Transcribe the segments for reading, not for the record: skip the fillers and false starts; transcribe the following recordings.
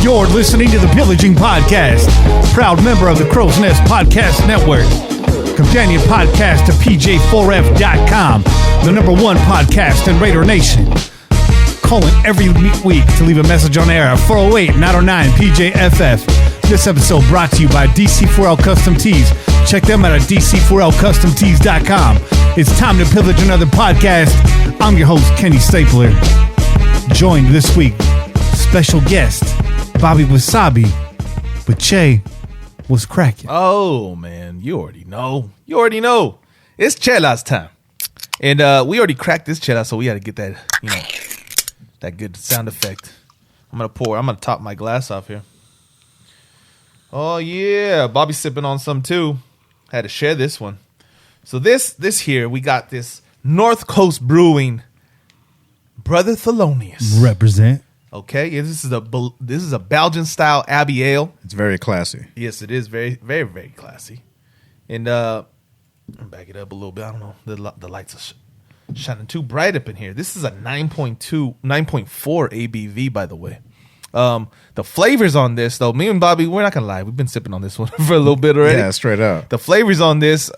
You're listening to the Pillaging Podcast, proud member of the Crow's Nest Podcast Network, companion podcast to PJ4F.com, the #1 podcast in Raider Nation. Calling every week to leave a message on air at 408-909-PJFF. This episode brought to you by DC4L Custom Tees. Check them out at DC4LCustomTees.com. It's time to pillage another podcast. I'm your host, Kenny Stapler. Joined this week, special guest, Bobby Wasabi. But Che, what's cracking? Oh, man, you already know. It's Chela's time. And we already cracked this Chela, so we got to get that, that good sound effect. I'm going to top my glass off here. Oh, yeah. Bobby's sipping on some, too. Had to share this one. So this here, we got this North Coast Brewing Brother Thelonious. Represent. Okay, this is a Belgian style Abbey Ale. It's very classy. Yes, it is very, very, very classy. And back it up a little bit. I don't know. The lights are shining too bright up in here. This is a 9.4 ABV, by the way. The flavors on this, though, me and Bobby, we're not gonna lie, we've been sipping on this one for a little bit already. Yeah, straight up. The flavors on this,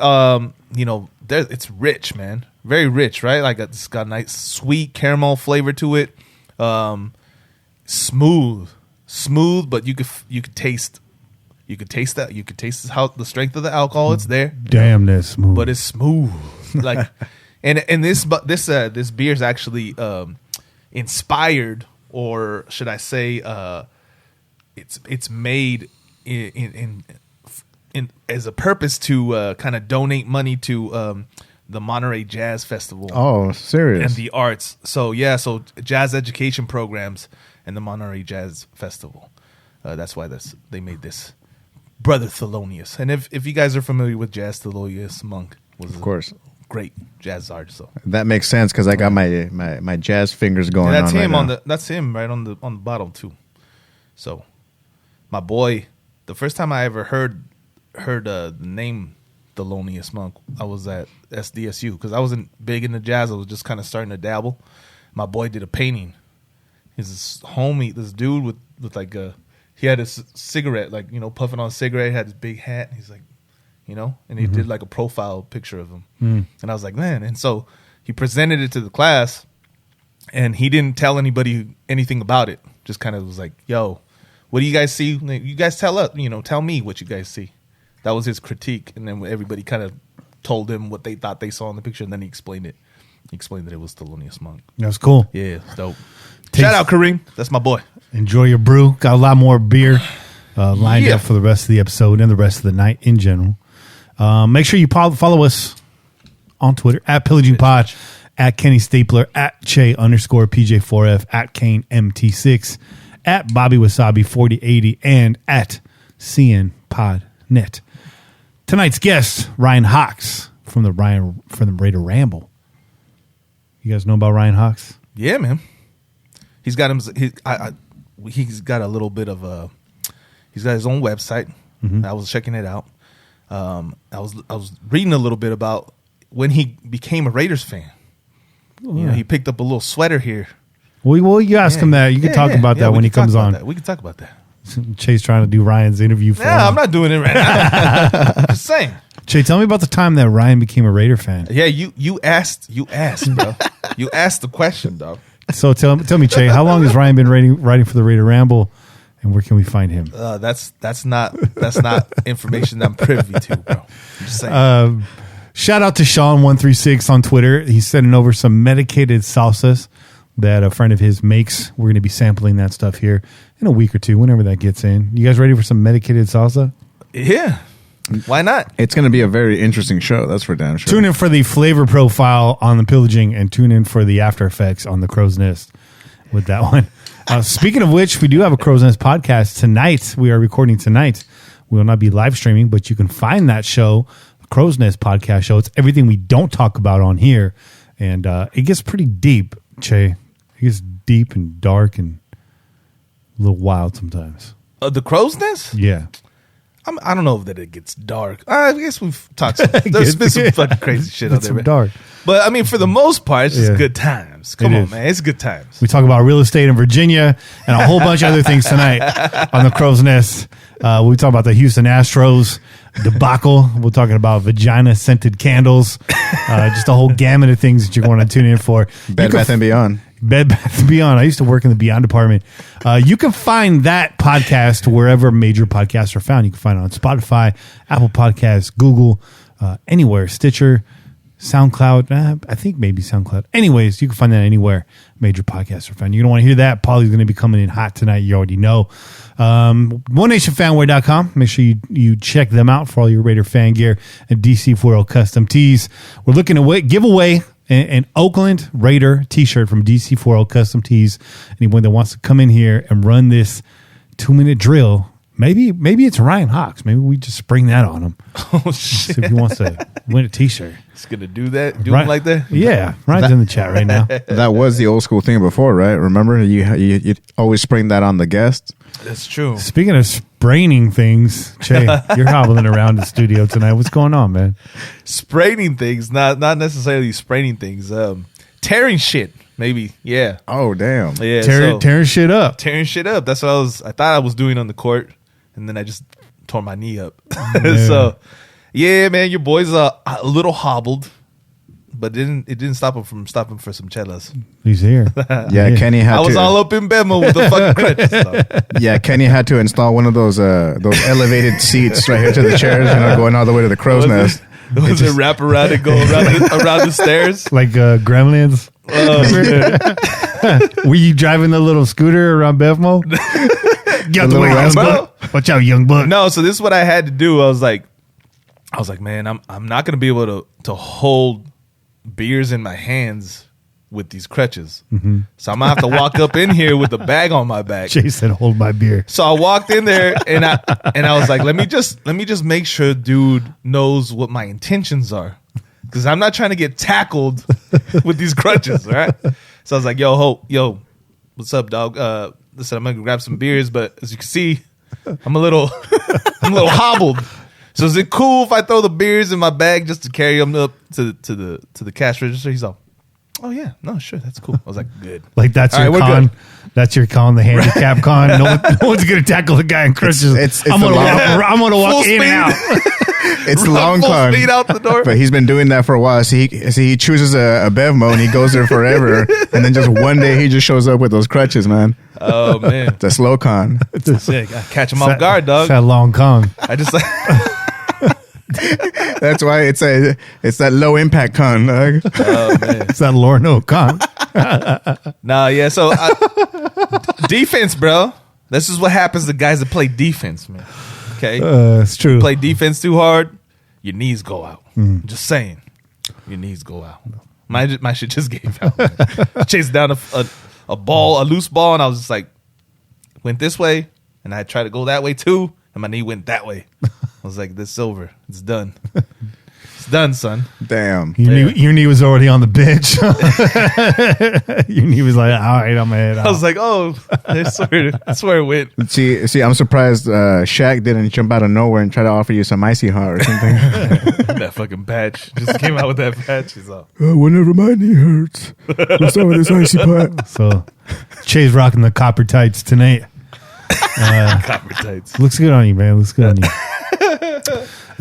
it's rich, man, very rich, right? Like it's got a nice sweet caramel flavor to it. Smooth, but you could taste that. You could taste how the strength of the alcohol. It's there. Damn, that's smooth. But it's smooth, like, and this beer is actually inspired. Or should I say, it's made in as a purpose to kind of donate money to the Monterey Jazz Festival. Oh, serious? And the arts. So yeah, so jazz education programs and the Monterey Jazz Festival. That's why they made this Brother Thelonious. And if you guys are familiar with jazz, Thelonious Monk was, of course, great jazz artist. So that makes sense because I got my jazz fingers going. And that's on him right on now. that's him right on the bottom too. So my boy, the first time I ever heard the name Thelonious Monk, I was at SDSU because I wasn't big into jazz. I was just kind of starting to dabble. My boy did a painting. He's this homie, this dude with like he had a cigarette, like, puffing on a cigarette. He had his big hat. He's like, and he did like a profile picture of him. And I was like, man. And so he presented it to the class and he didn't tell anybody anything about it. Just kind of was like, yo, what do you guys see? You guys tell us, tell me what you guys see. That was his critique. And then everybody kind of told him what they thought they saw in the picture. And then he explained it. He explained that it was Thelonious Monk. That's cool. Yeah, dope. Shout out Kareem. That's my boy. Enjoy your brew. Got a lot more beer lined up for the rest of the episode and the rest of the night in general. Make sure you follow us on Twitter at Pillaging Pod, at Kenny Stapler, at Che_PJ4F, at Kane MT6, at Bobby Wasabi 4080, and at CN Podnet. Tonight's guest, Ryan Hawks from the Raider Ramble. You guys know about Ryan Hawks? Yeah, man. He's got he's got a little bit of he's got his own website. I was checking it out. I was reading a little bit about when he became a Raiders fan. He picked up a little sweater here. Well, you ask him that. You can talk about that when he comes on. We can talk about that. Che's trying to do Ryan's interview for him. I'm not doing it right now. Just saying. Che, tell me about the time that Ryan became a Raider fan. Yeah, you asked, bro. You asked the question, dog. So tell me, Che, how long has Ryan been writing for the Raider Ramble, and where can we find him? That's not information I'm privy to, bro. I'm just saying. Shout out to Sean136 on Twitter. He's sending over some medicated salsas that a friend of his makes. We're going to be sampling that stuff here in a week or two, whenever that gets in. You guys ready for some medicated salsa? Yeah. Why not? It's going to be a very interesting show. That's for damn sure. Tune in for the flavor profile on the Pillaging and tune in for the after effects on the Crow's Nest with that one. Speaking of which, we do have a Crow's Nest podcast tonight. We are recording tonight. We will not be live streaming, but you can find that show, the Crow's Nest podcast show. It's everything we don't talk about on here. And it gets pretty deep, Che. It gets deep and dark and a little wild sometimes. The Crow's Nest? Yeah. I don't know that it gets dark. I guess we've talked. There's been some fucking crazy shit out there. Dark. But I mean, for the most part, it's just good times. Come on, man. It's good times. We talk about real estate in Virginia and a whole bunch of other things tonight on the Crow's Nest. We talk about the Houston Astros debacle. We're talking about vagina-scented candles. Just a whole gamut of things that you're going to tune in for. Bed Bath & Beyond. Bed Bath & Beyond. I used to work in the Beyond department. You can find that podcast wherever major podcasts are found. You can find it on Spotify, Apple Podcasts, Google, anywhere, Stitcher, SoundCloud. I think maybe SoundCloud. Anyways, you can find that anywhere major podcasts are found. You're going to want to hear that. Paulie's going to be coming in hot tonight. You already know. OneNationFanWay.com. Make sure you check them out for all your Raider fan gear and DC World custom tees. We're looking to give away an Oakland Raider t-shirt from DC 4L Custom Tees. Anyone that wants to come in here and run this 2-minute drill, maybe it's Ryan Hawks. Maybe we just spring that on him. Oh shit! See if he wants to win a t-shirt. He's gonna do that. Do him like that. Yeah, Ryan's in the chat right now. That was the old school thing before, right? Remember, you always spring that on the guest. That's true. Speaking of spraining things, Che, you're hobbling around the studio tonight. What's going on, man? Spraining things, not necessarily spraining things. Tearing shit, maybe. Yeah. Oh damn. Yeah. Tearing shit up. Tearing shit up. That's what I thought I was doing on the court, and then I just tore my knee up. Yeah. So, yeah, man, your boy's a little hobbled, but it didn't stop him from stopping for some chelas. He's here. Yeah, Kenny had to. I was all up in Bama with the fucking crutches. So. Yeah, Kenny had to install one of those elevated seats right here to the chairs, going all the way to the crow's nest. Was it wrap around and go around the stairs? Like Gremlins. Were you driving the little scooter around Bevmo? Get the way, young buck. Watch out, young buck. No, so this is what I had to do. I was like, man, I'm not gonna be able to hold beers in my hands with these crutches. Mm-hmm. So I'm gonna have to walk up in here with a bag on my back. Jay said, "Hold my beer." So I walked in there and I was like, let me just make sure dude knows what my intentions are, because I'm not trying to get tackled with these crutches, right? So I was like, yo, what's up, dog? Listen, I'm gonna grab some beers, but as you can see, I'm a little hobbled. So is it cool if I throw the beers in my bag just to carry them up to the cash register? He's all, oh yeah, no, sure, that's cool. I was like, good. Like that's your con. That's your con, the handicap con. No one's gonna tackle the guy in crutches. I'm gonna walk in and out. It's long con. Speed out the door. But he's been doing that for a while. So he chooses a Bevmo and he goes there forever. And then just one day he just shows up with those crutches, man. Oh man, it's a slow con. It's sick. I catch him off guard, dog. It's that long con. I just That's why it's that low impact con, dog. Oh man, it's that Lorno con. Nah, yeah. So defense, bro. This is what happens to guys that play defense, man. Okay, it's true. Play defense too hard, your knees go out. Just saying, your knees go out. My shit just gave out. Chased down a loose ball, and I was just like, went this way, and I tried to go that way too, and my knee went that way. I was like, this is over. It's done. It's done, son. Damn. Your knee was already on the bench. Your knee was like, all right, I'm head out. I was like, oh, that's where it went. See, I'm surprised Shaq didn't jump out of nowhere and try to offer you some icy hot or something. That fucking patch. Just came out with that patch. He's all, whenever my knee hurts, let's start with this icy pot. So, Che's rocking the copper tights tonight. copper tights. Looks good on you, man. Looks good on you.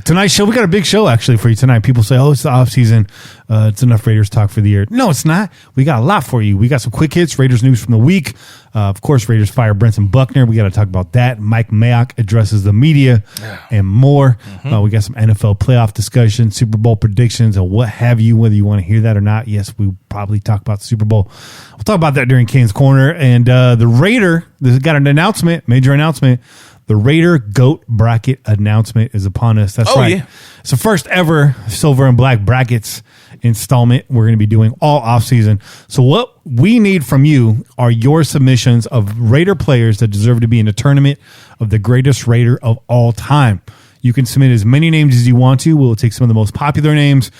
Tonight's show, we got a big show actually for you tonight. People say, oh, it's the off season. It's enough Raiders talk for the year. No, it's not. We got a lot for you. We got some quick hits, Raiders news from the week. Of course, Raiders fire Brenton Buckner. We got to talk about that. Mike Mayock addresses the media and more. We got some NFL playoff discussion, Super Bowl predictions, and what have you, whether you want to hear that or not. Yes, we probably talk about the Super Bowl. We'll talk about that during Kane's Corner. And the Raider, this got an announcement, major announcement. The Raider GOAT bracket announcement is upon us. That's right. Yeah. It's the first ever silver and black brackets installment we're going to be doing all offseason. So what we need from you are your submissions of Raider players that deserve to be in the tournament of the greatest Raider of all time. You can submit as many names as you want to. We'll take some of the most popular names.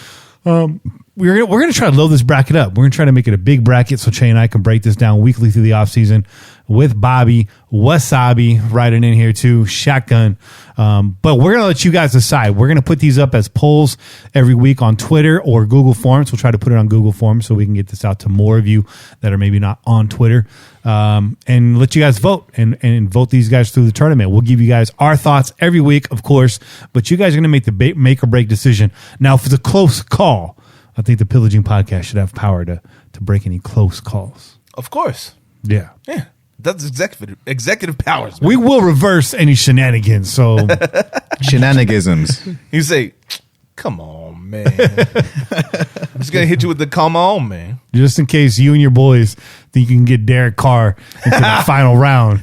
We're going to try to load this bracket up. We're going to try to make it a big bracket so Che and I can break this down weekly through the offseason. with Bobby. Wasabi writing in here too. Shotgun. But we're going to let you guys decide. We're going to put these up as polls every week on Twitter or Google Forms. We'll try to put it on Google Forms so we can get this out to more of you that are maybe not on Twitter. And let you guys vote and vote these guys through the tournament. We'll give you guys our thoughts every week, of course, but you guys are going to make the make or break decision. Now, if it's a close call, I think the Pillaging Podcast should have power to break any close calls. Of course. Yeah. Yeah. That's executive powers, man. We will reverse any shenanigans. So Shenanigisms. You say, come on, man. I'm just going to hit you with the come on, man. just in case you and your boys think you can get Derek Carr into the final round,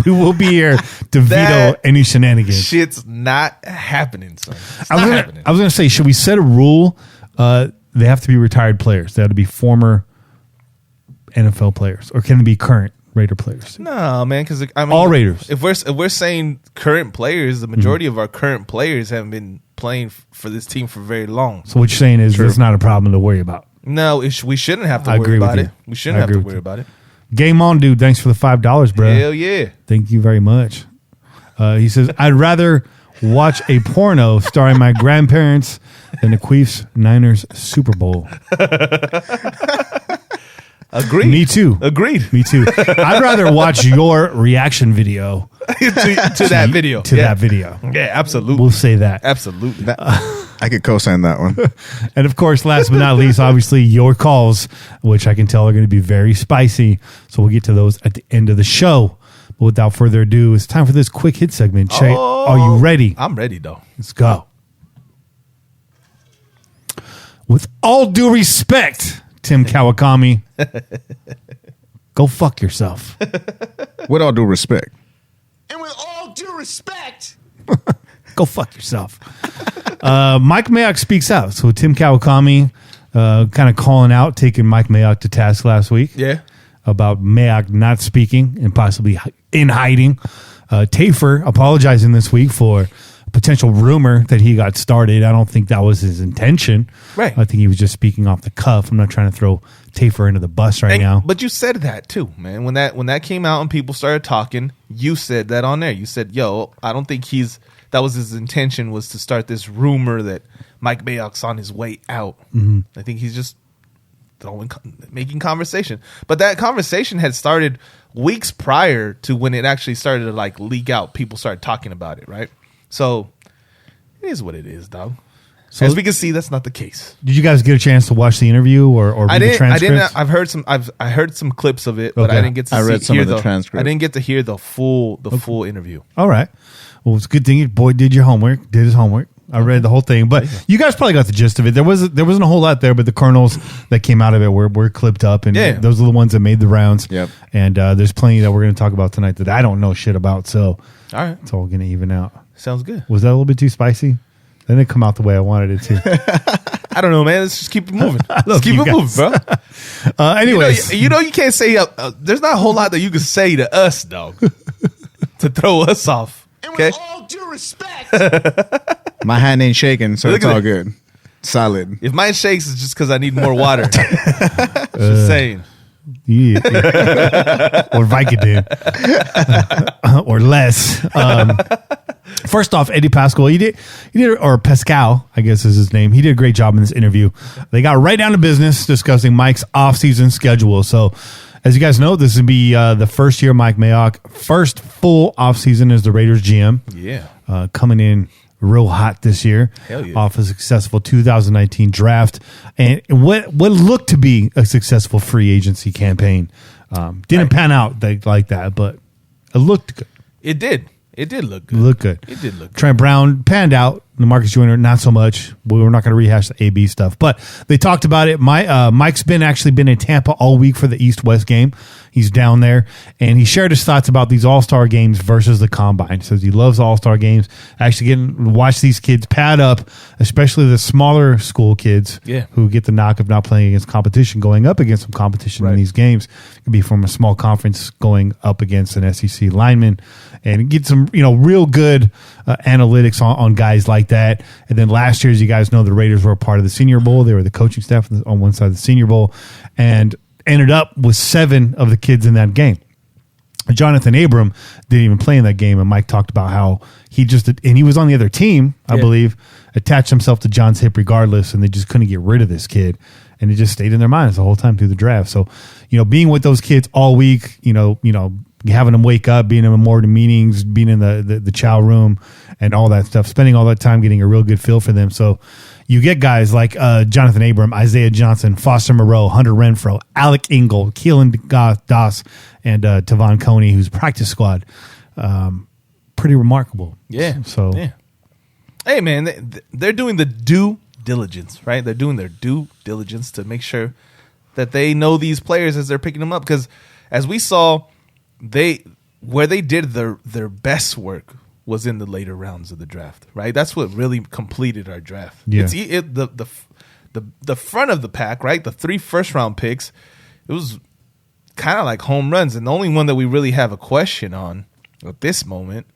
we will be here to veto any shenanigans. Shit's not happening, son. It's I not was happening. going to say, should we set a rule? They have to be retired players. They have to be former NFL players, or can it be current Raider players? No, man, because I mean, all Raiders. If we're saying current players, the majority of our current players haven't been playing for this team for very long. So what you're saying is it's not a problem to worry about. No, we shouldn't have to worry about it. We shouldn't have to worry about it. Game on, dude. Thanks for the $5, bro. Hell yeah. Thank you very much. He says, I'd rather watch a porno starring my grandparents than the Queefs Niners Super Bowl. Agreed. Me too. Agreed. Me too. I'd rather watch your reaction video to that video. That video. Yeah, absolutely. We'll say that. Absolutely. I could co-sign that one. And of course, last but not least, obviously your calls, which I can tell are going to be very spicy. So we'll get to those at the end of the show. But without further ado, it's time for this quick hit segment. Che, are you ready? I'm ready, though. Let's go. With all due respect, Tim Kawakami, go fuck yourself. With all due respect. And with all due respect, go fuck yourself. Mike Mayock speaks out. So Tim Kawakami kind of calling out, taking Mike Mayock to task last week. Yeah. About Mayock not speaking and possibly in hiding. Tafer apologizing this week for a potential rumor that he got started. I don't think that was his intention. Right. I think he was just speaking off the cuff. I'm not trying to throw Tafer into the bus now. But you said that too, man. When that came out and people started talking, you said that on there. You said, yo, I don't think that was his intention, was to start this rumor that Mike Mayock's on his way out. Mm-hmm. I think he's just making conversation. But that conversation had started weeks prior to when it actually started to like leak out. People started talking about it, right? So it is what it is, dog. So as we can see, that's not the case. Did you guys get a chance to watch the interview or read the transcripts? I didn't. I heard some clips of it, but I didn't get to read some of the transcripts. I didn't get to hear the full interview. All right. Well, it's a good thing your boy did his homework. I read the whole thing, but you guys probably got the gist of it. There wasn't a whole lot there, but the kernels that came out of it were clipped up, and those are the ones that made the rounds. Yep. And there's plenty that we're going to talk about tonight that I don't know shit about. So all right, it's all going to even out. Sounds good. Was that a little bit too spicy? That didn't come out the way I wanted it to. I don't know, man. Let's just keep it moving. Let's keep it moving, bro. Anyways, you can't say. There's not a whole lot that you can say to us, dog, to throw us off. Okay. and with all due respect, My hand ain't shaking, so Look it's at all it. good. Solid. If mine shakes, it's just because I need more water. Just saying. yeah. Or Vicodin. Or less. First off, Eddie Paskal, he did, or Paskal, I guess is his name. He did a great job in this interview. They got right down to business discussing Mike's offseason schedule. So, as you guys know, this would be the first year Mike Mayock, first full offseason as the Raiders GM. Yeah. Coming in real hot this year. Hell yeah. Off a successful 2019 draft. And what looked to be a successful free agency campaign. Didn't pan out like that, but it looked good. It did. It did look good. It did look good. Trent Brown panned out. Marcus Joyner, not so much. We're not going to rehash the AB stuff, but they talked about it. Mike's actually been in Tampa all week for the East-West game. He's down there, and he shared his thoughts about these All-Star games versus the Combine. He says he loves All-Star games. Actually getting to watch these kids pad up, especially the smaller school kids who get the knock of not playing against competition, going up against some competition in these games. It could be from a small conference going up against an SEC lineman, and get some real good analytics on guys like that. And then last year, as you guys know, the Raiders were a part of the Senior Bowl. They were the coaching staff on one side of the Senior Bowl, and ended up with 7 of the kids in that game. Jonathan Abram didn't even play in that game, and Mike talked about how he was on the other team, I believe, attached himself to John's hip regardless, and they just couldn't get rid of this kid, and it just stayed in their minds the whole time through the draft. So, being with those kids all week, having them wake up, being in the morning meetings, being in the chow room, and all that stuff, spending all that time getting a real good feel for them. So you get guys like Jonathan Abram, Isaiah Johnson, Foster Moreau, Hunter Renfrow, Alec Ingle, Keelan Doss, and Tavon Coney, who's practice squad. Pretty remarkable. Yeah. So, hey, man, they're doing the due diligence, right? They're doing their due diligence to make sure that they know these players as they're picking them up. Because as we saw, where they did their best work was in the later rounds of the draft, right? That's what really completed our draft. Yeah. The front of the pack, right? The 3 first-round picks, it was kind of like home runs. And the only one that we really have a question on at this moment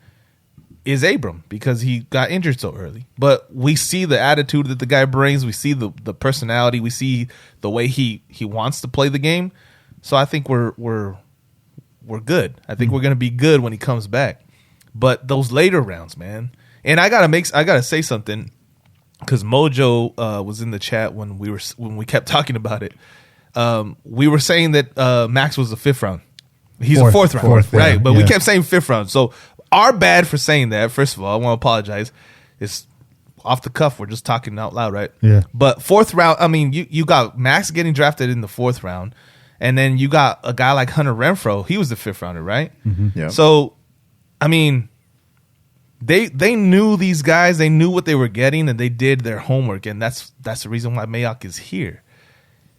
is Abram, because he got injured so early. But we see the attitude that the guy brings. We see the personality. We see the way he wants to play the game. So I think we're good. I think we're going to be good when he comes back. But those later rounds, man. And I gotta say something, because Mojo was in the chat when we kept talking about it. We were saying that Max was a 5th round. He's a 4th round, right? Yeah, but we kept saying 5th round. So our bad for saying that. First of all, I want to apologize. It's off the cuff. We're just talking out loud, right? Yeah. But 4th round. I mean, you got Max getting drafted in the 4th round. And then you got a guy like Hunter Renfrow. He was the 5th rounder, right? Mm-hmm. Yeah. So, I mean, they knew these guys. They knew what they were getting, and they did their homework. And that's the reason why Mayock is here.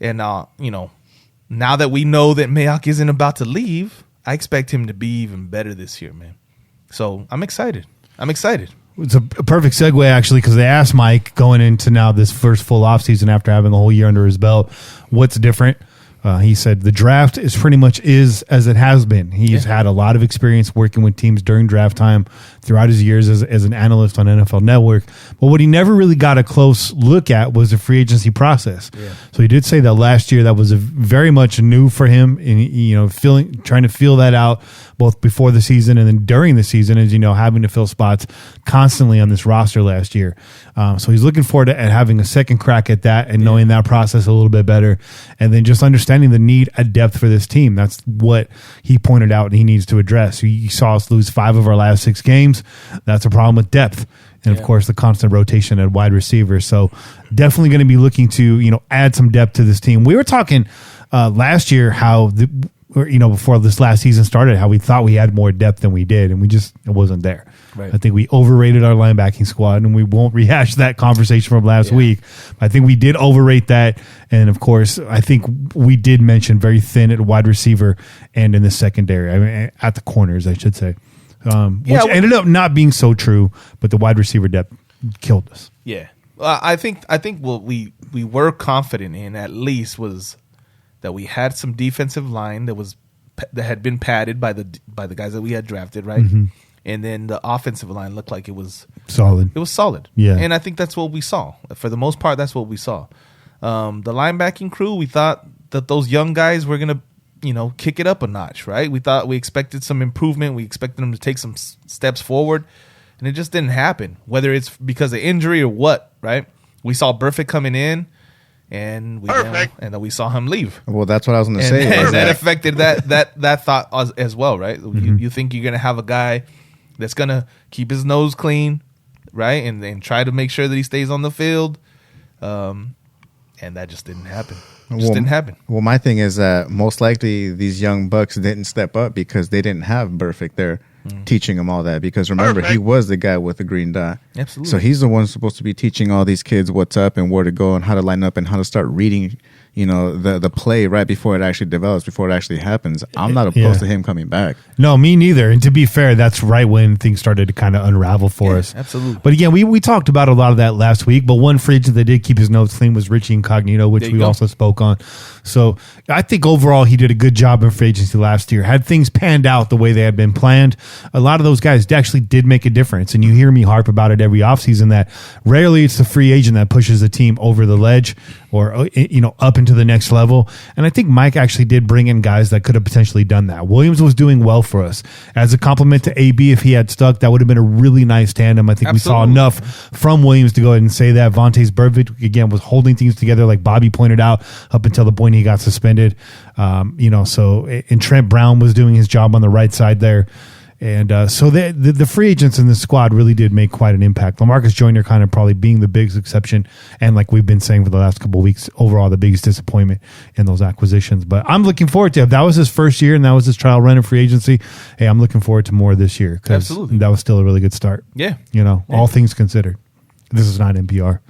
And, now that we know that Mayock isn't about to leave, I expect him to be even better this year, man. So, I'm excited. It's a perfect segue, actually, because they asked Mike going into now this first full offseason after having a whole year under his belt, what's different? He said the draft is pretty much as it has been. He's had a lot of experience working with teams during draft time throughout his years as an analyst on NFL Network. But what he never really got a close look at was the free agency process. Yeah. So he did say that last year that was very much new for him, and trying to feel that out both before the season and then during the season, as having to fill spots constantly on this roster last year. So he's looking forward to having a second crack at that and knowing that process a little bit better, and then just understanding the need at depth for this team. That's what he pointed out he needs to address. He saw us lose 5 of our last 6 games. That's a problem with depth. And of course, the constant rotation at wide receiver. So definitely going to be looking to, add some depth to this team. We were talking last year how before this last season started, how we thought we had more depth than we did, and it wasn't there. Right. I think we overrated our linebacking squad, and we won't rehash that conversation from last week. I think we did overrate that, and of course, I think we did mention very thin at wide receiver and in the secondary. I mean, at the corners, I should say, which ended up not being so true. But the wide receiver depth killed us. Yeah, I think what we were confident in at least was that we had some defensive line that had been padded by the guys that we had drafted, right? Mm-hmm. And then the offensive line looked like it was solid. It was solid. Yeah. And I think that's what we saw. For the most part, that's what we saw. The linebacking crew, we thought that those young guys were going to, kick it up a notch, right? We expected some improvement. We expected them to take some steps forward. And it just didn't happen, whether it's because of injury or what, right? We saw Burfict coming in. And then we saw him leave. Well, that's what I was going to say. And that affected that thought as well, right? Mm-hmm. You think you're going to have a guy that's going to keep his nose clean, right? And try to make sure that he stays on the field. And that just didn't happen. Didn't happen. Well, my thing is that most likely these young Bucks didn't step up because they didn't have Burfict there teaching them all that. Because remember, he was the guy with the green dot. Absolutely. So he's the one supposed to be teaching all these kids what's up and where to go and how to line up and how to start reading, the play right before it actually develops, before it actually happens. I'm not opposed to him coming back. No, me neither. And to be fair, that's right when things started to kind of unravel for us. Absolutely. But again, we talked about a lot of that last week, but one free agent that did keep his nose clean was Richie Incognito, which we also spoke on. So I think overall he did a good job in free agency last year. Had things panned out the way they had been planned, a lot of those guys actually did make a difference. And you hear me harp about it every offseason that rarely it's the free agent that pushes the team over the ledge or, up into the next level. And I think Mike actually did bring in guys that could have potentially done that. Williams was doing well for us. As a compliment to AB, if he had stuck, that would have been a really nice tandem. I think we saw enough from Williams to go ahead and say that. Vontaze Burfict, again, was holding things together like Bobby pointed out up until the point he got suspended. And Trent Brown was doing his job on the right side there. And so the free agents in this squad really did make quite an impact. LaMarcus Joyner kind of probably being the biggest exception. And like we've been saying for the last couple of weeks, overall the biggest disappointment in those acquisitions. But I'm looking forward to it. If that was his first year and that was his trial run in free agency, hey, I'm looking forward to more this year. Absolutely. That was still a really good start. Yeah. All things considered. This is not NPR.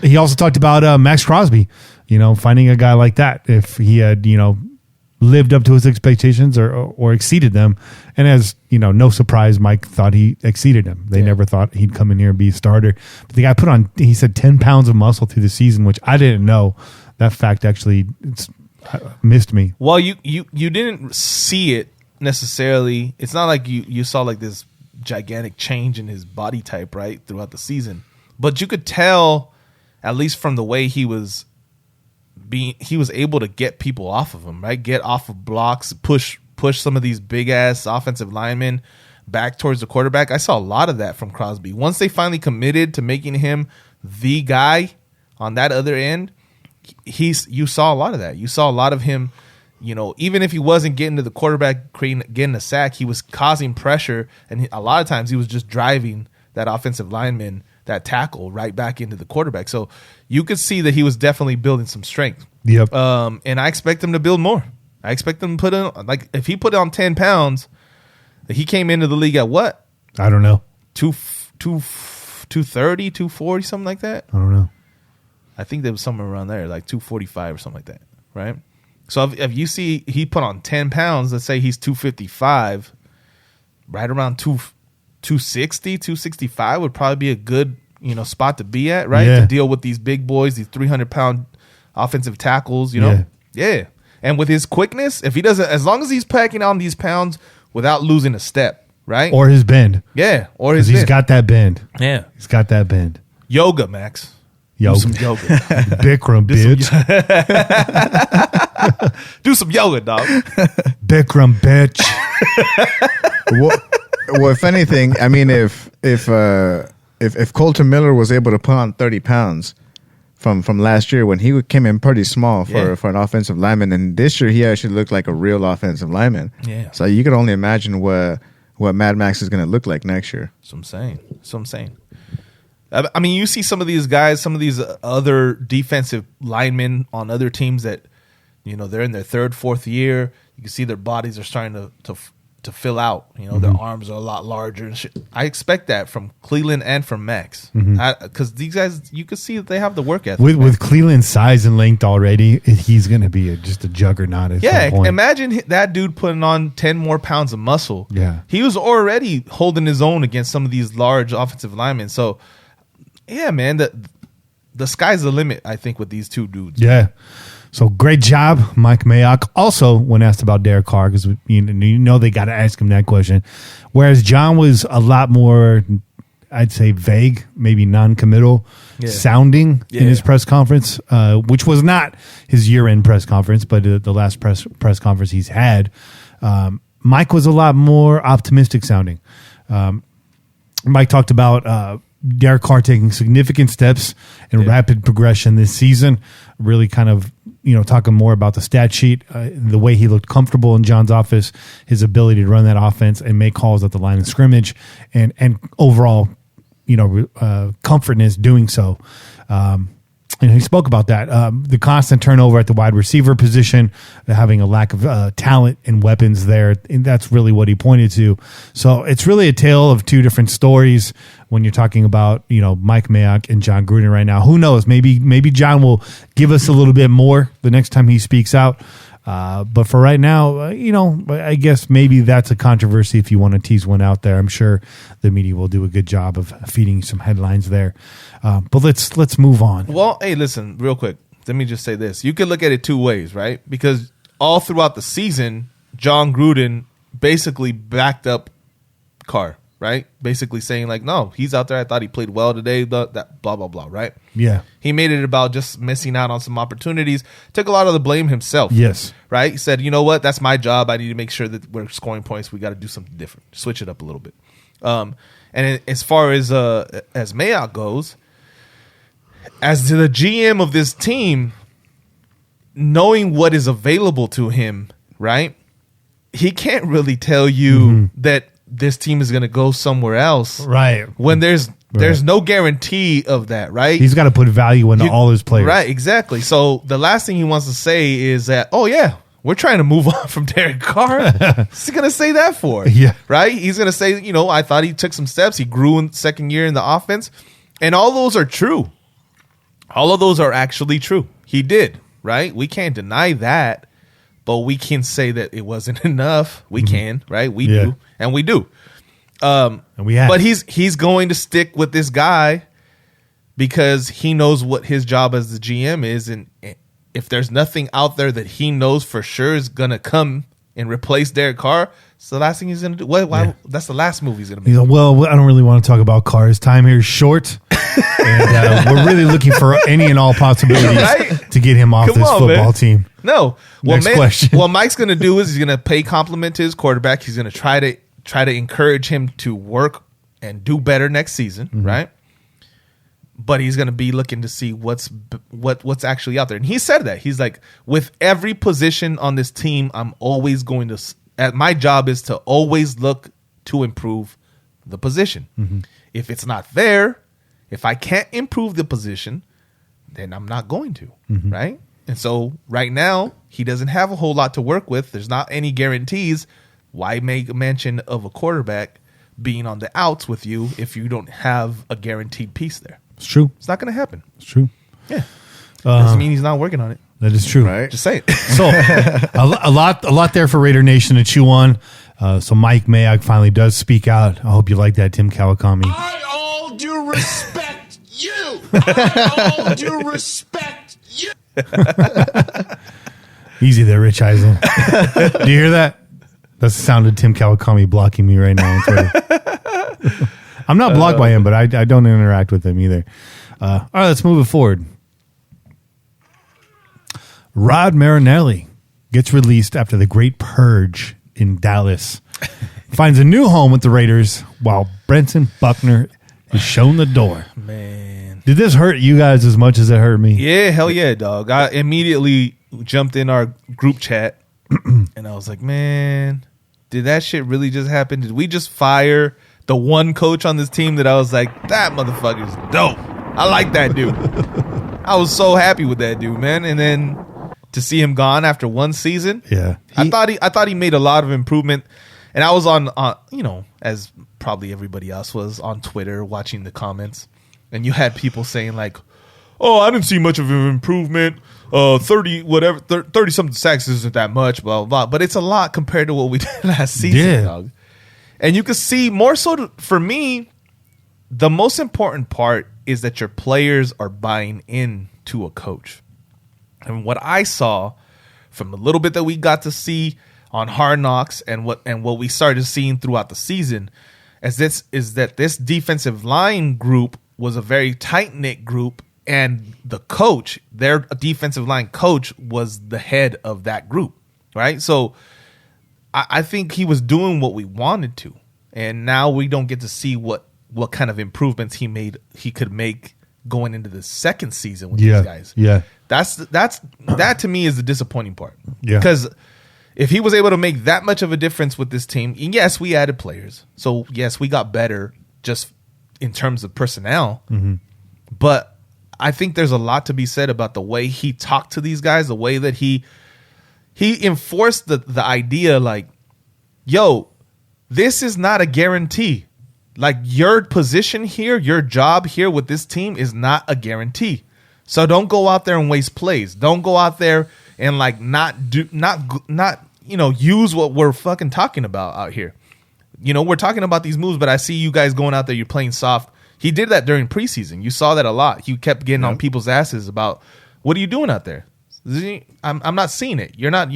He also talked about Max Crosby, finding a guy like that. If he had, lived up to his expectations or exceeded them. And as no surprise, Mike thought he exceeded them. They never thought he'd come in here and be a starter. But the guy put on, he said 10 pounds of muscle through the season, which I didn't know. That fact actually missed me. Well, you didn't see it necessarily. It's not like you saw like this gigantic change in his body type, right, throughout the season. But you could tell, at least from the way he was able to get people off of him, right? Get off of blocks, push some of these big ass offensive linemen back towards the quarterback. I saw a lot of that from Crosby. Once they finally committed to making him the guy on that other end, you saw a lot of that. You saw a lot of him, even if he wasn't getting to the quarterback, getting a sack, he was causing pressure, and a lot of times he was just driving that offensive lineman, that tackle, right back into the quarterback. So you could see that he was definitely building some strength. Yep. And I expect him to build more. I expect him to put in, like, if he put on 10 pounds, he came into the league at what? I don't know. 230, 240, something like that? I don't know. I think there was somewhere around there, like 245 or something like that, right? So if you see he put on 10 pounds, let's say he's 255, right around 260, 265 would probably be a good, spot to be at, right? Yeah. To deal with these big boys, these 300-pound offensive tackles, Yeah. And with his quickness, if he doesn't, as long as he's packing on these pounds without losing a step, right? Or his bend. Yeah, or his bend. He's He's got that bend. Yeah. He's got that bend. Yoga, Max. Yoga. Do some yoga. Bikram, bitch. Do some yoga, dog. Bikram, bitch. Well, if anything, I mean, if Colton Miller was able to put on 30 pounds from last year when he came in pretty small for an offensive lineman, and this year he actually looked like a real offensive lineman. Yeah. So you could only imagine what Mad Max is going to look like next year. That's what I'm saying. I mean, you see some of these guys, some of these other defensive linemen on other teams that, they're in their third, fourth year. You can see their bodies are starting to fill out. Their arms are a lot larger and shit. I expect that from Cleveland and from Max, because these guys, you can see that they have the work ethic. With Cleveland's size and length already, he's going to be just a juggernaut at some point. Imagine that dude putting on 10 more pounds of muscle. Yeah, he was already holding his own against some of these large offensive linemen. So, yeah, man, the sky's the limit, I think, with these two dudes. Yeah. So great job, Mike Mayock. Also, when asked about Derek Carr, because they got to ask him that question. Whereas John was a lot more, I'd say, vague, maybe non-committal sounding in his press conference, which was not his year-end press conference, but the last press conference he's had. Mike was a lot more optimistic sounding. Mike talked about Derek Carr taking significant steps in rapid progression this season, really kind of, talking more about the stat sheet, the way he looked comfortable in John's office, his ability to run that offense and make calls at the line of scrimmage, and overall, comfortness doing so. And he spoke about that, the constant turnover at the wide receiver position, having a lack of talent and weapons there. And that's really what he pointed to. So it's really a tale of two different stories when you're talking about, Mike Mayock and John Gruden right now. Who knows? Maybe John will give us a little bit more the next time he speaks out. But for right now, I guess maybe that's a controversy if you want to tease one out there. I'm sure the media will do a good job of feeding some headlines there. But let's move on. Well, hey, listen, real quick. Let me just say this. You could look at it two ways, right? Because all throughout the season, John Gruden basically backed up Carr. right? Basically saying like, no, he's out there. I thought he played well today. That blah, blah, blah, right? Yeah. He made it about just missing out on some opportunities. Took a lot of the blame himself. Yes. Right? He said, you know what? That's my job. I need to make sure that we're scoring points. We got to do something different. Switch it up a little bit. And as far as Mayock goes, as to the GM of this team, knowing what is available to him, right? He can't really tell you that this team is going to go somewhere else, Right. When there's no guarantee of that, right? He's got to put value into all his players. Right, exactly. So the last thing he wants to say is that, oh yeah, we're trying to move on from Derek Carr. What's he going to say that for? Yeah. Right? He's going to say, you know, I thought he took some steps. He grew in second year in the offense. And all those are true. All of those are actually true. He did, right? We can't deny that. But we can say that it wasn't enough. We can, right? We do, and we do. And we have. But he's going to stick with this guy because he knows what his job as the GM is, and if there's nothing out there that he knows for sure is gonna come and replace Derek Carr, it's the last thing he's gonna do. Why? That's the last move he's gonna make. He's like, well, I don't really want to talk about Carr. His time here is short. And we're really looking for any and all possibilities Right? to get him off Come this on, football man. team. No. Next question. What Mike's going to do is he's going to pay compliment to his quarterback. He's going to try to encourage him to work and do better next season, right? But he's going to be looking to see what's actually out there. And he said that. He's like, with every position on this team, I'm always going to my job is to always look to improve the position. If it's not there, if I can't improve the position, then I'm not going to, right? And so right now, he doesn't have a whole lot to work with. There's not any guarantees. Why make mention of a quarterback being on the outs with you if you don't have a guaranteed piece there? It's true. It's not going to happen. It's true. Yeah. Doesn't mean he's not working on it. That is true. Right. Just say it. So a lot there for Raider Nation to chew on. So Mike Mayock finally does speak out. I hope you like that, Tim Kawakami. I all due respect you. I all due respect you. Easy there, Rich Eisel. Do you hear that? That's the sound of Tim Kawakami blocking me right now on Twitter. I'm not blocked by him, but I don't interact with him either. All right, let's move it forward. Rod Marinelli gets released after the Great Purge in Dallas. Finds a new home with the Raiders while Brenton Buckner is shown the door. Man. Did this hurt you guys as much as it hurt me? Yeah, hell yeah, dog. I immediately jumped in our group chat and I was like, man, did that shit really just happen? Did we just fire the one coach on this team that I was like, that motherfucker's dope. I like that dude. I was so happy with that dude, man. And then to see him gone after one season, Yeah. I thought he made a lot of improvement. And I was on you know, as probably everybody else was on Twitter watching the comments, and you had people saying like, "Oh, I didn't see much of an improvement. 30 something sacks isn't that much, blah blah blah." But it's a lot compared to what we did last season, dog. And you can see more so for me, the most important part is that your players are buying into a coach. And what I saw from the little bit that we got to see on Hard Knocks and what we started seeing throughout the season is that this defensive line group was a very tight-knit group, and the coach, their defensive line coach, was the head of that group, right? So I think he was doing what we wanted to, and now we don't get to see what kind of improvements he could make going into the second season with these guys. Yeah. That to me is the disappointing part. Yeah. Because if he was able to make that much of a difference with this team, and yes, we added players. So yes, we got better just in terms of personnel. But I think there's a lot to be said about the way he talked to these guys, the way that he enforced the idea like, yo, this is not a guarantee. Like, your position here, your job here with this team is not a guarantee. So don't go out there and waste plays. Don't go out there and like not use what we're fucking talking about out here. You know, we're talking about these moves, but I see you guys going out there, you're playing soft. He did that during preseason. You saw that a lot. He kept getting on people's asses about, what are you doing out there? I'm not seeing it. You're not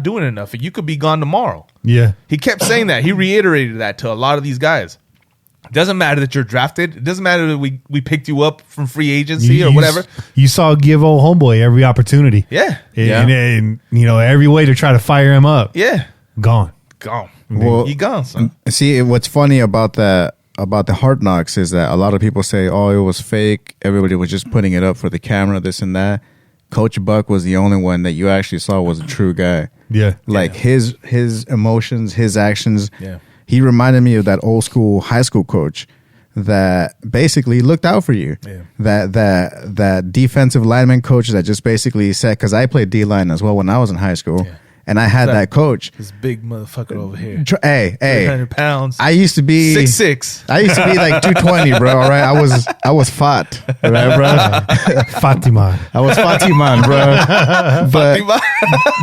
doing enough. You could be gone tomorrow. Yeah. He kept saying that. He reiterated that to a lot of these guys. Doesn't matter that you're drafted. It doesn't matter that we picked you up from free agency or whatever. You saw give old homeboy every opportunity. Yeah. And every way to try to fire him up. Yeah. Gone. Well, he gone, son. See, what's funny about the Hard Knocks is that a lot of people say, oh, it was fake. Everybody was just putting it up for the camera, this and that. Coach Buck was the only one that you actually saw was a true guy. Yeah. Like his emotions, his actions. Yeah. He reminded me of that old school high school coach that basically looked out for you. Yeah. That defensive lineman coach that just basically said, because I played D-line as well when I was in high school. Yeah. And I had that coach. This big motherfucker over here. Hey, 300 pounds. I used to be 6'6". I used to be like 220, bro. All right, I was fat, right, bro? Fatima. I was Fatiman, bro.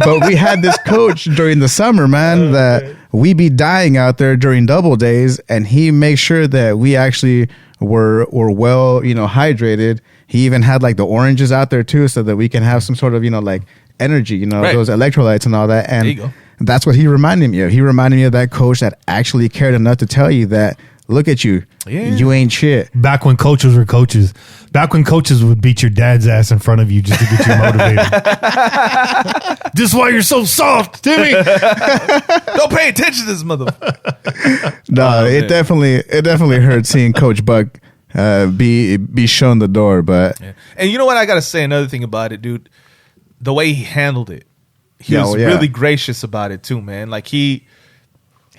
But we had this coach during the summer, man, that we be dying out there during double days, and he makes sure that we actually were well, hydrated. He even had like the oranges out there too, so that we can have some sort of, like energy, right. Those electrolytes and all that. And there you go. That's what he reminded me of. He reminded me of that coach that actually cared enough to tell you that, look at you, you ain't shit. Back when coaches were coaches. Back when coaches would beat your dad's ass in front of you just to get you motivated. This is why you're so soft, Timmy. Don't pay attention to this motherfucker. No, it definitely hurt seeing Coach Buck be shown the door. But and you know what? I got to say another thing about it, dude. The way he handled it, he was really gracious about it too, man. Like he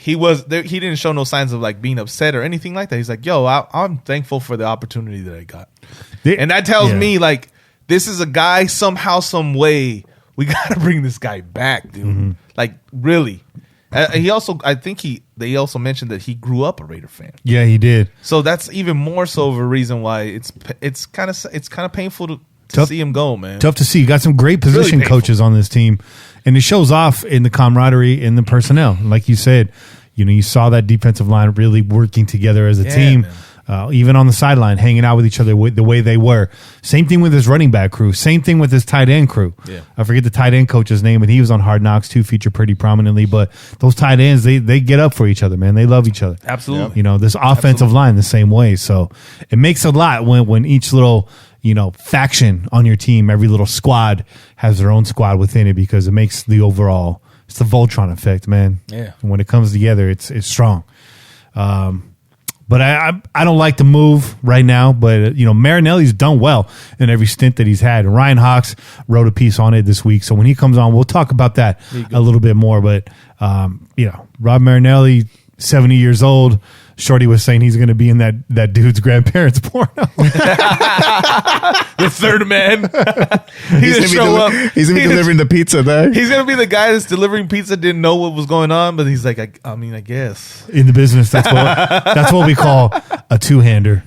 was there. He didn't show no signs of like being upset or anything like that. He's like, yo, I'm thankful for the opportunity that I got. And that tells me like, this is a guy somehow, some way we got to bring this guy back, dude. Mm-hmm. Like really. They also mentioned that he grew up a Raider fan. Yeah, he did. So that's even more so of a reason why it's kind of painful to see him go, man. Tough to see. You got some great position coaches on this team, and it shows off in the camaraderie in the personnel. Like you said, you saw that defensive line really working together as a team, even on the sideline, hanging out with each other the way they were. Same thing with his running back crew. Same thing with his tight end crew. Yeah. I forget the tight end coach's name, but he was on Hard Knocks too, featured pretty prominently. But those tight ends, they get up for each other, man. They love each other. Absolutely. This offensive line the same way. So it makes a lot when each little faction on your team, every little squad has their own squad within it, because it makes the overall, it's the Voltron effect, man. Yeah. And when it comes together, it's strong. But I don't like to move right now, but Marinelli's done well in every stint that he's had. And Ryan Hawks wrote a piece on it this week. So when he comes on, we'll talk about that a little bit more. But, Rob Marinelli, 70 years old. Shorty was saying he's going to be in that dude's grandparents' porno. The third man. He's going to show up. He's going to be delivering the pizza there. He's going to be the guy that's delivering pizza, didn't know what was going on, but he's like, I guess. In the business, that's what we call a two-hander.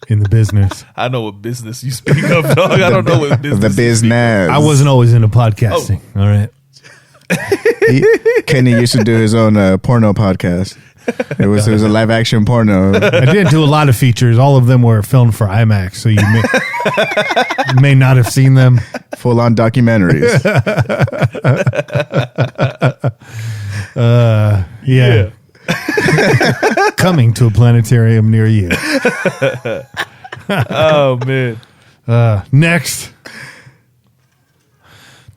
In the business. I know what business you speak of, dog. I don't know what business. The business. I wasn't always into podcasting. All right. Kenny used to do his own porno podcast. It was a live action porno. I did do a lot of features. All of them were filmed for IMAX, so you may not have seen them. Full on documentaries. Yeah. Coming to a planetarium near you. Oh man. Next.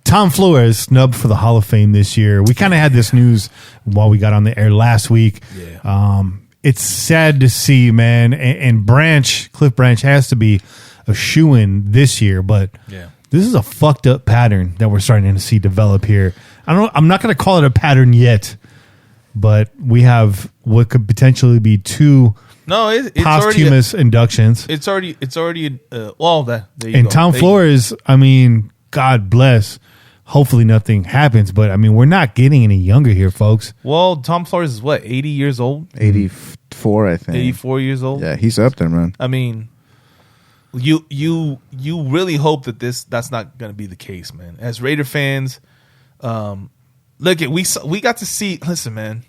Tom Flores snubbed for the Hall of Fame this year. We kind of had this news while we got on the air last week. Yeah. It's sad to see, man. And Cliff Branch has to be a shoo-in this year, but this is a fucked up pattern that we're starting to see develop here. I'm not going to call it a pattern yet, but we have what could potentially be two posthumous inductions. It's already well, there you and go. Tom Flores, I mean, God bless. Hopefully nothing happens, but I mean, we're not getting any younger here, folks. Well, Tom Flores is what, 80 years old? 84, I think. 84 years old? Yeah, he's up there, man. I mean, you really hope that that's not going to be the case, man. As Raider fans, look, we got to see. Listen, man.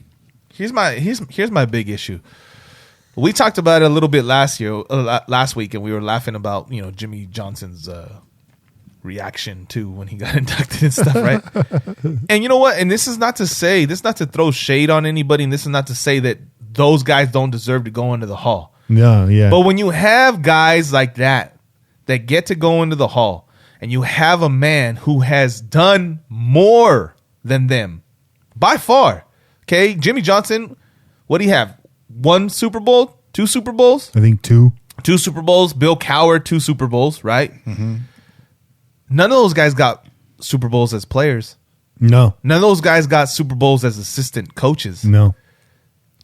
Here's my big issue. We talked about it a little bit last week, and we were laughing about Jimmy Johnson's reaction to when he got inducted and stuff, right? And you know what? And this is not to throw shade on anybody, and this is not to say that those guys don't deserve to go into the Hall. Yeah. But when you have guys like that get to go into the Hall, and you have a man who has done more than them by far. Okay, Jimmy Johnson, what do you have? 1 Super Bowl? 2 Super Bowls? I think 2. 2 Super Bowls. Bill Cowher, 2 Super Bowls, right? Mm-hmm. None of those guys got Super Bowls as players. No. None of those guys got Super Bowls as assistant coaches. No.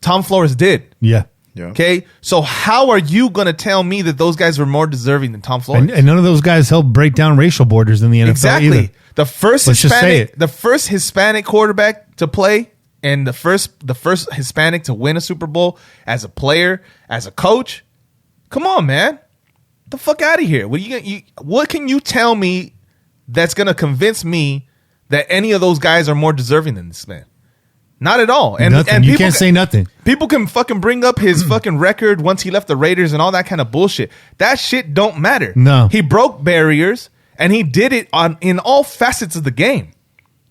Tom Flores did. Yeah. Okay, so how are you going to tell me that those guys were more deserving than Tom Flores? And none of those guys helped break down racial borders in the NFL exactly. either. The first Hispanic quarterback to play, and the first Hispanic to win a Super Bowl as a player, as a coach. Come on, man, the fuck out of here! What can you tell me that's going to convince me that any of those guys are more deserving than this man? Not at all. And nothing. And you can't say nothing. People can fucking bring up his fucking record once he left the Raiders and all that kind of bullshit. That shit don't matter. No. He broke barriers and he did it in all facets of the game.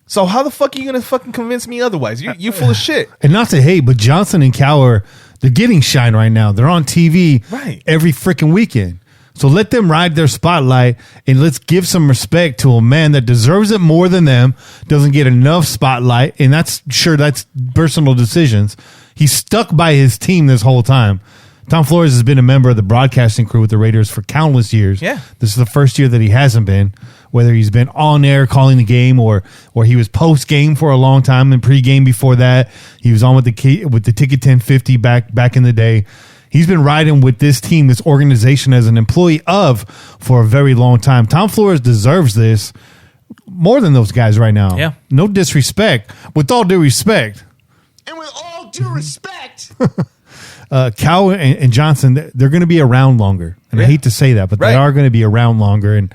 So how the fuck are you gonna fucking convince me otherwise? You're full of shit. And not to hate, but Johnson and Cowher, they're getting shine right now. They're on TV every freaking weekend. So let them ride their spotlight, and let's give some respect to a man that deserves it more than them, doesn't get enough spotlight, and that's personal decisions. He's stuck by his team this whole time. Tom Flores has been a member of the broadcasting crew with the Raiders for countless years. Yeah. This is the first year that he hasn't been, whether he's been on air calling the game or he was post-game for a long time and pre-game before that. He was on with the Ticket 1050 back in the day. He's been riding with this team, this organization as an employee for a very long time. Tom Flores deserves this more than those guys right now. Yeah. No disrespect. With all due respect. And with all due respect, Cowher and Johnson, they're going to be around longer. And I hate to say that, but they are going to be around longer. And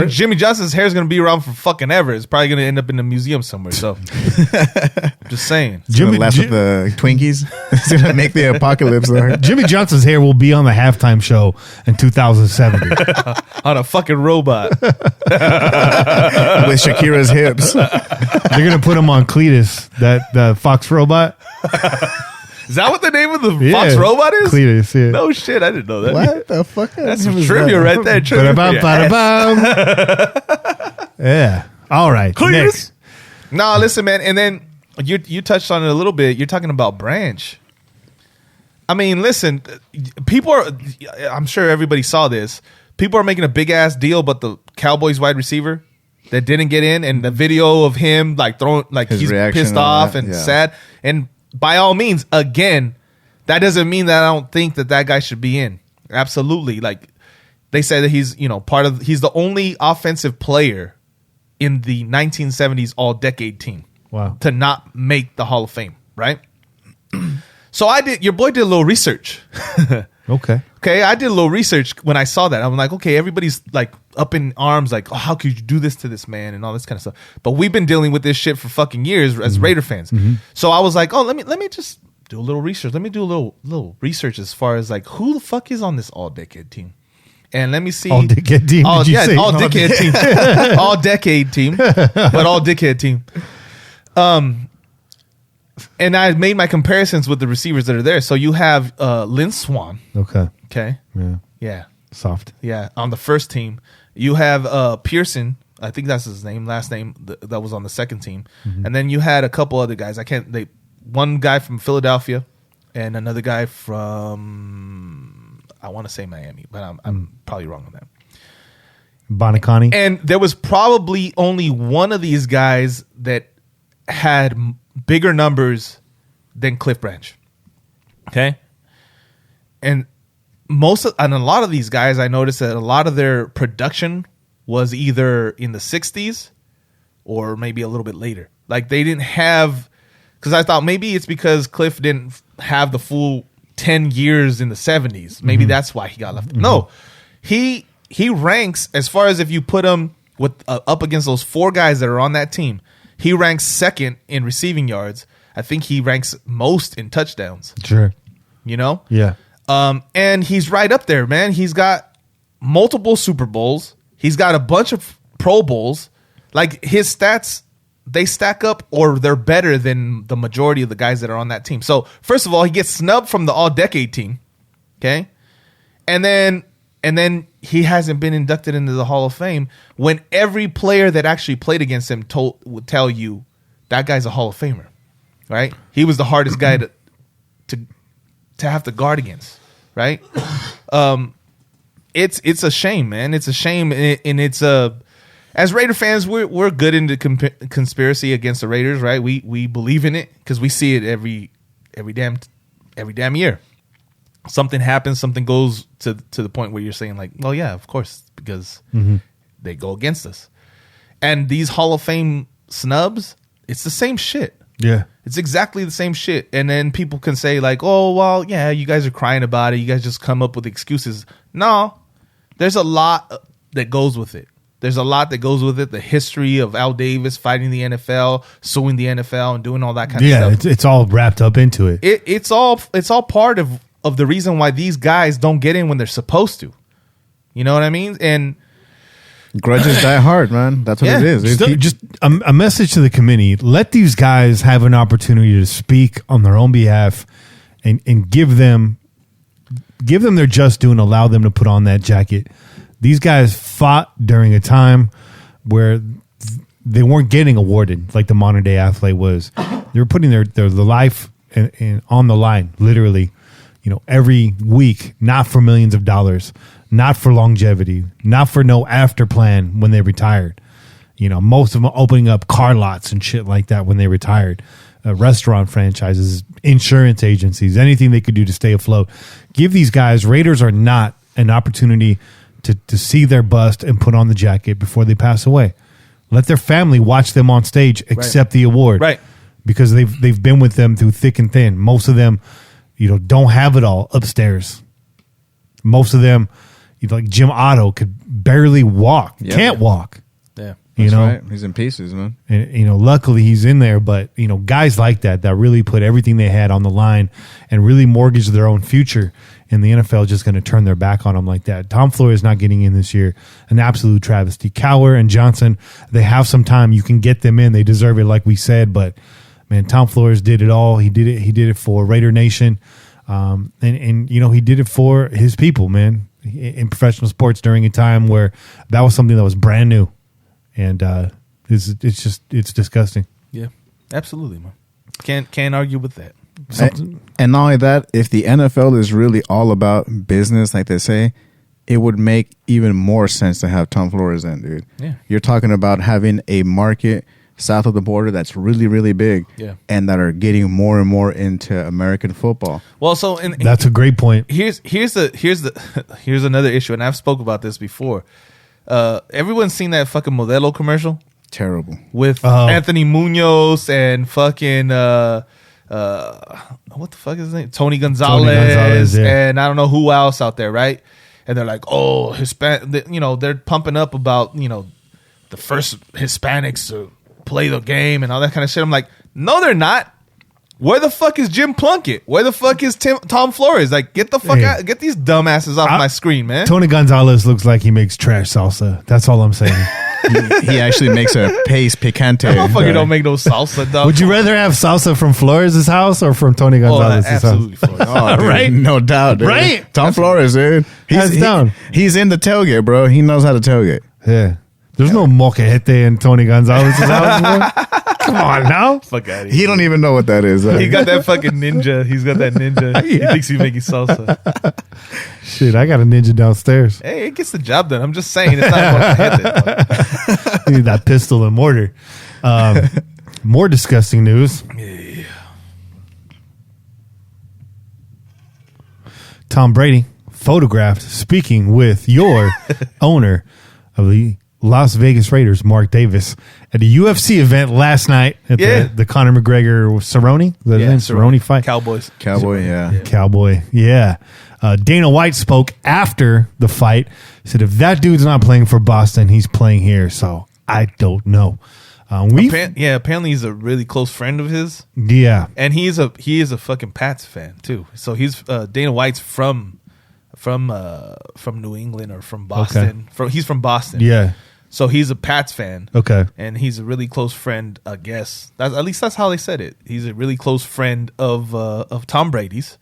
Jimmy Johnson's hair is going to be around for fucking ever. It's probably going to end up in a museum somewhere. So, just saying. Jimmy left with the Twinkies. It's going to make the apocalypse there. Jimmy Johnson's hair will be on the halftime show in 2070 on a fucking robot with Shakira's hips. They're going to put him on Cletus, the Fox robot. Is that what the name of the Fox robot is? Cletus, yeah. No shit, I didn't know that. What the fuck? That's some trivia right there. Yeah. All right. Cletus. Next. No, listen, man. And then you touched on it a little bit. You're talking about Branch. I mean, listen, people are, I'm sure everybody saw this. People are making a big ass deal about the Cowboys wide receiver that didn't get in, and the video of him like throwing, like his he's reaction pissed and off that, and yeah. sad. And by all means, again, that doesn't mean that I don't think that guy should be in. Absolutely. Like they said that he's, he's the only offensive player in the 1970s all-decade team. Wow. To not make the Hall of Fame, right? So your boy did a little research. Okay. Okay, I did a little research when I saw that. I'm like, okay, everybody's like up in arms, like, oh, how could you do this to this man and all this kind of stuff. But we've been dealing with this shit for fucking years as Raider fans. Mm-hmm. So I was like, oh, let me just do a little research. Let me do a little research as far as like who the fuck is on this all-decade team. And let me see. All decade team. All decade team. All decade team. But all dickhead team. And I made my comparisons with the receivers that are there. So you have Lynn Swann. Okay. Okay. Yeah. Yeah. Soft. Yeah. On the first team. You have Pearson. I think that's his last name. That was on the second team. Mm-hmm. And then you had a couple other guys. One guy from Philadelphia and another guy from, I want to say Miami, but I'm probably wrong on that. Bonicani. And there was probably only one of these guys that had bigger numbers than Cliff Branch. Okay? And a lot of these guys, I noticed that a lot of their production was either in the 60s or maybe a little bit later. Like they didn't have, because I thought maybe it's because Cliff didn't have the full 10 years in the 70s. Maybe that's why he got left. Mm-hmm. No, he ranks, as far as if you put him with up against those four guys that are on that team, he ranks second in receiving yards. I think he ranks most in touchdowns. Sure. Yeah. And he's right up there, man. He's got multiple Super Bowls. He's got a bunch of Pro Bowls. Like his stats they stack up or they're better than the majority of the guys that are on that team. So first of all, he gets snubbed from the All-Decade team, okay, and then he hasn't been inducted into the Hall of Fame when every player that actually played against him would tell you that guy's a Hall of Famer, right? He was the hardest guy to have to guard against, right? It's a shame, man. It's a shame, and it's a. As Raider fans, we're good into conspiracy against the Raiders, right? We believe in it because we see it every damn year. Something happens, something goes to the point where you're saying like, well, yeah, of course, because they go against us. And these Hall of Fame snubs, it's the same shit. Yeah. It's exactly the same shit. And then people can say like, oh, well, yeah, you guys are crying about it. You guys just come up with excuses. No, there's a lot that goes with it. There's a lot that goes with it. The history of Al Davis fighting the NFL, suing the NFL, and doing all that kind of stuff. Yeah, it's all wrapped up into it. It's all part of the reason why these guys don't get in when they're supposed to. You know what I mean? And grudges die hard, man. That's what it is. Just a message to the committee. Let these guys have an opportunity to speak on their own behalf and give them their just due and allow them to put on that jacket. These guys fought during a time where they weren't getting awarded like the modern day athlete was. They were putting their life on the line, literally, every week, not for millions of dollars, not for longevity, not for no after plan when they retired. Most of them opening up car lots and shit like that when they retired. Restaurant franchises, insurance agencies, anything they could do to stay afloat. Give these guys, Raiders are not an opportunity to see their bust and put on the jacket before they pass away. Let their family watch them on stage accept the award. Right. Because they've been with them through thick and thin. Most of them, don't have it all upstairs. Most of them, like Jim Otto, could barely walk. Yeah. Can't walk. Yeah. That's right. He's in pieces, man. And luckily he's in there, but guys like that really put everything they had on the line and really mortgaged their own future. And the NFL is just going to turn their back on them like that. Tom Flores not getting in this year, an absolute travesty. Cowher and Johnson, they have some time. You can get them in. They deserve it, like we said. But man, Tom Flores did it all. He did it for Raider Nation, and he did it for his people, man. In professional sports during a time where that was something that was brand new, and it's disgusting. Yeah, absolutely, man. Can't argue with that. And not only that, if the NFL is really all about business, like they say, it would make even more sense to have Tom Flores in, dude. Yeah. You're talking about having a market south of the border that's really, really big, and that are getting more and more into American football. Well, that's a great point. Here's another issue, and I've spoke about this before. Everyone's seen that fucking Modelo commercial? Terrible. With Anthony Munoz and fucking what the fuck is his name? Tony Gonzalez, and I don't know who else out there, right? And they're like, oh, they're pumping up about, the first Hispanics to play the game and all that kind of shit. I'm like, no, they're not. Where the fuck is Jim Plunkett? Where the fuck is Tom Flores? Like, get the fuck out, get these dumbasses off my screen, man. Tony Gonzalez looks like he makes trash salsa. That's all I'm saying. He actually makes a pace picante. That motherfucker don't make no salsa, dog. Would you rather have salsa from Flores' house or from Tony Gonzalez's house? Absolutely, Flores. Oh, dude, right? No doubt, dude. Right? Tom Flores, dude. He's in the tailgate, bro. He knows how to tailgate. Yeah. There's no moquete in Tony Gonzalez's house, bro. Come on now. Fuck out of here. He don't even know what that is. He got that fucking ninja. He's got that ninja. He thinks he's making salsa. Shit, I got a ninja downstairs. Hey, it gets the job done. I'm just saying it's not moquete. You need that pistol and mortar. More disgusting news. Yeah. Tom Brady photographed speaking with your owner of the Las Vegas Raiders, Mark Davis, at a UFC event last night at the Conor McGregor Cerrone. Cerrone fight. Cowboy, yeah. Cowboy, yeah. Dana White spoke after the fight. Said, if that dude's not playing for Boston, he's playing here. So I don't know. Apparently he's a really close friend of his. Yeah. And he is a fucking Pats fan too. So he's Dana White's from New England or from Boston. Okay. He's from Boston. Yeah. So he's a Pats fan. Okay. And he's a really close friend, I guess. At least that's how they said it. He's a really close friend of Tom Brady's.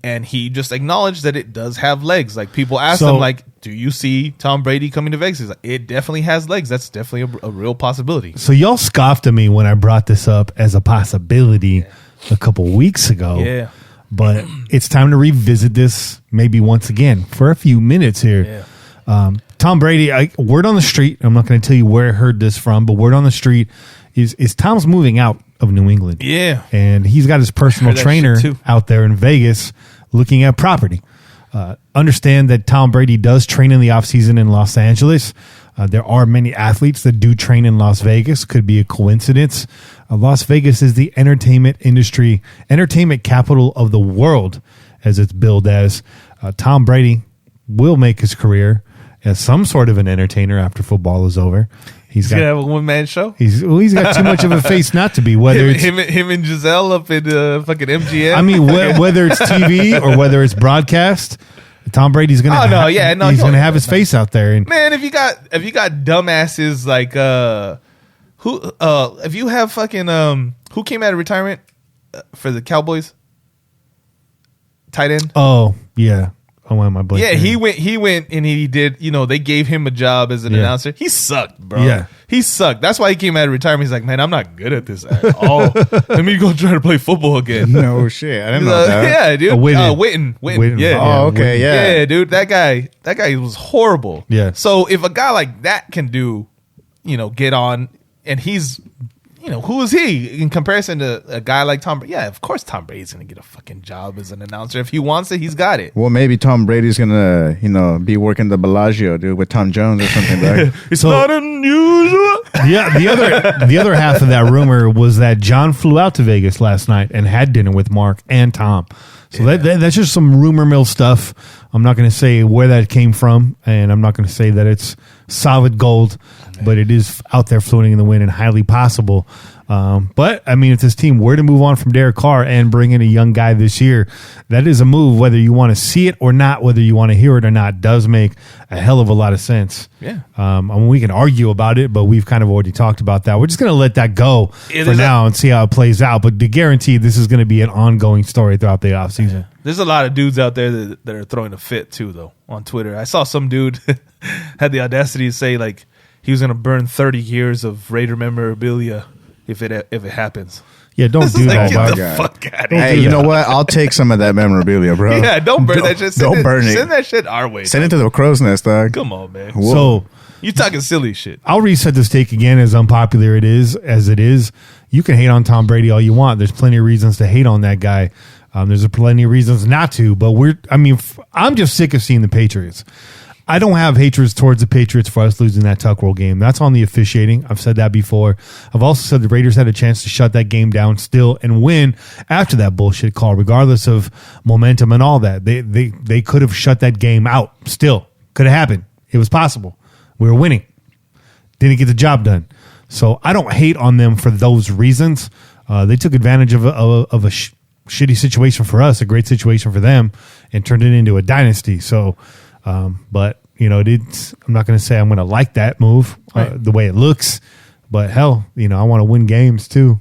And he just acknowledged that it does have legs. Like, people asked him, like, do you see Tom Brady coming to Vegas? He's like, it definitely has legs. That's definitely a real possibility. So y'all scoffed at me when I brought this up as a possibility a couple weeks ago. Yeah. But it's time to revisit this maybe once again for a few minutes here. Yeah. Tom Brady, word on the street, I'm not going to tell you where I heard this from, but word on the street is Tom's moving out of New England. Yeah. And he's got his personal trainer out there in Vegas looking at property. Understand that Tom Brady does train in the offseason in Los Angeles. There are many athletes that do train in Las Vegas. Could be a coincidence. Las Vegas is the entertainment capital of the world, as it's billed as. Tom Brady will make his career as some sort of an entertainer after football is over. He's gonna have a one-man show. He's got too much of a face not to be. Whether it's him and Giselle up in fucking MGM. I mean, whether it's TV or whether it's broadcast, Tom Brady's gonna. He's gonna have his face out there. And man, if you got dumbasses like if you have fucking who came out of retirement for the Cowboys, tight end. Oh yeah. Oh, why am I blanking? Yeah, he went and he did, they gave him a job as an announcer. He sucked, bro. Yeah. He sucked. That's why he came out of retirement. He's like, man, I'm not good at this at all. Let me go try to play football again. No shit. I didn't know that. Yeah, dude. Witten. Yeah. Oh, okay, yeah. Yeah, dude. That guy was horrible. Yeah. So if a guy like that can do, get on, and he's, who is he in comparison to a guy like Tom Brady? Yeah, of course Tom Brady's going to get a fucking job as an announcer. If he wants it, he's got it. Well, maybe Tom Brady's going to, be working the Bellagio, dude, with Tom Jones or something. Like. It's not unusual. Yeah, the other half of that rumor was that John flew out to Vegas last night and had dinner with Mark and Tom. So that's just some rumor mill stuff. I'm not going to say where that came from, and I'm not going to say that it's solid gold, but it is out there floating in the wind and highly possible. But, I mean, if this team were to move on from Derek Carr and bring in a young guy this year, that is a move, whether you want to see it or not, whether you want to hear it or not, does make a hell of a lot of sense. Yeah. I mean, we can argue about it, but we've kind of already talked about that. We're just going to let that go for now and see how it plays out. But to guarantee this is going to be an ongoing story throughout the offseason. Yeah. There's a lot of dudes out there that are throwing a fit, too, though, on Twitter. I saw some dude had the audacity to say, like, he was going to burn 30 years of Raider memorabilia if it happens. Yeah, don't do that. Get the fuck out of here. Hey, you know what? I'll take some of that memorabilia, bro. Yeah, don't burn that shit. Don't burn it. Send that shit our way. Send it to the crow's nest, dog. Come on, man. Whoa. So you talking silly shit. I'll reset this take again, as unpopular it is as it is. You can hate on Tom Brady all you want. There's plenty of reasons to hate on that guy. There's plenty of reasons not to, but I'm just sick of seeing the Patriots. I don't have hatred towards the Patriots for us losing that Tuck-Roll game. That's on the officiating. I've said that before. I've also said the Raiders had a chance to shut that game down still and win after that bullshit call, regardless of momentum and all that. They could have shut that game out still. Could have happened. It was possible. We were winning. Didn't get the job done. So I don't hate on them for those reasons. They took advantage of a shitty situation for us, a great situation for them, and turned it into a dynasty. So, but I'm not going to say I'm going to like that move the way it looks, but hell, I want to win games too.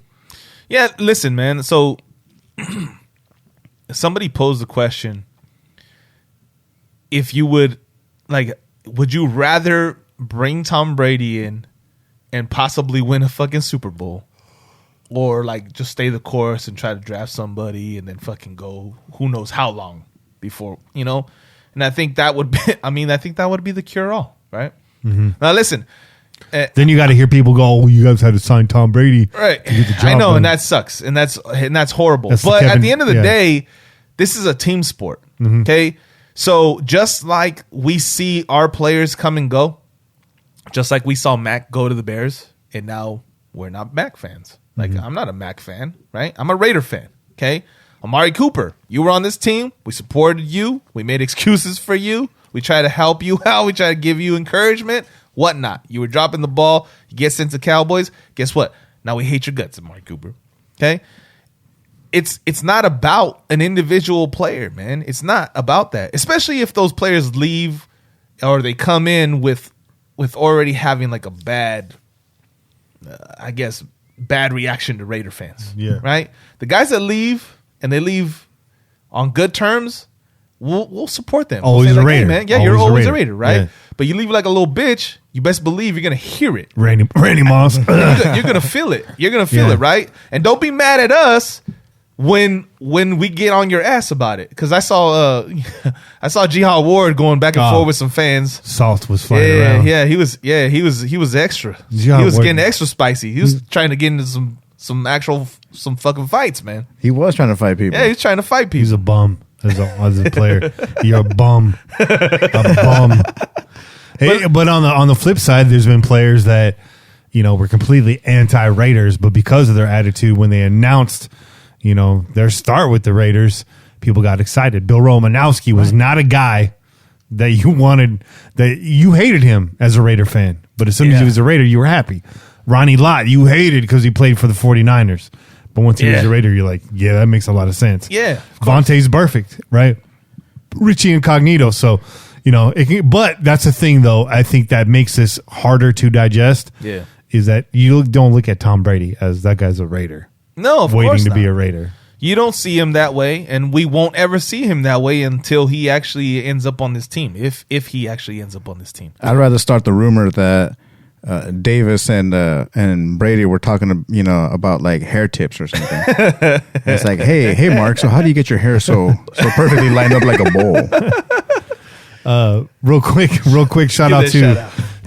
Yeah, listen, man. So somebody posed the question: if you would you rather bring Tom Brady in and possibly win a fucking Super Bowl, or just stay the course and try to draft somebody and then fucking go who knows how long before, And I think that would be, the cure all, right? Mm-hmm. Now listen. Then you got to hear people go, "Oh, you guys had to sign Tom Brady, right?" To get the job I know, done. and that sucks, and that's horrible. That's but at the end of the day, this is a team sport. Mm-hmm. Okay, so just like we see our players come and go, just like we saw Mac go to the Bears, and now we're not Mac fans. I'm not a Mac fan, right? I'm a Raider fan. Okay, Amari Cooper, you were on this team. We supported you. We made excuses for you. We tried to help you out. We tried to give you encouragement. Whatnot. You were dropping the ball. You get sent to Cowboys. Guess what? Now we hate your guts, Amari Cooper. Okay? It's not about an individual player, man. It's not about that. Especially if those players leave or they come in with with already having like a bad, I guess, bad reaction to Raider fans. Yeah. Right? The guys that leave, and they leave on good terms, we'll support them. Always we'll say a like, Raider. Hey, man, yeah, you're always a Raider, right? Yeah. But you leave like a little bitch, you best believe you're going to hear it. Randy Moss. You're going to feel it. You're going to feel it, right? And don't be mad at us when we get on your ass about it. Because I saw Jihad Ward going back and forth with some fans. Salt was flying around. Yeah, he was extra. Jihad he was Ward. getting extra spicy. He was trying to get into some fucking fights, man. He was trying to fight people. Yeah, he was trying to fight people. He's a bum as a player. You're a bum. A bum. Hey, but on the flip side, there's been players that, were completely anti-Raiders, but because of their attitude when they announced, their start with the Raiders, people got excited. Bill Romanowski was not a guy that you hated him as a Raider fan, but as soon as he was a Raider, you were happy. Ronnie Lott, you hated because he played for the 49ers. But once he was a Raider, you're like, yeah, that makes a lot of sense. Yeah. Vontae's perfect, right? Richie Incognito. So, but that's the thing, though. I think that makes this harder to digest. Yeah. Is that you don't look at Tom Brady as that guy's a Raider. No, of course waiting to not. be a Raider. You don't see him that way, and we won't ever see him that way until he actually ends up on this team. If he actually ends up on this team. I'd rather start the rumor that Davis and Brady were talking to, about like hair tips or something. It's like, hey, Mark. So how do you get your hair so perfectly lined up like a bowl? Real quick, shout out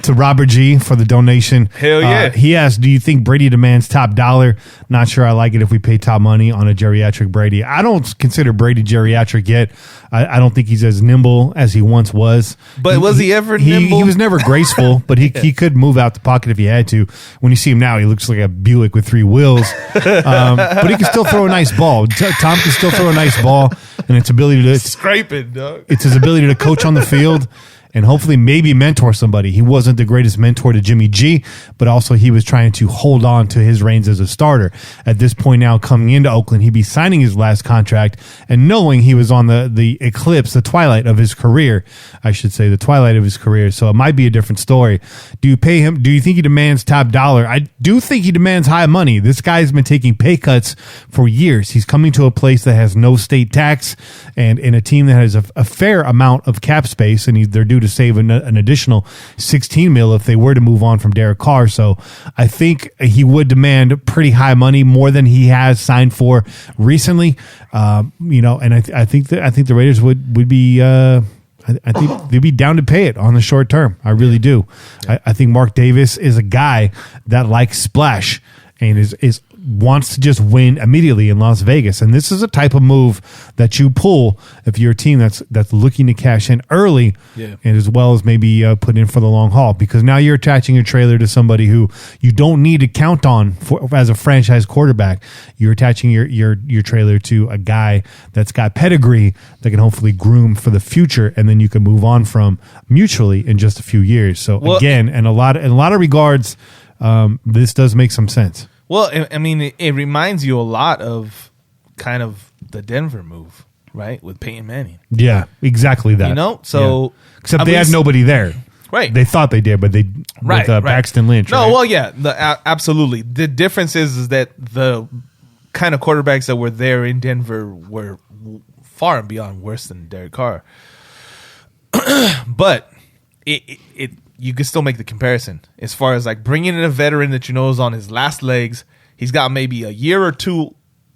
to Robert G for the donation. Hell yeah. He asked, do you think Brady demands top dollar? Not sure I like it if we pay top money on a geriatric Brady. I don't consider Brady geriatric yet. I don't think he's as nimble as he once was. But was he ever nimble? He was never graceful, but he could move out the pocket if he had to. When you see him now, he looks like a Buick with 3 wheels. But he can still throw a nice ball. Tom can still throw a nice ball, and its ability to scrape it, dog. It's his ability to coach on the field and hopefully maybe mentor somebody. He wasn't the greatest mentor to Jimmy G, but also he was trying to hold on to his reins as a starter. At this point now, coming into Oakland, he'd be signing his last contract and knowing he was on the eclipse, the twilight of his career, I should say, the twilight of his career. So it might be a different story. Do you pay him? Do you think he demands top dollar? I do think he demands high money. This guy's been taking pay cuts for years. He's coming to a place that has no state tax and in a team that has a fair amount of cap space, and they're due to save an additional $16 million if they were to move on from Derek Carr. So I think he would demand pretty high money, more than he has signed for recently. And I think the Raiders would be. I think they'd be down to pay it on the short term. I really do. Yeah. I think Mark Davis is a guy that likes splash and is wants to just win immediately in Las Vegas. And this is a type of move that you pull if you're a team that's looking to cash in early, and as well as maybe put in for the long haul, because now you're attaching your trailer to somebody who you don't need to count on as a franchise quarterback. You're attaching your trailer to a guy that's got pedigree that can hopefully groom for the future, and then you can move on from mutually in just a few years. So again, in a lot of regards, this does make some sense. Well, I mean, it reminds you a lot of kind of the Denver move, right, with Peyton Manning. Yeah, exactly that. So except they had nobody there. Right. They thought they did, but they with Paxton Lynch. No, right? well, yeah, absolutely. The difference is that the kind of quarterbacks that were there in Denver were far and beyond worse than Derek Carr. But you can still make the comparison as far as like bringing in a veteran that you know is on his last legs. He's got maybe a year or two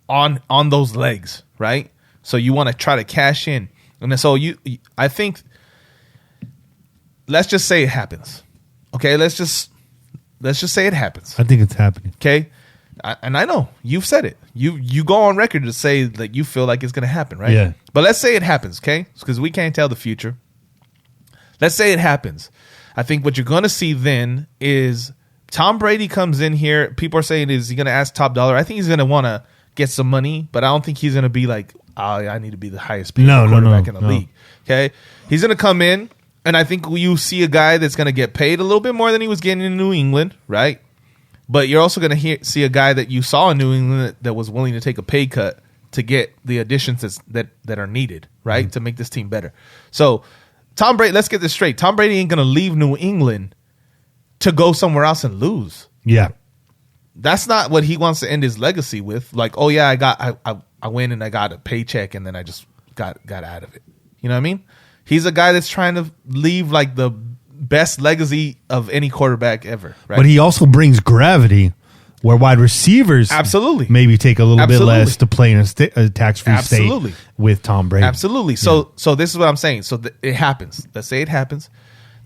on those legs, right? So you want to try to cash in, and so I think, let's just say it happens. Okay, let's just say it happens. I think it's happening. Okay, and I know you've said it. You go on record to say that you feel like it's going to happen, right? Yeah. But let's say it happens, okay? Because we can't tell the future. Let's say it happens. I think what you're going to see then is Tom Brady comes in here. People are saying, is he going to ask top dollar? I think he's going to want to get some money, but I don't think he's going to be like, I need to be the highest paid quarterback in the league. Okay? He's going to come in, and I think you see a guy that's going to get paid a little bit more than he was getting in New England, right? But you're also going to see a guy that you saw in New England that was willing to take a pay cut to get the additions that are needed, right, to make this team better. So Tom Brady, let's get this straight. Tom Brady ain't going to leave New England to go somewhere else and lose. Yeah. That's not what he wants to end his legacy with. Like, oh yeah, I win and I got a paycheck and then I just got out of it. You know what I mean? He's a guy that's trying to leave like the best legacy of any quarterback ever. Right? But he also brings gravity where wide receivers absolutely maybe take a little bit less to play in a tax-free absolutely. state with Tom Brady. Absolutely. So this is what I'm saying. So it happens. Let's say it happens.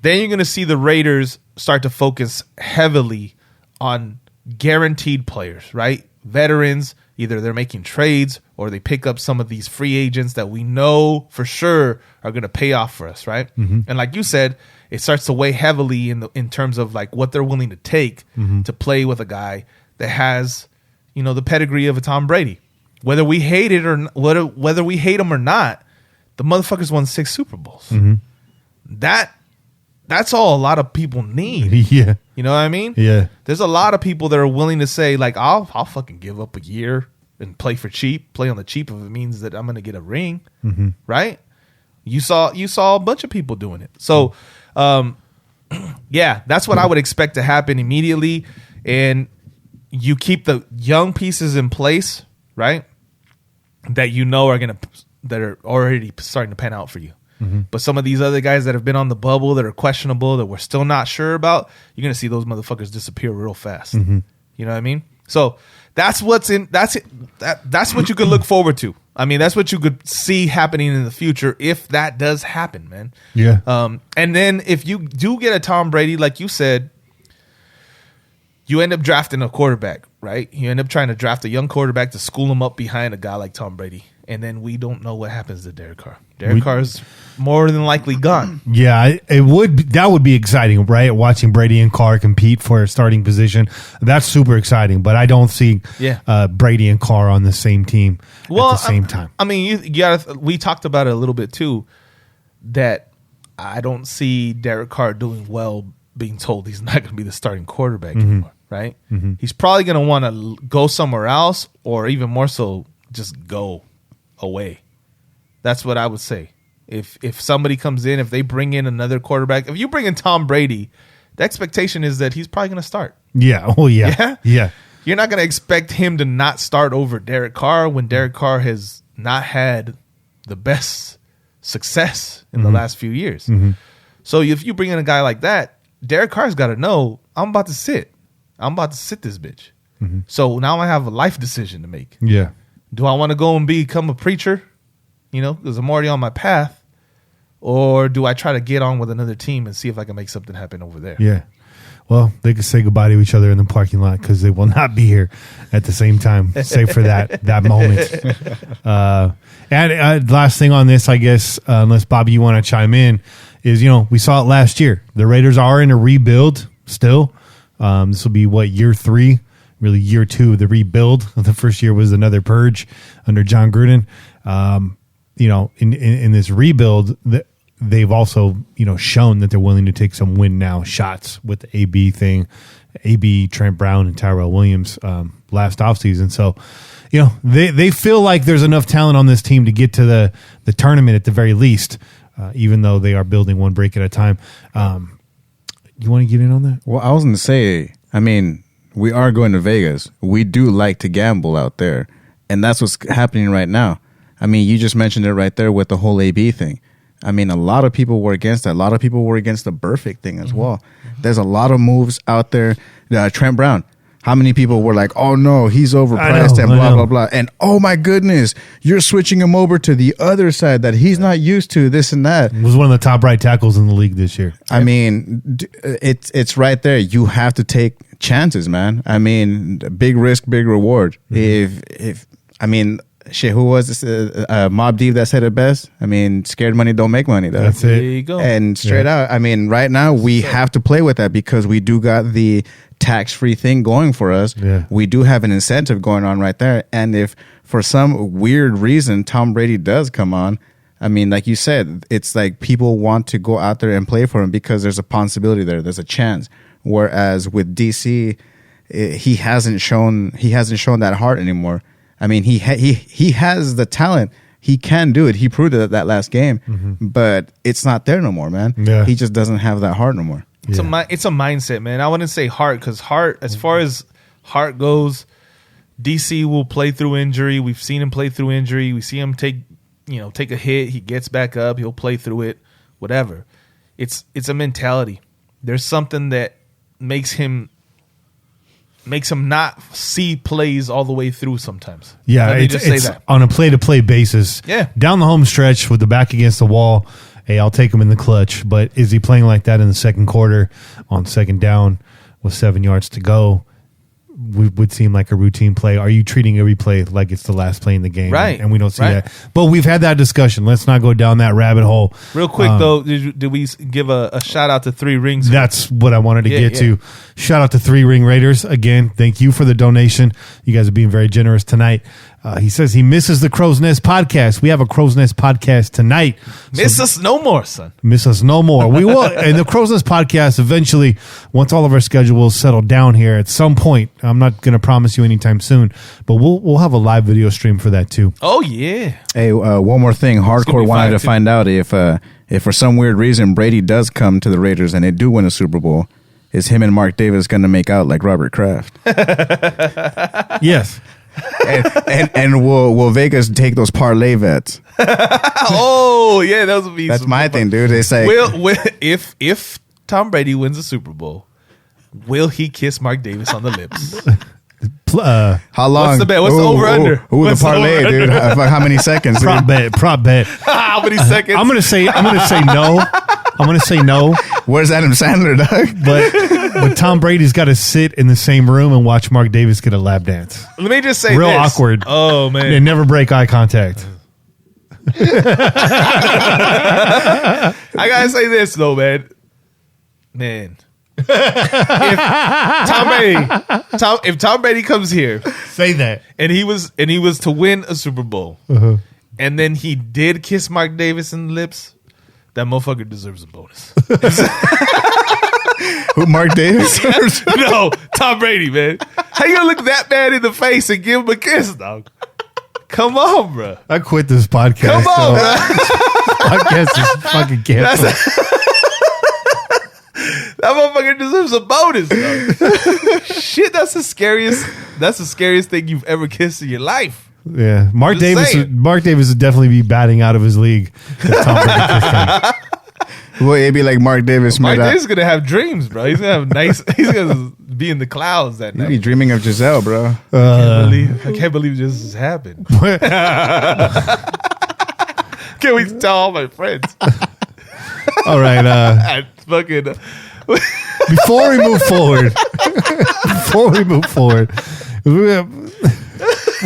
Then you're going to see the Raiders start to focus heavily on guaranteed players, right? Veterans, either they're making trades or they pick up some of these free agents that we know for sure are going to pay off for us, right? Mm-hmm. And like you said, it starts to weigh heavily in terms of like what they're willing to take to play with a guy that has, you know, the pedigree of a Tom Brady. Whether we hate it or whether we hate him or not, the motherfucker's won 6 Super Bowls. Mm-hmm. That's all a lot of people need. Yeah. You know what I mean? Yeah. There's a lot of people that are willing to say, like, I'll fucking give up a year and play for cheap, play on the cheap if it means that I'm going to get a ring. Mm-hmm. Right? You saw a bunch of people doing it. So, yeah, that's what I would expect to happen immediately. And you keep the young pieces in place, right? That you know that are already starting to pan out for you. Mm-hmm. But some of these other guys that have been on the bubble that are questionable, that we're still not sure about, you're going to see those motherfuckers disappear real fast. Mm-hmm. You know what I mean? So that's what you could look forward to. I mean, that's what you could see happening in the future if that does happen, man. Yeah. And then if you do get a Tom Brady, like you said, you end up drafting a quarterback, right? You end up trying to draft a young quarterback to school him up behind a guy like Tom Brady. And then we don't know what happens to Derek Carr. Derek Carr is more than likely gone. Yeah, that would be exciting, right? Watching Brady and Carr compete for a starting position. That's super exciting, but I don't see Brady and Carr on the same team at the same time. I mean, we talked about it a little bit too, that I don't see Derek Carr doing well being told he's not going to be the starting quarterback anymore, right? Mm-hmm. He's probably going to want to go somewhere else, or even more so, just go away. That's what I would say. If somebody comes in, if they bring in another quarterback, if you bring in Tom Brady, the expectation is that he's probably going to start. Yeah. Oh, yeah. Yeah. You're not going to expect him to not start over Derek Carr when Derek Carr has not had the best success in the last few years. Mm-hmm. So if you bring in a guy like that, Derek Carr's got to know, I'm about to sit this bitch. Mm-hmm. So now I have a life decision to make. Yeah. Do I want to go and become a preacher? You know, because I'm already on my path. Or do I try to get on with another team and see if I can make something happen over there? Yeah. Well, they could say goodbye to each other in the parking lot because they will not be here at the same time, save for that moment. And last thing on this, I guess, unless Bobby, you want to chime in, is, you know, we saw it last year. The Raiders are in a rebuild still. This will be, year 3? Really year 2 of the rebuild. The first year was another purge under John Gruden. You know, in this rebuild, they've also, you know, shown that they're willing to take some win now shots with the AB thing, AB, Trent Brown, and Tyrell Williams last offseason. So, you know, they feel like there's enough talent on this team to get to the tournament at the very least, even though they are building one break at a time. You want to get in on that? Well, I was going to say, I mean, we are going to Vegas. We do like to gamble out there. And that's what's happening right now. I mean, you just mentioned it right there with the whole AB thing. I mean, a lot of people were against that. A lot of people were against the Burfict thing as well. Mm-hmm. There's a lot of moves out there. Trent Brown. How many people were like, oh, no, he's overpriced and blah, blah, blah. And, oh, my goodness, you're switching him over to the other side that he's not used to, this and that. He was one of the top right tackles in the league this year. I mean, it's right there. You have to take chances, man. I mean, big risk, big reward. Mm-hmm. Shit, who was this? Mob Deep that said it best. I mean, scared money don't make money. Though. That's it. There you go. And straight out, I mean, right now we have to play with that because we do got the tax-free thing going for us. Yeah. We do have an incentive going on right there. And if for some weird reason Tom Brady does come on, I mean, like you said, it's like people want to go out there and play for him because there's a possibility there. There's a chance. Whereas with DC, he hasn't shown that heart anymore. I mean, he has the talent. He can do it. He proved it at that last game, but it's not there no more, man. Yeah. He just doesn't have that heart no more. It's a mindset, man. I wouldn't say heart, because heart, as far as heart goes, DC will play through injury. We've seen him play through injury. We see him take a hit. He gets back up. He'll play through it. Whatever. It's a mentality. There's something that makes him not see plays all the way through sometimes. Yeah, Let me just say that. On a play-to-play basis. Yeah. Down the home stretch with the back against the wall, hey, I'll take him in the clutch. But is he playing like that in the second quarter on second down with 7 yards to go? Would seem like a routine play. Are you treating every play like it's the last play in the game? Right. And we don't see that. But we've had that discussion. Let's not go down that rabbit hole. Real quick, though, did we give a shout-out to 3 Rings? That's what I wanted to get to. Shout out to 3 Ring Raiders. Again, thank you for the donation. You guys are being very generous tonight. He says he misses the Crow's Nest podcast. We have a Crow's Nest podcast tonight. Miss us no more, son. Miss us no more. We will. And the Crow's Nest podcast, eventually, once all of our schedules settle down here at some point, I'm not going to promise you anytime soon, but we'll have a live video stream for that too. Oh, yeah. Hey, one more thing. Hardcore wanted to find out if for some weird reason Brady does come to the Raiders and they do win a Super Bowl, is him and Mark Davis going to make out like Robert Kraft? Yes. and will Vegas take those parlay bets? Oh, yeah, that would be. That's my thing, dude. They say, if Tom Brady wins a Super Bowl, will he kiss Mark Davis on the lips? How long? What's the bet? What's the over under? The parlay, dude. How many seconds? Prop bet. How many seconds? I'm gonna say no. I'm gonna say no. Where's Adam Sandler, Doug? But Tom Brady's got to sit in the same room and watch Mark Davis get a lap dance. Let me just say real this. Awkward. Oh, man. They never break eye contact. I gotta say this though, man. If Tom Brady comes here, say that, and he was to win a Super Bowl, and then he did kiss Mark Davis in the lips, that motherfucker deserves a bonus. Who, Mark Davis? No, Tom Brady, man. How you gonna look that man in the face and give him a kiss, dog? Come on, bro. I quit this podcast. Come on, bro. Podcast is fucking canceled. That motherfucker deserves a bonus, dog. Shit, that's the scariest thing you've ever kissed in your life. Yeah, Mark Davis would definitely be batting out of his league if Tom Brady kissed him. Well, it'd be like Mark Davis. Mark Davis is gonna have dreams, bro. He's gonna have he's gonna be in the clouds that night. He'd be dreaming of Giselle, bro. I can't believe this has happened. Can't wait to tell all my friends. All right, fucking. Before we move forward, we're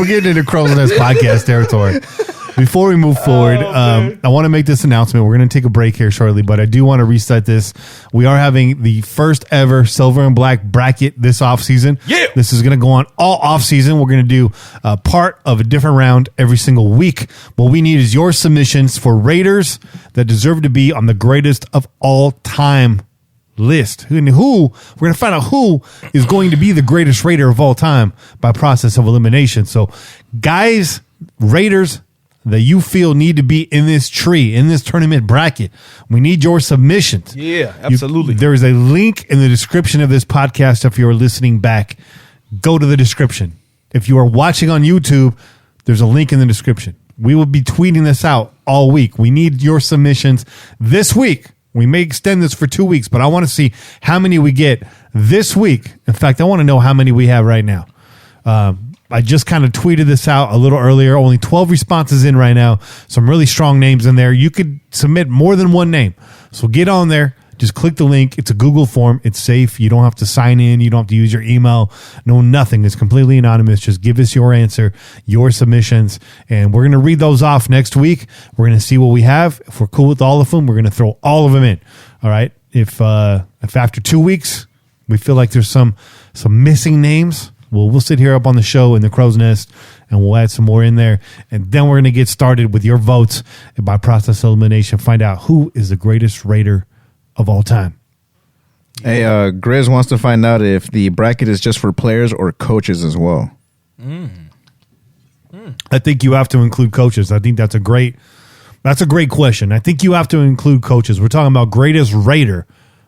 getting into Crow's Nest podcast territory. Before we move forward, I want to make this announcement. We're going to take a break here shortly, but I do want to reset this. We are having the first ever Silver and Black bracket this offseason. Yeah. This is going to go on all offseason. We're going to do part of a different round every single week. What we need is your submissions for Raiders that deserve to be on the greatest of all time list. We're going to find out who is going to be the greatest Raider of all time by process of elimination. So, guys, Raiders that you feel need to be in this tree, in this tournament bracket, we need your submissions. Yeah, absolutely. There is a link in the description of this podcast. If you're listening back, go to the description. If you are watching on YouTube, there's a link in the description. We will be tweeting this out all week. We need your submissions this week. We may extend this for 2 weeks, but I want to see how many we get this week. In fact, I want to know how many we have right now. I just kind of tweeted this out a little earlier. Only 12 responses in right now. Some really strong names in there. You could submit more than one name. So get on there. Just click the link. It's a Google form. It's safe. You don't have to sign in. You don't have to use your email. No, nothing. It's completely anonymous. Just give us your answer, your submissions, and we're going to read those off next week. We're going to see what we have. If we're cool with all of them, we're going to throw all of them in. All right. If after 2 weeks we feel like there's some missing names, we'll sit here up on the show in the Crow's Nest and we'll add some more in there. And then we're going to get started with your votes. And by process of elimination, find out who is the greatest Raider of all time. Hey, Grizz wants to find out if the bracket is just for players or coaches as well. I think you have to include coaches. I think that's a great question. I think you have to include coaches. We're talking about greatest Raider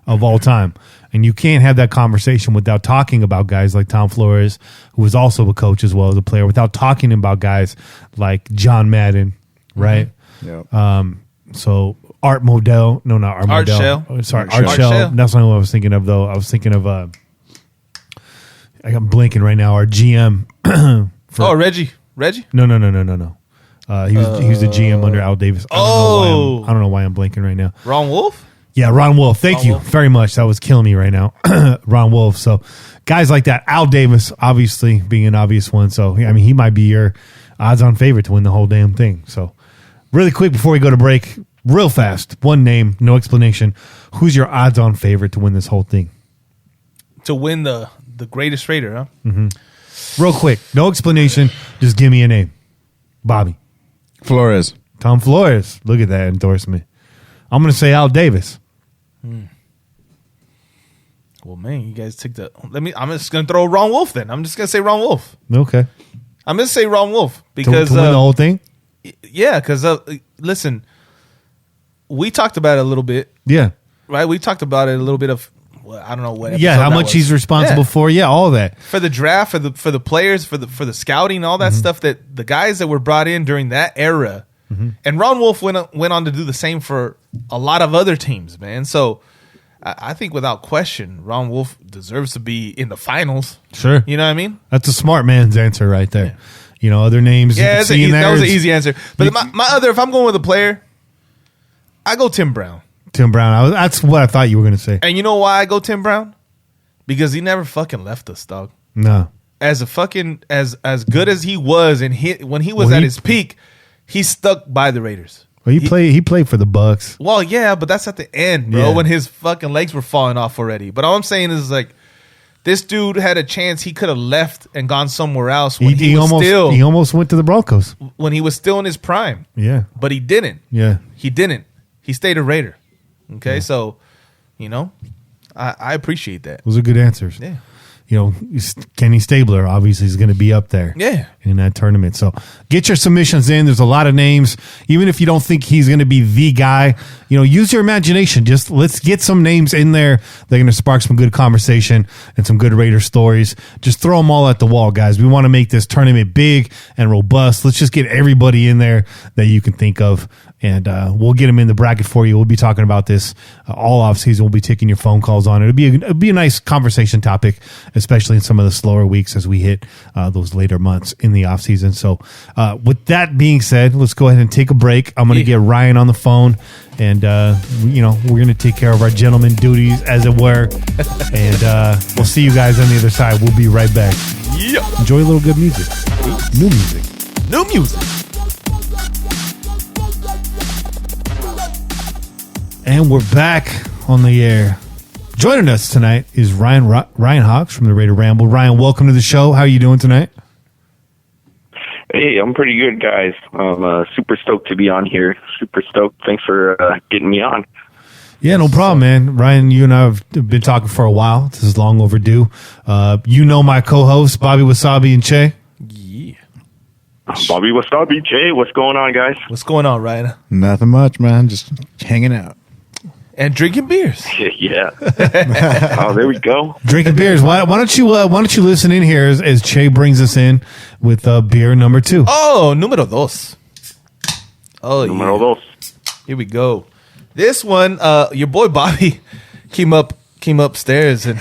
of all time. And you can't have that conversation without talking about guys like Tom Flores, who was also a coach as well as a player, without talking about guys like John Madden, right? Yeah. So Art Modell, no, not Art Modell. Shell. Sorry, Art Art Shell. Shell. That's not what I was thinking of, though. I was thinking of, I'm blinking right now, our GM. Reggie. No. He was the GM under Al Davis. I don't know why I'm blinking right now. Ron Wolf? Yeah, Ron Wolf. Thank you Wolf. very much. That was killing me right now. Ron Wolf. So guys like that. Al Davis, obviously, being an obvious one. So, I mean, he might be your odds-on favorite to win the whole damn thing. So really quick before we go to break, real fast, one name, no explanation. Who's your odds-on favorite to win this whole thing? To win the greatest Raider, huh? Mm-hmm. Real quick, no explanation. Just give me a name. Bobby. Flores. Tom Flores. Look at that endorsement. I'm going to say Al Davis. Well, man, you guys took the. I'm just going to throw Ron Wolf then. I'm just going to say Ron Wolf. Okay. I'm going to say Ron Wolf because to win the whole thing? Yeah, because listen, we talked about it a little bit, Yeah. right? We talked about it a little bit of. Well, I don't know what. Yeah, episode how that much was. he's responsible for. Yeah, all of that. For the draft, for the players, for the scouting, all that stuff that the guys that were brought in during that era, and Ron Wolf went on to do the same for a lot of other teams, man. So I think without question, Ron Wolf deserves to be in the finals. Sure. You know what I mean? That's a smart man's answer right there. Yeah. You know, other names. Yeah, that was an easy answer. But You- my other, if I'm going with a player, I go Tim Brown. Tim Brown. That's what I thought you were going to say. And you know why I go Tim Brown? Because he never fucking left us, dog. No. As a fucking as good as he was, and when he was at his peak, he stuck by the Raiders. Well, he played for the Bucks. Well, yeah, but that's at the end, bro, Yeah. when his fucking legs were falling off already. But all I'm saying is, like, this dude had a chance. He could have left and gone somewhere else when he almost went to the Broncos. when he was still in his prime. Yeah. But he didn't. Yeah. He didn't. He stayed a Raider. Okay, so, you know, I appreciate that. Those are good answers. Yeah. You know, Kenny Stabler obviously is going to be up there. Yeah. In that tournament. So get your submissions in. There's a lot of names. Even if you don't think he's going to be the guy, you know, use your imagination. Just let's get some names in there. They're going to spark some good conversation and some good Raider stories. Just throw them all at the wall, guys. We want to make this tournament big and robust. Let's just get everybody in there that you can think of. And we'll get them in the bracket for you. We'll be talking about this all off season. We'll be taking your phone calls on it. It'll be a nice conversation topic, especially in some of the slower weeks as we hit those later months in the off season. So with that being said, let's go ahead and take a break. I'm going to get Ryan on the phone, and you know, we're going to take care of our gentleman duties, as it were. And we'll see you guys on the other side. We'll be right back. Yeah. Enjoy a little good music. New music. New music. And we're back on the air. Joining us tonight is Ryan Hawks from the Raider Ramble. Ryan, welcome to the show. How are you doing tonight? Hey, I'm pretty good, guys. I'm super stoked to be on here. Super stoked. Thanks for getting me on. Yeah, no problem, man. Ryan, you and I have been talking for a while. This is long overdue. You know my co-hosts, Bobby Wasabi and Che. Yeah. Bobby Wasabi, Jay, what's going on, guys? What's going on, Ryan? Nothing much, man. Just hanging out. And drinking beers. Yeah. Oh, there we go. Drinking beers. Why don't you listen in here as Che brings us in with beer number 2? Oh, número dos. Oh, Numero yeah. dos. Here we go. This one, your boy Bobby came upstairs and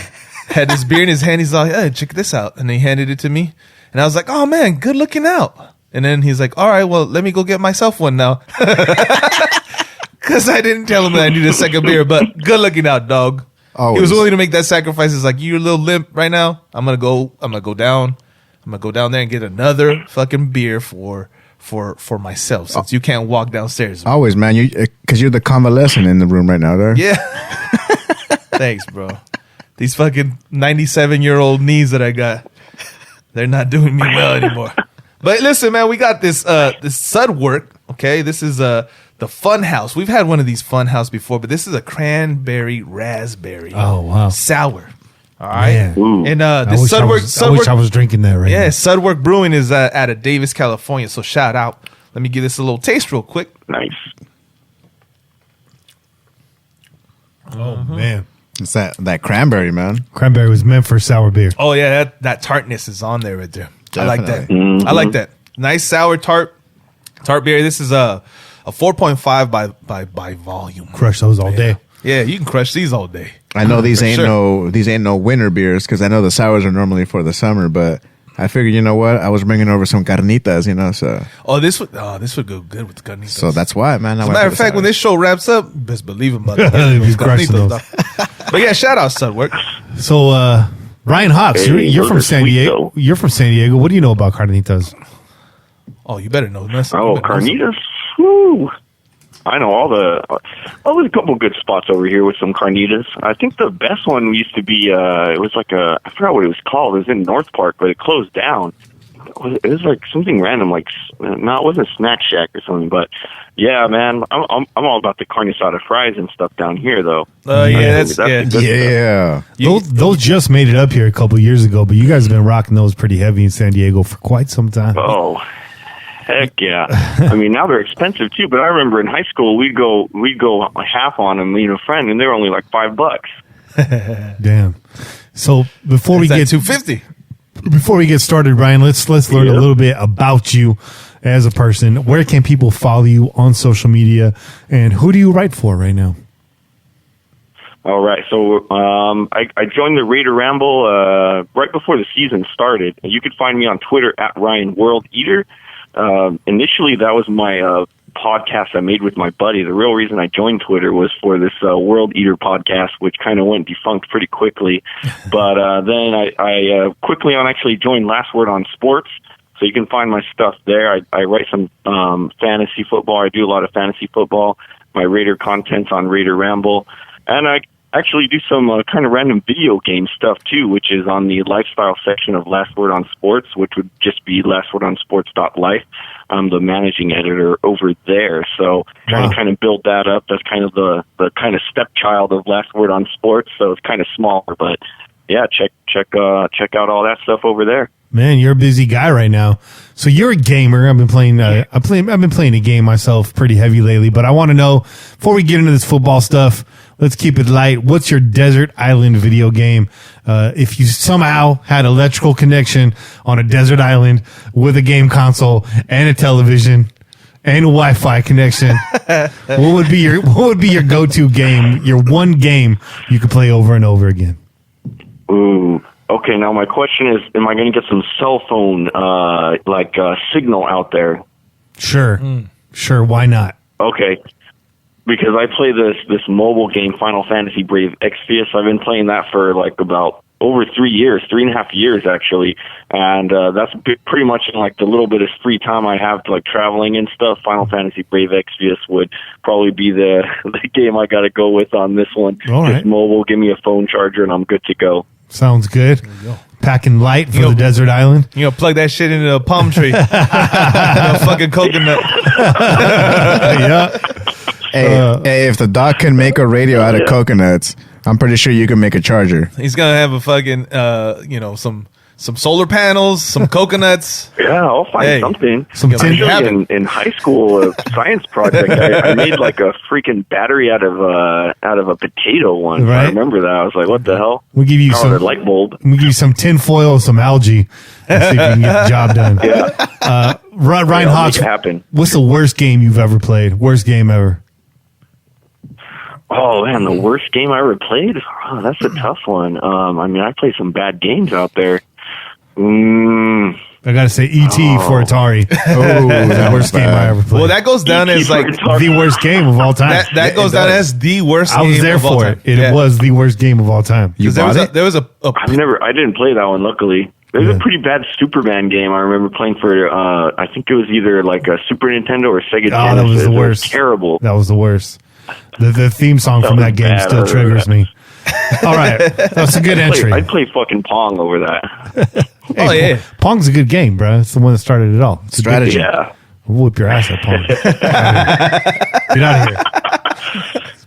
had this beer in his hand. He's like, "Hey, check this out," and he handed it to me, and I was like, "Oh man, good looking out." And then he's like, "All right, well, let me go get myself one now," because I didn't tell him that I needed a second beer. But good looking out, dog. Always. He was willing to make that sacrifice. He's like, "You're a little limp right now. I'm gonna go down there and get another fucking beer for myself, since you can't walk downstairs." Always, man. Because you're the convalescent in the room right now, there. Yeah. Thanks, bro. These fucking 97-year-old knees that I got, they're not doing me well anymore. But listen, man, we got this sud work. Okay, this is the Fun House. We've had one of these Fun House before, but this is a cranberry raspberry. Oh, wow. Sour. All right. Man. Ooh. And I this wish I was drinking that right yeah, now. Sudwork Brewing is out of Davis, California. So shout out. Let me give this a little taste real quick. Nice. Oh, man. It's that cranberry, man. Cranberry was meant for sour beer. Oh yeah, that tartness is on there right there. I like that. Definitely. I like that. Nice sour tart beer. This is a 4.5 by volume. Crush those all day. Yeah, you can crush these all day. I know these For ain't sure. no winter beers because I know the sours are normally for the summer, but I figured, you know what, I was bringing over some carnitas, so. Oh, this would go good with the carnitas. So that's why, man. As a matter of fact, when this show wraps up, best believe it, buddy. He's crushing those. But yeah, shout out, Sudwork. So, Ryan Hawks, Hey, you're those from are San sweet, Diego. though. You're from San Diego. What do you know about carnitas? Oh, you better know this. Oh, carnitas? Woo. I know there's a couple good spots over here with some carnitas. I think the best one used to be, it was like I forgot what it was called. It was in North Park, but it closed down. It was like something random, it wasn't Snack Shack or something, but yeah, man, I'm all about the carne asada fries and stuff down here, though. Yeah, That's the good Yeah. Those just made it up here a couple years ago, but you guys have been rocking those pretty heavy in San Diego for quite some time. Oh, heck yeah! I mean, now they're expensive too. But I remember in high school, we'd go half on them, a friend, and they were only like $5. Damn. So before we get $250. Before we get started, Ryan, let's learn a little bit about you as a person. Where can people follow you on social media, and who do you write for right now? All right, so I joined the Raider Ramble right before the season started. You could find me on Twitter at Ryan World Eater. Initially, that was my podcast I made with my buddy. The real reason I joined Twitter was for this World Eater podcast, which kind of went defunct pretty quickly. But then I quickly actually joined Last Word on Sports, so you can find my stuff there. I write some fantasy football. I do a lot of fantasy football. My Raider content's on Raider Ramble. And I actually do some kind of random video game stuff, too, which is on the lifestyle section of Last Word on Sports, which would just be lastwordonsports.life. I'm the managing editor over there, so trying to kind of build that up. That's kind of the kind of stepchild of Last Word on Sports, so it's kind of smaller, but yeah, check out all that stuff over there. Man, you're a busy guy right now. So you're a gamer. I've been playing. I've been playing a game myself pretty heavy lately. But I want to know, before we get into this football stuff, let's keep it light. What's your desert island video game? If you somehow had electrical connection on a desert island with a game console and a television and a Wi-Fi connection, what would be your go-to game? Your one game you could play over and over again. Ooh. Okay, now my question is, am I going to get some cell phone, signal out there? Sure. Sure, why not? Okay, because I play this mobile game, Final Fantasy Brave Exvius. I've been playing that for about over 3 years, 3.5 years actually, and that's pretty much in the little bit of free time I have to traveling and stuff. Final Fantasy Brave Exvius would probably be the game I got to go with on this one. All right. Just mobile, give me a phone charger, and I'm good to go. Sounds good. Packing light for the desert island. Plug that shit into a palm tree. A fucking coconut. Yeah. Hey, if the dog can make a radio out of coconuts, I'm pretty sure you can make a charger. He's gonna have a fucking some solar panels, some coconuts. Yeah, I'll find something. Actually, in high school, a science project, I made a freaking battery out of a potato once. Right. I remember that. I was like, what the hell? We'll give you a light bulb. We give you some tin foil, some algae, and see if you can get the job done. Yeah. Ryan Hawks, make it happen. what's the worst game you've ever played? Worst game ever? Oh, man, the worst game I ever played? Oh, that's a tough one. I play some bad games out there. I gotta say, E.T. for Atari. Oh, the worst game I ever played. Well, that goes down as the worst game of all time. that goes down as the worst. I was game there of all for time. it. It was the worst game of all time. You bought it? There was a I didn't play that one, luckily. There's a pretty bad Superman game I remember playing for, I think it was either a Super Nintendo or Sega Genesis. That was the worst. It was terrible. That was the worst. The theme song from that game still triggers me. All right. That's a good entry. I'd play fucking Pong over that. Hey, yeah. Pong's a good game, bro. It's the one that started it all. It's a good Strategy. game. Yeah. We'll whip your ass at Pong. Get out of here.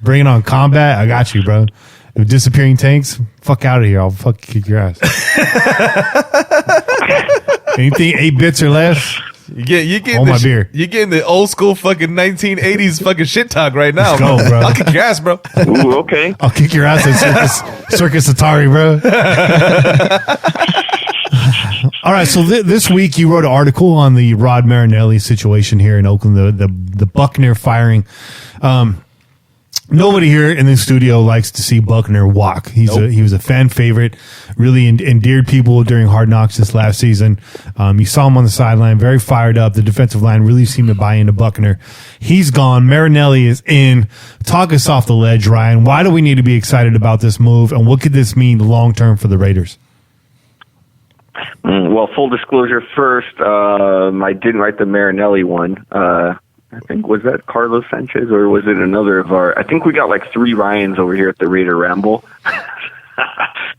Bring it on combat. I got you, bro. If disappearing tanks, fuck out of here. I'll fucking kick your ass. Anything 8 bits or less, You get my beer. You're getting the old school fucking 1980s fucking shit talk right now. Let's go, bro. I'll kick your ass, bro. Ooh, okay. I'll kick your ass at Circus Atari, bro. All right, so this week you wrote an article on the Rod Marinelli situation here in Oakland, the Buckner firing. Nobody here in the studio likes to see Buckner walk. He was a fan favorite, really endeared people during Hard Knocks this last season. You saw him on the sideline, very fired up. The defensive line really seemed to buy into Buckner. He's gone. Marinelli is in. Talk us off the ledge, Ryan. Why do we need to be excited about this move, and what could this mean long term for the Raiders? Well, full disclosure first, I didn't write the Marinelli one. I think, was that Carlos Sanchez or was it another of our? I think we got like 3 Ryans over here at the Raider Ramble.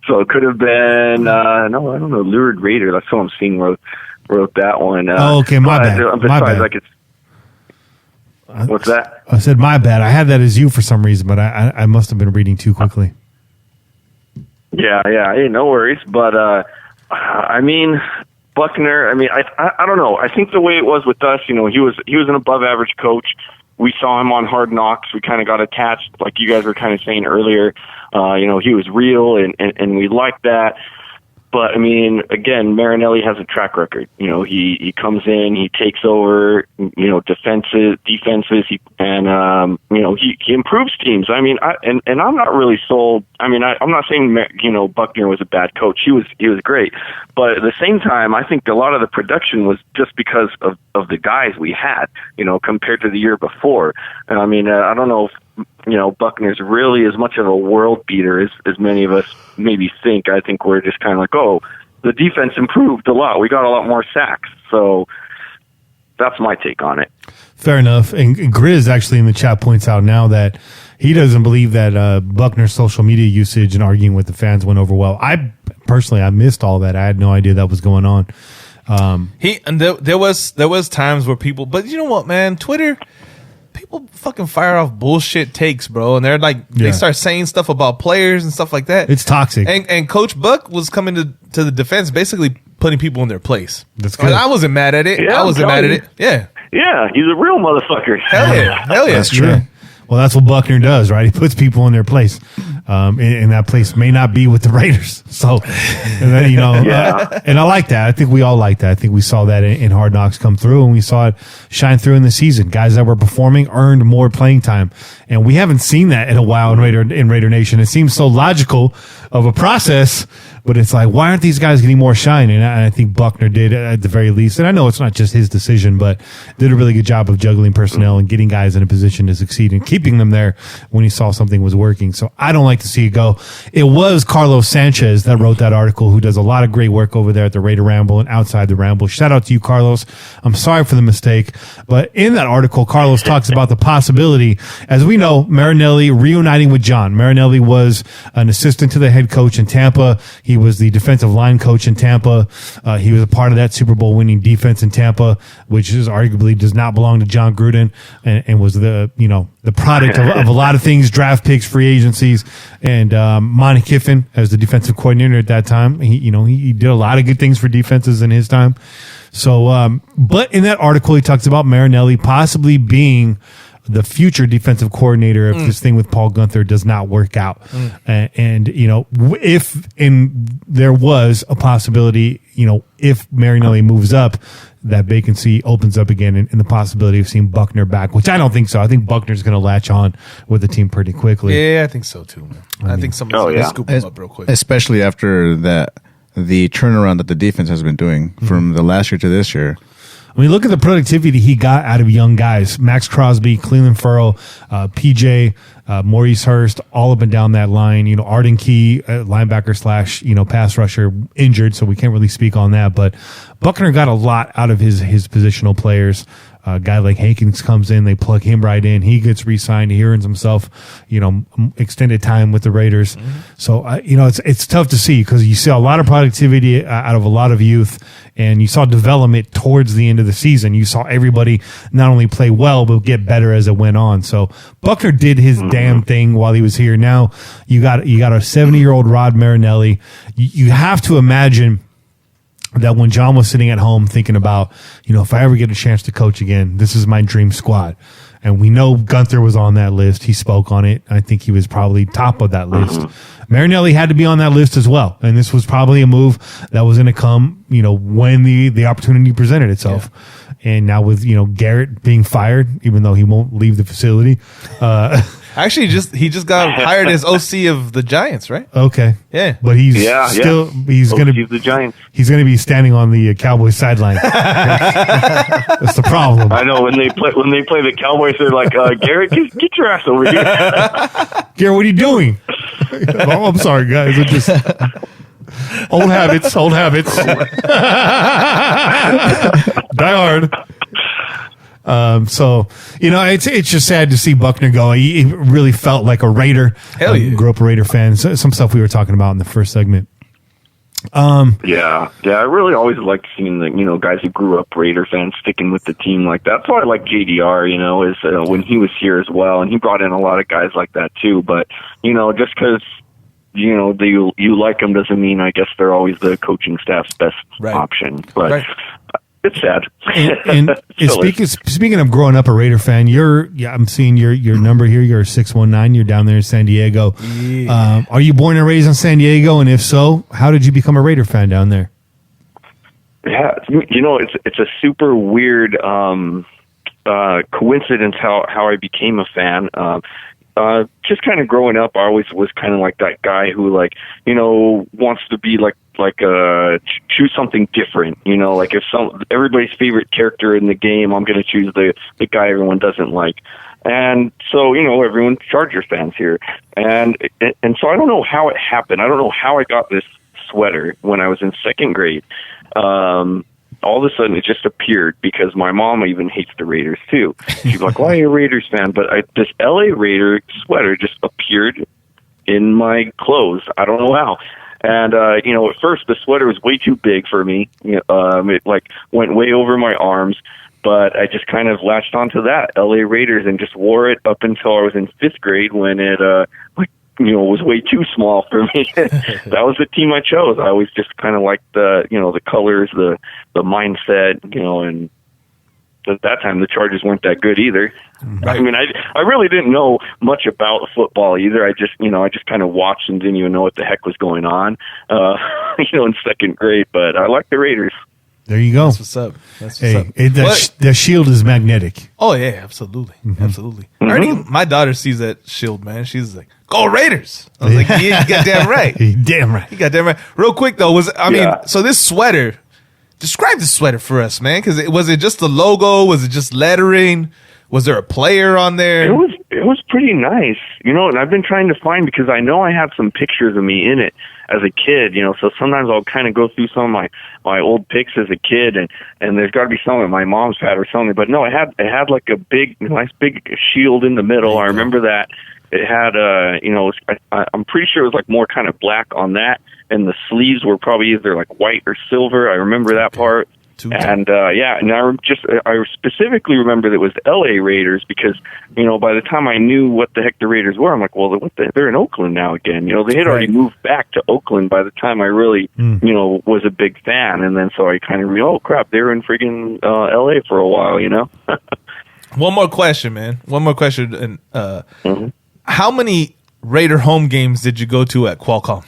So it could have been, no, I don't know, Lurid Raider. That's what I'm seeing wrote that one. Okay, my bad. What's that? I said my bad. I had that as you for some reason, but I must have been reading too quickly. Yeah. Hey, no worries. But, I mean, Buckner, I don't know. I think the way it was with us, he was an above average coach. We saw him on Hard Knocks. We kind of got attached, like you guys were kind of saying earlier. He was real, and we liked that. But, again, Marinelli has a track record. He comes in, he takes over, defenses, he improves teams. I'm not really sold. I'm not saying, Buckner was a bad coach. He was great. But at the same time, I think a lot of the production was just because of the guys we had, compared to the year before. And I don't know if, Buckner's really as much of a world beater as many of us maybe think. I think we're just kind of like, oh, the defense improved a lot. We got a lot more sacks. So that's my take on it. Fair enough. And Grizz actually in the chat points out now that he doesn't believe that Buckner's social media usage and arguing with the fans went over well. I missed all that. I had no idea that was going on. There was times where people, but you know what, man, Twitter, people fucking fire off bullshit takes, bro, and they're like, they start saying stuff about players and stuff like that. It's toxic. And Coach Buck was coming to the defense, basically putting people in their place. That's good. I wasn't mad at it. Yeah, I wasn't mad at it. Yeah. Yeah, he's a real motherfucker. Hell yeah. That's true. Yeah. Well, that's what Buckner does, right? He puts people in their place, and that place may not be with the Raiders. So, and then, and I like that. I think we all like that. I think we saw that in Hard Knocks come through, and we saw it shine through in the season. Guys that were performing earned more playing time, and we haven't seen that in a while in Raider Nation. It seems so logical of a process, but it's like, why aren't these guys getting more shine? And I think Buckner did at the very least. And I know it's not just his decision, but did a really good job of juggling personnel and getting guys in a position to succeed and keeping them there when he saw something was working. So I don't like to see it go. It was Carlos Sanchez that wrote that article, who does a lot of great work over there at the Raider Ramble and outside the Ramble. Shout out to you, Carlos. I'm sorry for the mistake. But in that article, Carlos talks about the possibility, as we know, Marinelli reuniting with John. Marinelli was an assistant to the head coach in Tampa. He was the defensive line coach in Tampa. He was a part of that Super Bowl winning defense in Tampa, which is arguably does not belong to John Gruden, and was the product of a lot of things, draft picks, free agencies, and Monty Kiffin as the defensive coordinator at that time. He did a lot of good things for defenses in his time. So, but in that article, he talks about Marinelli possibly being the future defensive coordinator if this thing with Paul Gunther does not work out. And if there was a possibility, if Marinelli moves up, that vacancy opens up again and the possibility of seeing Buckner back, which I don't think so. I think Buckner's going to latch on with the team pretty quickly. Yeah, I think so too, man. I think somebody's going to scoop him up real quick. Especially after the turnaround that the defense has been doing from the last year to this year. Look at the productivity he got out of young guys. Max Crosby, Cleveland Ferrell, PJ, Maurice Hurst, all up and down that line. Arden Key, linebacker / pass rusher, injured, so we can't really speak on that. But Buckner got a lot out of his positional players. A guy like Hankins comes in, they plug him right in. He gets re-signed. He earns himself, extended time with the Raiders. So, it's tough to see because you see a lot of productivity out of a lot of youth, and you saw development towards the end of the season. You saw everybody not only play well, but get better as it went on. So Buckner did his damn thing while he was here. Now you got a 70-year-old Rod Marinelli. You have to imagine that when John was sitting at home thinking about, if I ever get a chance to coach again, this is my dream squad. And we know Gunther was on that list. He spoke on it. I think he was probably top of that list. Marinelli had to be on that list as well. And this was probably a move that was going to come, when the opportunity presented itself. Yeah. And now with, Garrett being fired, even though he won't leave the facility. Actually, he just got hired as OC of the Giants, right? Okay. Yeah. But he's going to be the Giants. He's going to be standing on the Cowboys sideline. That's the problem. I know when they play the Cowboys, they're like, Garrett, get your ass over here. Garrett, what are you doing? Oh, I'm sorry, guys. It just old habits. Die hard. So it's just sad to see Buckner go. He really felt like a Raider. Hell yeah. Grew up a Raider fan. So, some stuff we were talking about in the first segment. Yeah. I really always liked seeing the guys who grew up Raider fans sticking with the team like that. That's why I like JDR. Is when he was here as well, and he brought in a lot of guys like that too. But just because you like them doesn't mean I guess they're always the coaching staff's best option. But it's sad. And speaking of growing up a Raider fan, I'm seeing your number here. You're 619. You're down there in San Diego. Yeah. Are you born and raised in San Diego? And if so, how did you become a Raider fan down there? Yeah, it's a super weird coincidence how I became a fan. Just kind of growing up, I always was kind of like that guy who wants to be choose something different. Like if everybody's favorite character in the game, I'm going to choose the guy everyone doesn't like. And so, everyone's Chargers fans here. And so I don't know how it happened. I don't know how I got this sweater when I was in second grade. All of a sudden it just appeared because my mom even hates the Raiders too. She's like, why are you a Raiders fan? But this LA Raider sweater just appeared in my clothes. I don't know how. And, at first the sweater was way too big for me. It went way over my arms, but I just kind of latched onto that LA Raiders and just wore it up until I was in fifth grade when it, was way too small for me. That was the team I chose. I always just kind of liked the colors, the mindset, and at that time the Chargers weren't that good either. Right. I mean, I really didn't know much about football either. I just kind of watched and didn't even know what the heck was going on, in second grade, but I liked the Raiders. There you go. That's what's up. The shield is magnetic. Oh yeah, absolutely, absolutely. Mm-hmm. Already, my daughter sees that shield, man. She's like, "Go Raiders!" I was like, "Yeah, you got damn right. You got damn right." Real quick though, so this sweater. Describe the sweater for us, man. Because was it just the logo? Was it just lettering? Was there a player on there? It was pretty nice, and I've been trying to find because I know I have some pictures of me in it as a kid, so sometimes I'll kind of go through some of my old pics as a kid and there's got to be some that my mom's had or something, but no, it had like a nice big shield in the middle. I remember that. It had, I'm pretty sure it was like more kind of black on that, and the sleeves were probably either like white or silver. I remember that part. And I specifically remember that it was L.A. Raiders because, by the time I knew what the heck the Raiders were, I'm like, well, they're in Oakland now again. They had already moved back to Oakland by the time I really, was a big fan. And then so I kind of oh, crap, they were in friggin' L.A. for a while, One more question, man. And how many Raider home games did you go to at Qualcomm?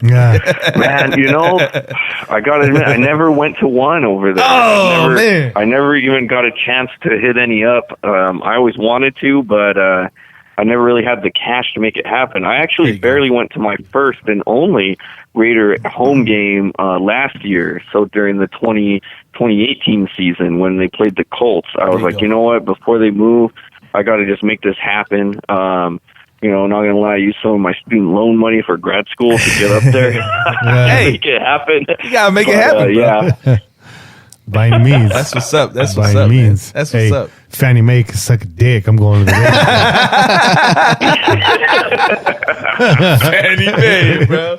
Yeah. Man, I gotta admit, I never went to one over there. Man. I never even got a chance to hit any up. I always wanted to, but I never really had the cash to make it happen. I actually barely went to my first and only Raider home game last year. So during the 2018 season when they played the Colts, I was like, you know what? Before they move, I got to just make this happen. Not gonna lie, I used some of my student loan money for grad school to get up there. Hey, make it happen. You gotta make it happen, bro. By any means. That's what's up. That's By what's any up. means. Man. That's what's up. Fannie Mae can suck a dick. I'm going to the Raiders. Fannie Mae, bro.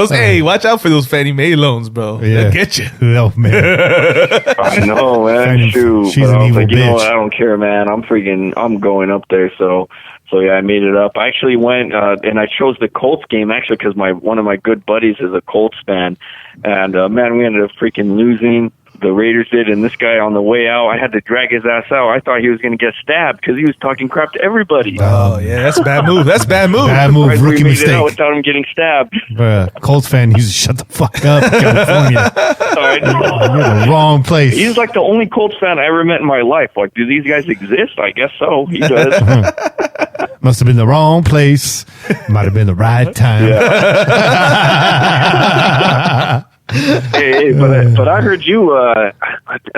Hey, watch out for those Fannie Mae loans, bro. Yeah. They'll get you. Oh, man. I know, man. Shoot. She's but an I was evil like, you know bitch. what? I don't care, man. I'm going up there. So yeah, I made it up. I actually went, and I chose the Colts game actually because one of my good buddies is a Colts fan. And, man, we ended up freaking losing. The Raiders did, and this guy on the way out, I had to drag his ass out. I thought he was going to get stabbed because he was talking crap to everybody. Oh, yeah, that's a bad move. That's a bad move. Bad move, Surprised we rookie made it mistake. out without him getting stabbed. Bruh, Colts fan, you shut the fuck up, California. Sorry. You're in the wrong place. He's like the only Colts fan I ever met in my life. Like, do these guys exist? I guess so. He does. Must have been the wrong place. Might have been the right time. Hey, but I heard you. I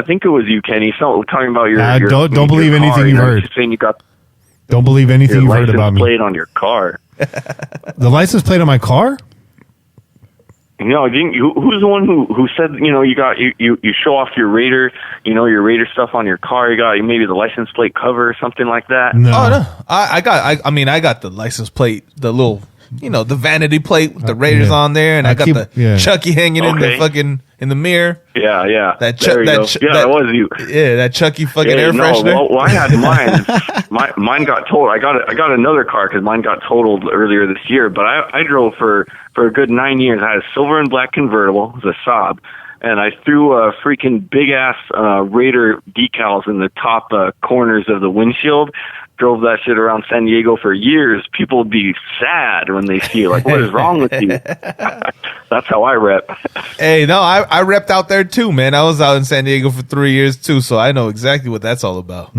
think it was you, Kenny. Talking about your. Don't believe your anything car, you've heard. Saying you got Don't believe anything your you've heard license about me. plate on your car. The license plate on my car? Didn't you? Who's the one who said you show off your Raider, your Raider stuff on your car? You got maybe the license plate cover or something like that. No. Oh, no. I got the license plate, the little, the vanity plate with the Raiders on there, and I got the Chucky hanging in the fucking in the mirror. Yeah. That that was you. Yeah, that Chucky fucking air freshener. Well, I had mine. Mine got totaled. I got another car because mine got totaled earlier this year. But I drove for a good 9 years. I had a silver and black convertible. It was a Saab. And I threw freaking big-ass Raider decals in the top corners of the windshield. Drove that shit around San Diego for years. People would be sad when they see it. Like, what is wrong with you? That's how I rep. Hey, no, I repped out there too, man. I was out in San Diego for 3 years too, so I know exactly what that's all about.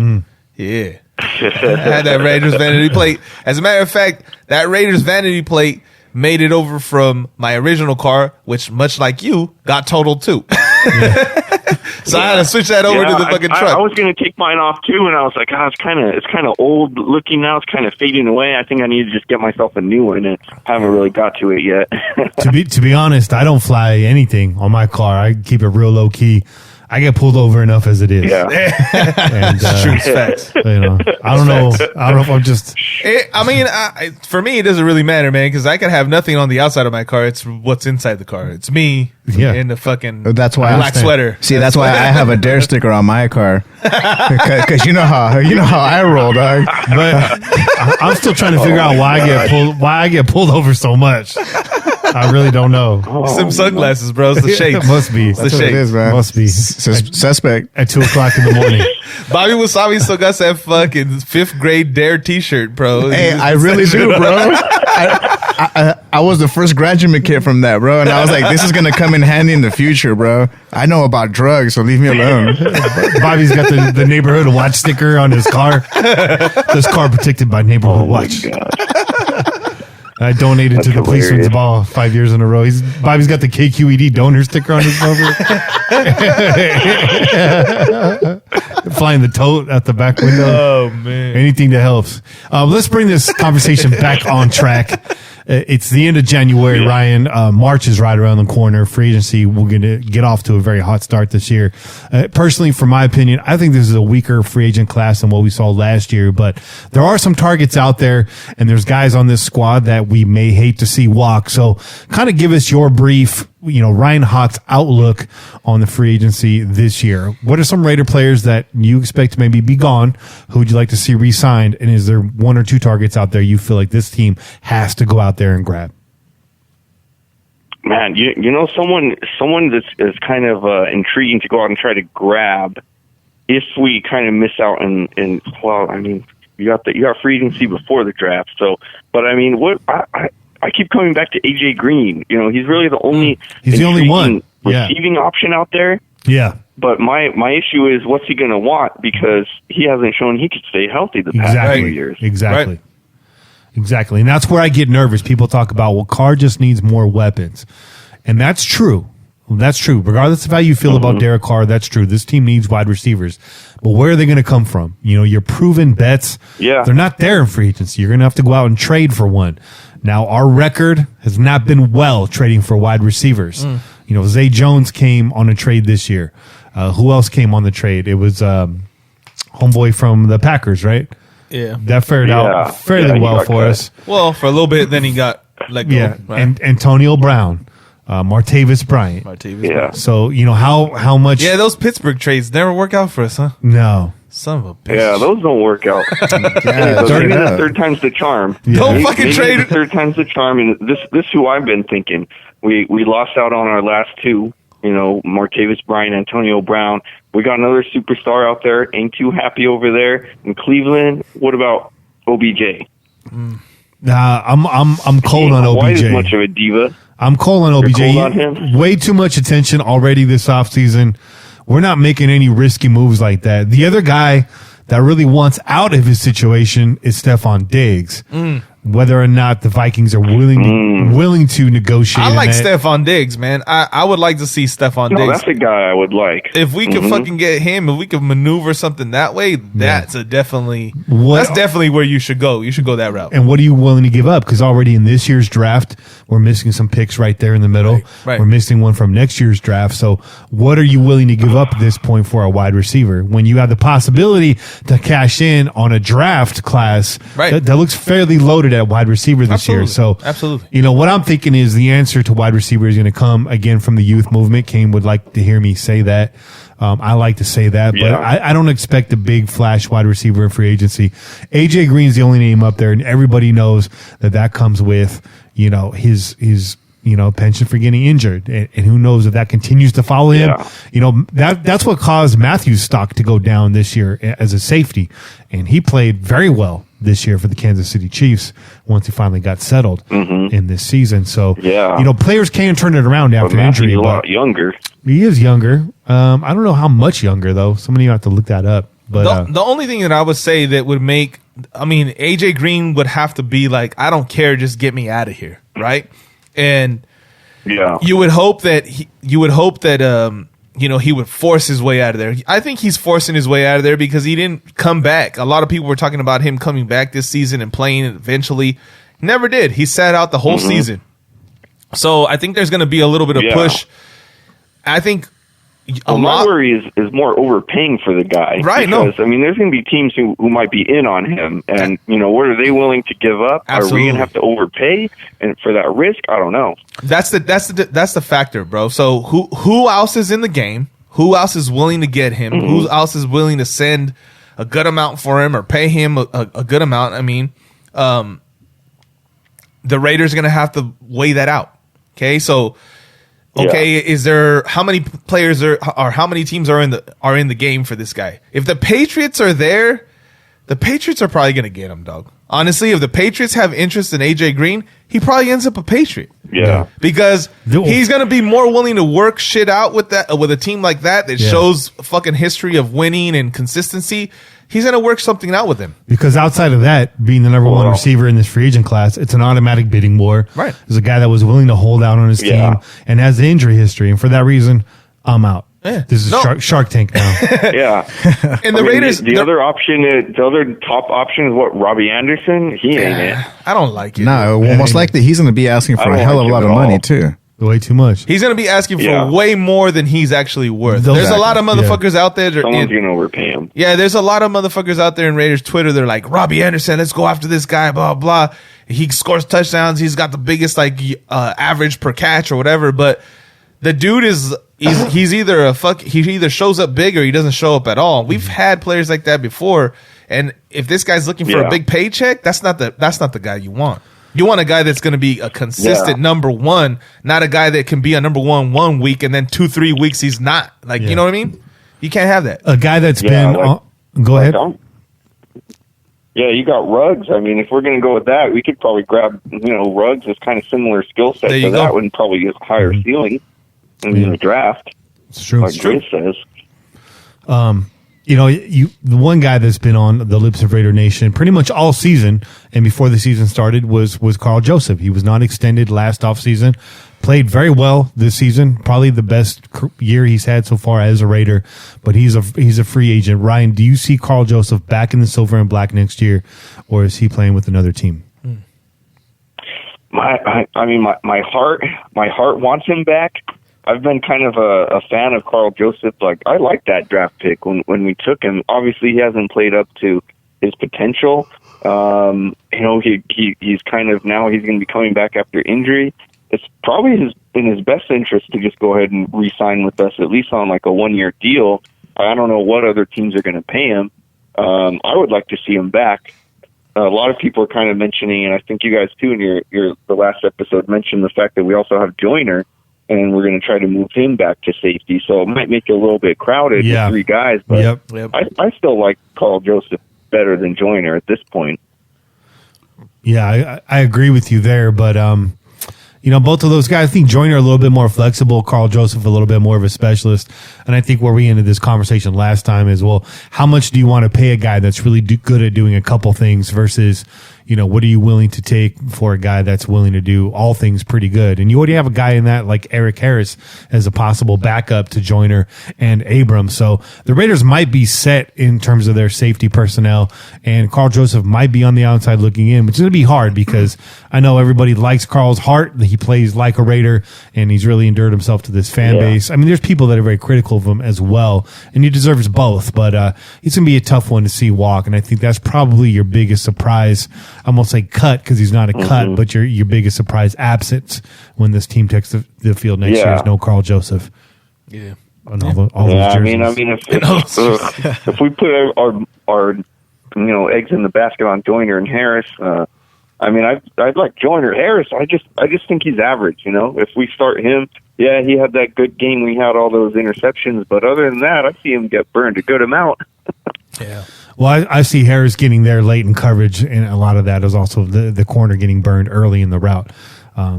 Yeah. I had that Raiders vanity plate. As a matter of fact, that Raiders vanity plate made it over from my original car, which, much like you, got totaled too. So I had to switch that over to the fucking truck. I was going to take mine off too, and I was like, it's kind of old looking now. It's kind of fading away. I think I need to just get myself a new one, and I haven't really got to it yet. To be honest, I don't fly anything on my car. I keep it real low key. I get pulled over enough as it is. Yeah. And, True facts. I don't know if I'm just. For me, it doesn't really matter, man, because I can have nothing on the outside of my car. It's what's inside the car. It's me in the fucking That's why black sweater. See, that's why I have a Dare sticker on my car. Because you know how I roll, dog. But I'm still trying to figure out why I get pulled over so much. I really don't know. Some sunglasses, bro. It's the shades. It must be. It's the That's what it shades. is, man. Must be. Suspect. At 2:00 in the morning. Bobby Wasabi still got that fucking 5th grade Dare t-shirt, bro. Hey, I really do, bro. I was the first graduate kid from that, bro, and I was like, this is gonna come in handy in the future, bro. I know about drugs, so leave me alone. Bobby's got the neighborhood watch sticker on his car. This car protected by neighborhood watch. I donated to the policeman's ball 5 years in a row. Bobby's got the KQED donor sticker on his cover. Flying the tote out the back window. Oh, man. Anything that helps. Let's bring this conversation back on track. It's the end of January, Ryan. March is right around the corner. Free agency, we're going to get off to a very hot start this year. Personally, from my opinion, I think this is a weaker free agent class than what we saw last year, but there are some targets out there, and there's guys on this squad that we may hate to see walk. So kind of give us your brief, Ryan Hott's outlook on the free agency this year. What are some Raider players that you expect to maybe be gone? Who would you like to see re-signed? And is there one or two targets out there you feel like this team has to go out there and grab? Man, someone that's kind of intriguing to go out and try to grab if we kind of miss out in you got free agency before the draft. So, but I keep coming back to AJ Green. He's really the only one receiving option out there. Yeah. But my issue is what's he going to want, because he hasn't shown he could stay healthy the past few years. Exactly. Right. Exactly. And that's where I get nervous. People talk about, well, Carr just needs more weapons. And that's true. That's true. Regardless of how you feel about Derek Carr, that's true. This team needs wide receivers. But where are they going to come from? Your proven bets, they're not there in free agency. You're going to have to go out and trade for one. Now, our record has not been well trading for wide receivers. Zay Jones came on a trade this year. Who else came on the trade? It was homeboy from the Packers, right? Yeah. That fared out fairly well for us. Well, for a little bit, then he got let go. Yeah, right? and Antonio Brown. Martavis Bryant. Yeah. So, how much... Yeah, those Pittsburgh trades never work out for us, huh? No. Son of a bitch. Yeah, those don't work out. Yeah, Maybe the third time's the charm. Don't fucking Maybe trade the third time's the charm. And this is who I've been thinking. We lost out on our last two. Martavis Bryant, Antonio Brown. We got another superstar out there. Ain't too happy over there in Cleveland. What about OBJ? Nah, I'm cold on Why OBJ. is much of a diva? I'm cold on OBJ. cold on him? Way too much attention already this offseason. We're not making any risky moves like that. The other guy that really wants out of his situation is Stephon Diggs. Whether or not the Vikings are willing to negotiate. I like Stephon Diggs, man. I would like to see Stephon No, Diggs. that's a guy I would like. If we could fucking get him, if we could maneuver something that way, that's definitely where you should go. You should go that route. And what are you willing to give up? Because already in this year's draft, we're missing some picks right there in the middle. Right. We're missing one from next year's draft. So what are you willing to give up at this point for a wide receiver when you have the possibility to cash in on a draft class that looks fairly loaded at wide receiver this year? So absolutely. What I'm thinking is the answer to wide receiver is going to come again from the youth movement. Kane would like to hear me say that. I like to say that, but I don't expect a big flash wide receiver in free agency. AJ Green's the only name up there, and everybody knows that comes with, his pension for getting injured. And who knows if that continues to follow him. That's what caused Matthews' stock to go down this year as a safety. And he played very well this year for the Kansas City Chiefs once he finally got settled in this season. So, players can turn it around after injury. He's a lot younger. He is younger. I don't know how much younger, though. Somebody have to look that up. But the only thing that I would say that would make, AJ Green would have to be like, I don't care, just get me out of here, right? And you would hope that he would force his way out of there. I think he's forcing his way out of there because he didn't come back. A lot of people were talking about him coming back this season and playing eventually. Never did. He sat out the whole season. So I think there's going to be a little bit of push. I think my worry is more overpaying for the guy. Right, because, there's going to be teams who might be in on him. And, what are they willing to give up? Absolutely. Are we going to have to overpay and for that risk? I don't know. That's the factor, bro. So who else is in the game? Who else is willing to get him? Who else is willing to send a good amount for him or pay him a good amount? The Raiders are going to have to weigh that out. Okay, so is there how many players or how many teams are in the game for this guy? If the Patriots are there, the Patriots are probably going to get him, dog. Honestly, if the Patriots have interest in AJ Green, he probably ends up a Patriot. Yeah, because he's going to be more willing to work shit out with a team like that shows fucking history of winning and consistency. He's going to work something out with him. Because outside of that, being the number one receiver in this free agent class, it's an automatic bidding war. Right. There's a guy that was willing to hold out on his team and has an injury history. And for that reason, I'm out. Yeah. This is Shark Tank now. And the Raiders... The other option, the other top option is what? Robbie Anderson? He ain't it. I don't like it. No, most likely he's going to be asking for a hell of a lot of money, too. Way too much. He's going to be asking for way more than he's actually worth. There's a lot of motherfuckers out there. Someone's going to overpay him. Yeah, there's a lot of motherfuckers out there in Raiders Twitter. They're like, Robbie Anderson, let's go after this guy, blah, blah. He scores touchdowns. He's got the biggest average per catch or whatever. But the dude he's either he either shows up big or he doesn't show up at all. We've had players like that before. And if this guy's looking for a big paycheck, that's not the guy you want. You want a guy that's going to be a consistent number one, not a guy that can be a number 1 week and then 2-3 weeks he's not. You know what I mean? You can't have that. A guy that's been... go ahead. Yeah, you got Ruggs. If we're going to go with that, we could probably grab, Ruggs is kind of similar skill set to that one, probably get higher ceiling in the draft. It's true. Like Chris says. The one guy that's been on the lips of Raider Nation pretty much all season and before the season started was Carl Joseph. He was not extended last offseason. Played very well this season. Probably the best year he's had so far as a Raider, but he's a free agent. Ryan, do you see Carl Joseph back in the silver and black next year, or is he playing with another team? My heart wants him back. I've been kind of a fan of Carl Joseph. I like that draft pick when we took him. Obviously, he hasn't played up to his potential. He's kind of now he's going to be coming back after injury. it's probably in his best interest to just go ahead and re-sign with us, at least on like a 1-year deal. I don't know what other teams are going to pay him. I would like to see him back. A lot of people are kind of mentioning, and I think you guys too in the last episode mentioned the fact that we also have Joyner, and we're going to try to move him back to safety. So it might make it a little bit crowded with 3 guys, but I still like Carl Joseph better than Joyner at this point. Yeah, I agree with you there, but both of those guys, I think Joyner a little bit more flexible, Carl Joseph a little bit more of a specialist. And I think where we ended this conversation last time is, well, how much do you want to pay a guy that's really good at doing a couple things versus, what are you willing to take for a guy that's willing to do all things pretty good? And you already have a guy in that like Eric Harris as a possible backup to Joyner and Abrams. So the Raiders might be set in terms of their safety personnel, and Carl Joseph might be on the outside looking in, which is going to be hard because I know everybody likes Carl's heart. He plays like a Raider, and he's really endured himself to this fan base. I mean, there's people that are very critical of him as well, and he deserves both, but it's going to be a tough one to see walk, and I think that's probably your biggest surprise. I almost say cut because he's not a cut, but your biggest surprise absence when this team takes the field next year is no Carl Joseph. Yeah. And all those jerseys. I mean, if we put our eggs in the basket on Joyner and Harris, I'd like Joyner. Harris, I just think he's average. If we start him, he had that good game. We had all those interceptions, but other than that, I see him get burned a good amount. Yeah. Well, I see Harris getting there late in coverage, and a lot of that is also the corner getting burned early in the route.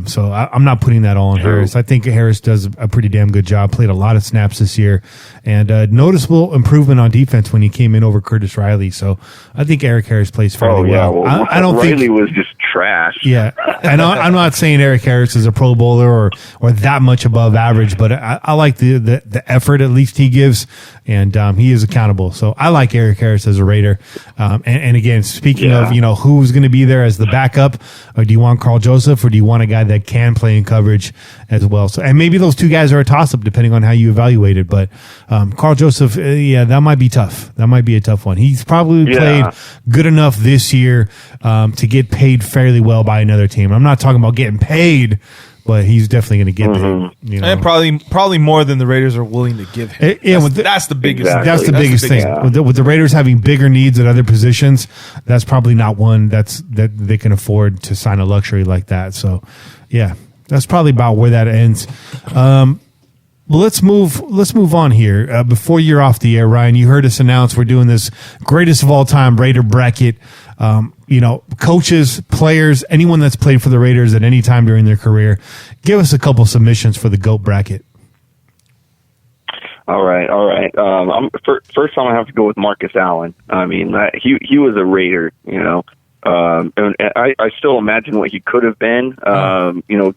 So I'm not putting that all on Harris. I think Harris does a pretty damn good job, played a lot of snaps this year, and noticeable improvement on defense when he came in over Curtis Riley. So I think Eric Harris plays fairly well. I don't Riley think was just trash. Yeah, and I'm not saying Eric Harris is a Pro Bowler or that much above average, but I like the effort at least he gives, and he is accountable. So I like Eric Harris as a Raider. And again, speaking of who's going to be there as the backup, or do you want Carl Joseph, or do you want a guy that can play in coverage as well? So, and maybe those two guys are a toss up depending on how you evaluate it. But Carl Joseph, that might be tough. That might be a tough one. He's probably played good enough this year to get paid fairly well by another team. I'm not talking about getting paid, but he's definitely going to get paid. And probably more than the Raiders are willing to give him. That's the biggest. Exactly. That's the biggest thing. Yeah. With the Raiders having bigger needs at other positions, that's probably not one that they can afford to sign a luxury like that. So, yeah, that's probably about where that ends. Well, let's move on here. Before you're off the air, Ryan, you heard us announce we're doing this greatest of all time Raider bracket. Coaches, players, anyone that's played for the Raiders at any time during their career, give us a couple submissions for the GOAT bracket. All right. First, I'm gonna have to go with Marcus Allen. I mean, he was a Raider, and I still imagine what he could have been.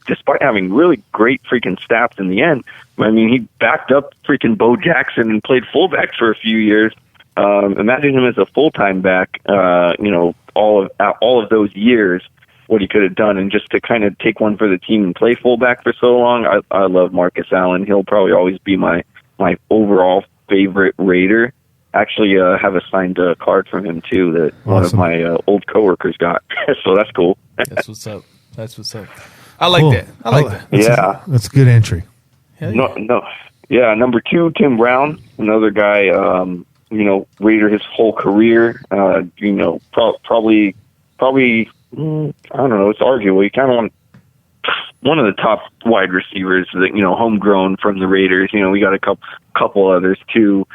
Despite having really great freaking stats in the end. I mean, he backed up freaking Bo Jackson and played fullback for a few years. Imagine him as a full-time back. All of those years, what he could have done, and just to kind of take one for the team and play fullback for so long. I love Marcus Allen. He'll probably always be my overall favorite Raider. Actually, have a signed card from him too that one of my old coworkers got. So that's cool. That's what's up. I like that. I like that. That's a good entry. No. Yeah, number 2, Tim Brown, another guy. Raider his whole career. Probably. I don't know. It's arguable. He kind of one of the top wide receivers that homegrown from the Raiders. We got a couple others too.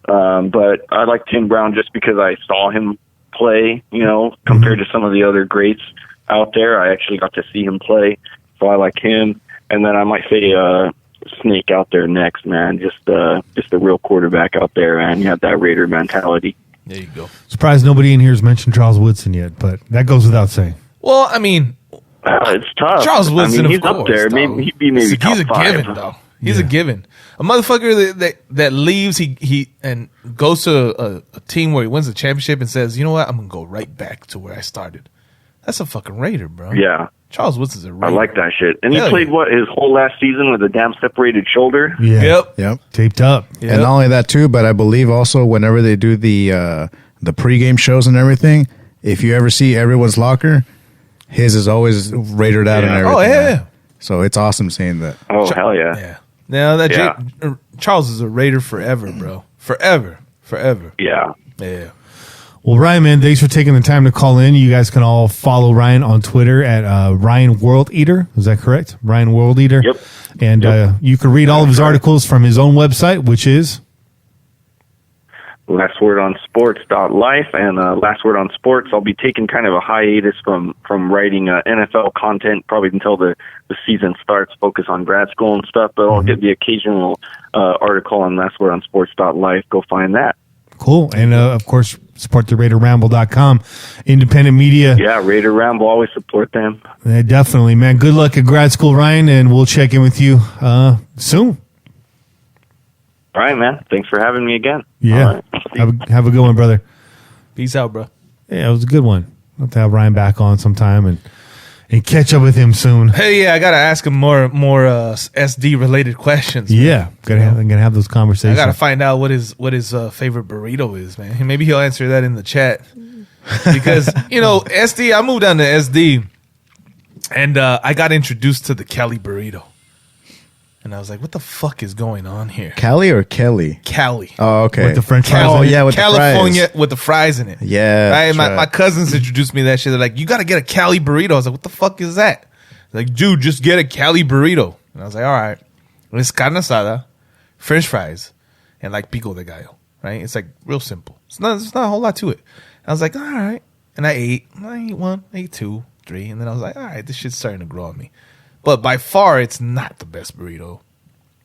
But I like Tim Brown just because I saw him play, compared to some of the other greats out there. I actually got to see him play, so I like him. And then I might say Snake out there next, man. Just a real quarterback out there, man. You have that Raider mentality. There you go. Surprised nobody in here has mentioned Charles Woodson yet, but that goes without saying. Well, I mean, it's tough. Charles Woodson, he's of course, up there. Maybe he'd be maybe top 5. He's a given, though. He's a given. A motherfucker that leaves he and goes to a team where he wins the championship and says, you know what, I'm gonna go right back to where I started. That's a fucking Raider, bro. Yeah. Charles Woodson's a Raider. I like that shit. And he played his whole last season with a damn separated shoulder. Yeah. Yep. Taped up. Yep. And not only that too, but I believe also whenever they do the pregame shows and everything, if you ever see everyone's locker, his is always rated out and everything. Oh yeah. So it's awesome seeing that. Oh, hell yeah. Yeah. Now that Yeah. Charles is a Raider forever, bro. Forever. Yeah. Yeah. Well, Ryan, man, thanks for taking the time to call in. You guys can all follow Ryan on Twitter at Ryan World Eater. Is that correct? Ryan World Eater. Yep. And you can read all of his articles from his own website, which is lastwordonsports.life. And Last Word on Sports, I'll be taking kind of a hiatus from writing NFL content probably until the season starts, focus on grad school and stuff. But I'll get the occasional article on lastwordonsports.life. Go find that. cool. And, of course, support the RaiderRamble.com, independent media. Yeah, Raider Ramble, always support them. Yeah, definitely, man. Good luck at grad school, Ryan, and we'll check in with you soon. All right, man. Thanks for having me again. Yeah. All right. Have a good one, brother. Peace out, bro. Yeah, it was a good one. I'll have to have Ryan back on sometime and catch up with him soon. Hey, yeah, I gotta ask him more SD related questions. Yeah, I'm gonna have those conversations. I gotta find out what his favorite burrito is, man. Maybe he'll answer that in the chat. Because SD, I moved down to SD, and I got introduced to the Cali burrito, and I was like, "What the fuck is going on here?" Cali or Kelly? Cali. Oh, okay. With the French fries. Oh, yeah, with California the fries. with the fries in it. Yeah, Right? that's right. My cousins introduced me to that shit. They're like, "You got to get a Cali burrito." I was like, "What the fuck is that?" They're like, "Dude, just get a Cali burrito." And I was like, "All right." It's carne asada, French fries, and like pico de gallo. Right? It's like real simple. It's not a whole lot to it. I was like, "All right." And I ate one, I ate two, three, and then I was like, "All right, this shit's starting to grow on me." But by far, it's not the best burrito.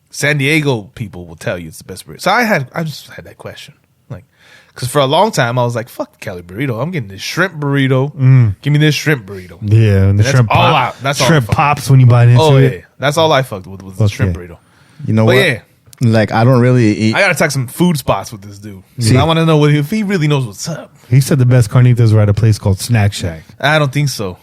San Diego people will tell you it's the best burrito. So I just had that question. Like, because for a long time, I was like, fuck the Cali burrito. I'm getting this shrimp burrito. Give me this shrimp burrito. Yeah, and the That's shrimp all pop. That's all shrimp I fucked pops when you bite into Oh, it. yeah. That's all I fucked with was the shrimp burrito. You know But what? yeah, Like, I don't really eat. I got to talk some food spots with this dude. See- I want to know if he really knows what's up. He said the best carnitas were at a place called Snack Shack. I don't think so.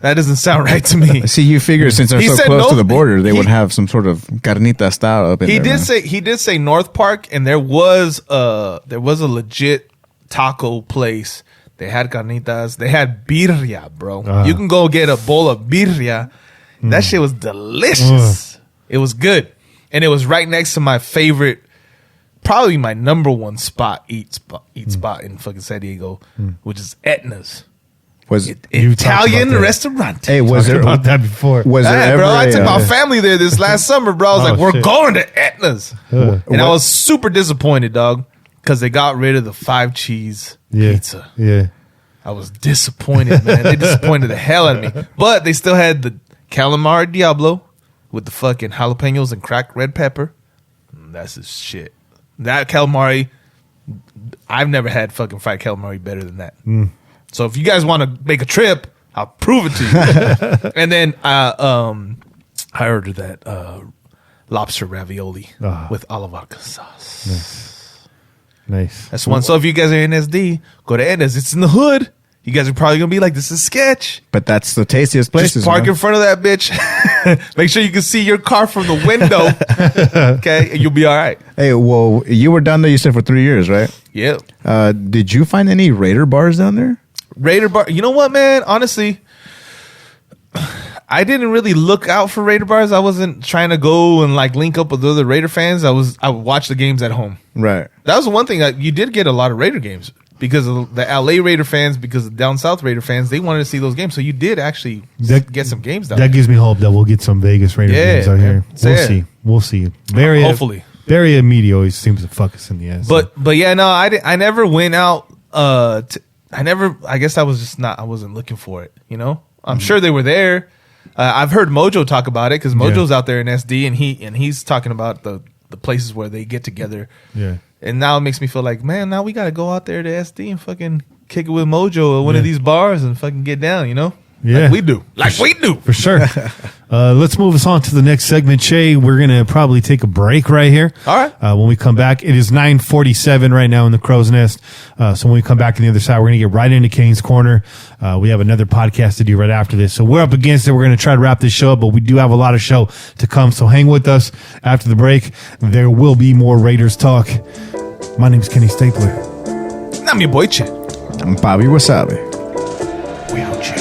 That doesn't sound right to me. See, you figure since they're He so said close no- to the border, they he- would have some sort of carnita style up in He there. did say North Park, and there was a legit taco place. They had carnitas. They had birria, bro. You can go get a bowl of birria. That shit was delicious. It was good, and it was right next to my favorite, probably my number one spot eat spot in fucking San Diego, which is Etna's Was You talked Italian about that. restaurant. hey, was Talked there about that before. Was there Yeah, ever bro, I a, took my family there this last summer, bro. I was Oh, like, we're shit. going to Etna's. And I What- was super disappointed, dog, because they got rid of the 5 cheese pizza. Yeah. I was disappointed, man. They disappointed the hell out of me. But they still had the calamari Diablo with the fucking jalapenos and cracked red pepper. That's the shit. That calamari, I've never had fucking fried calamari better than that. So if you guys want to make a trip, I'll prove it to you. And then I ordered that lobster ravioli with olive vodka sauce. Nice. That's one. So if you guys are in SD, go to Edna's. It's in the hood. You guys are probably gonna be like, "This is sketch." But that's the tastiest places. Just park man. in front of that bitch. Make sure you can see your car from the window. Okay, and you'll be all right. Hey, well, you were down there. You said for 3 years, right? Yeah. Did you find any Raider bars down there? Raider bar. You know what, man? Honestly, I didn't really look out for Raider bars. I wasn't trying to go and like link up with other Raider fans. I would watch the games at home. Right. That was the one thing. You did get a lot of Raider games because of the LA Raider fans, because of down south Raider fans. They wanted to see those games, so you did actually get some games down That there. gives me hope that we'll get some Vegas Raider Yeah, games out man. here. So, We'll yeah. see. We'll see. Barry, Hopefully. Barry and media always seems to fuck us in the ass. But yeah, no, I never went out. I guess I was just not. I wasn't looking for it. You know, I'm sure they were there. I've heard Mojo talk about it because Mojo's out there in SD, and he's talking about the places where they get together. Yeah. And now it makes me feel like, man, now we got to go out there to SD and fucking kick it with Mojo at one of these bars and fucking get down, you know? Yeah. Like we do. Like we do. For sure. Let's move us on to the next segment, Shay. We're going to probably take a break right here. All right. When we come back, it is 9:47 right now in the Crow's Nest. So when we come back on the other side, we're going to get right into Kane's Corner. We have another podcast to do right after this. So we're up against it. We're going to try to wrap this show up, but we do have a lot of show to come. So hang with us after the break. There will be more Raiders talk. My name is Kenny Stapler. I'm your boy, Chet. I'm Bobby Wasabi. We out here.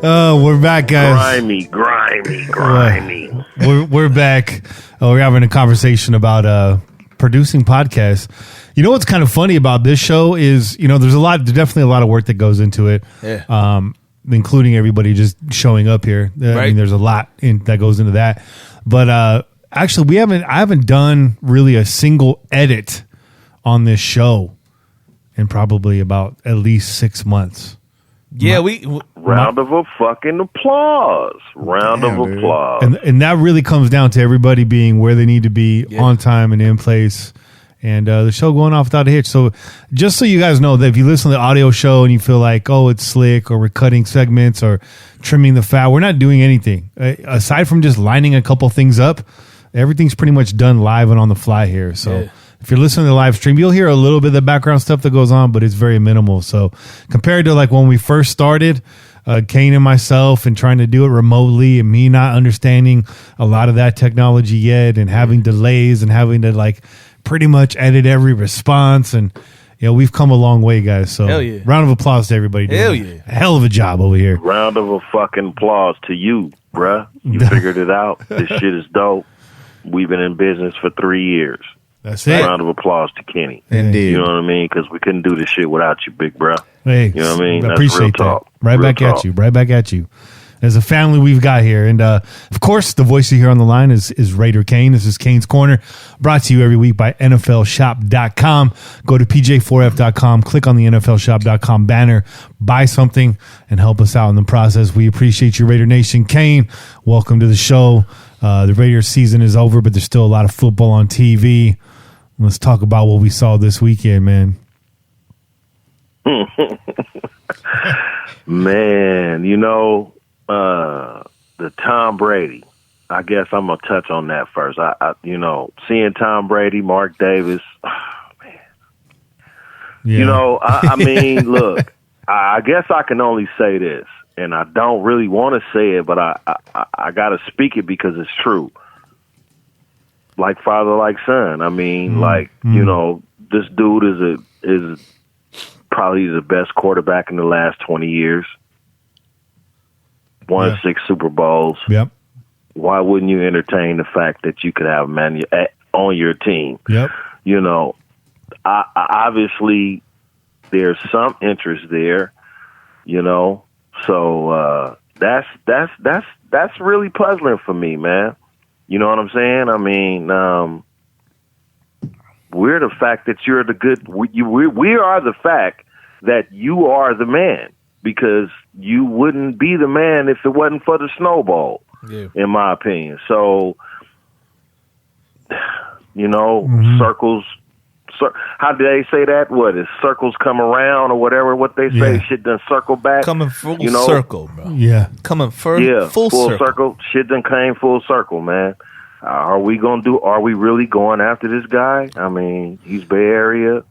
Oh, we're back, guys. Grimy. We're back. We're having a conversation about producing podcasts. You know what's kind of funny about this show is, there's definitely a lot of work that goes into it. Yeah. Including everybody just showing up here. I Right. mean, there's a lot that goes into that. But actually, I haven't done really a single edit on this show in probably about at least 6 months. Yeah, Round of a fucking applause. Round of Damn, dude. applause. And that really comes down to everybody being where they need to be on time and in place. And the show going off without a hitch. So just so you guys know that if you listen to the audio show and you feel like, oh, it's slick, or we're cutting segments or trimming the fat, we're not doing anything. Aside from just lining a couple things up, everything's pretty much done live and on the fly here. So if you're listening to the live stream, you'll hear a little bit of the background stuff that goes on, but it's very minimal. So compared to like when we first started, Kane and myself, and trying to do it remotely, and me not understanding a lot of that technology yet, and having delays and having to like pretty much edit every response, and we've come a long way, guys. So Hell yeah. round of applause to everybody doing Hell yeah. a hell of a job over here. Round of a fucking applause to you, bruh. You figured it out. This shit is dope. We've been in business for 3 years. That's it. Round of applause to Kenny. Indeed. You know what I mean? Because we couldn't do this shit without you, big bruh. Hey, You know what I mean? I That's appreciate real that. talk. Right Real back talk. at you. Right back at you. As a family we've got here. And of course, the voice you hear on the line is Raider Kane. This is Kane's Corner, brought to you every week by NFLshop.com. Go to PJ4F.com, click on the NFLshop.com banner, buy something, and help us out in the process. We appreciate you, Raider Nation. Kane, welcome to the show. The Raiders season is over, but there's still a lot of football on TV. Let's talk about what we saw this weekend, man. Man, the Tom Brady. I guess I'm gonna touch on that first. I seeing Tom Brady, Mark Davis. Man, Yeah. I mean, look. I guess I can only say this, and I don't really want to say it, but I got to speak it because it's true. Like father, like son. I mean, this dude is probably the best quarterback in the last 20 years. Won 6 Super Bowls. Yep. Why wouldn't you entertain the fact that you could have a man on your team? Yep. Obviously there's some interest there, So that's really puzzling for me, man. You know what I'm saying? I mean, we're the fact that you're the good. We are the fact that you are the man, because you wouldn't be the man if it wasn't for the snowball, in my opinion. So, circles. How do they say that? What is circles come around or whatever? What they say? Yeah. Shit done circle back. coming full circle, bro. Yeah. Coming full circle. circle. Shit done came full circle, man. Are we really going after this guy? I mean, he's Bay Area.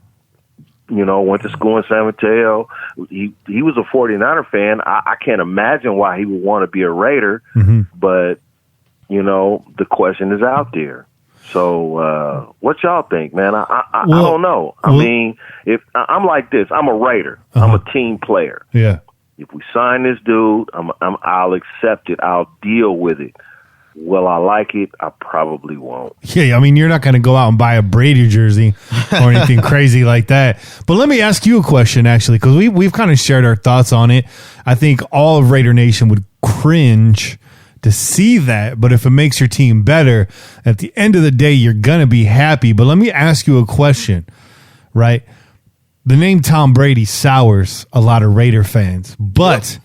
Went to school in San Mateo. He was a 49er fan. I can't imagine why he would want to be a Raider, but, the question is out there. So, what y'all think, man? I don't know. I mean, if I'm like this, I'm a Raider. I'm a team player. Yeah. If we sign this dude, I'll accept it. I'll deal with it. Will I like it? I probably won't. Yeah, I mean, you're not going to go out and buy a Brady jersey or anything crazy like that. But let me ask you a question, actually, because we've kind of shared our thoughts on it. I think all of Raider Nation would cringe to see that. But if it makes your team better, at the end of the day, you're going to be happy. But let me ask you a question, right? The name Tom Brady sours a lot of Raider fans. But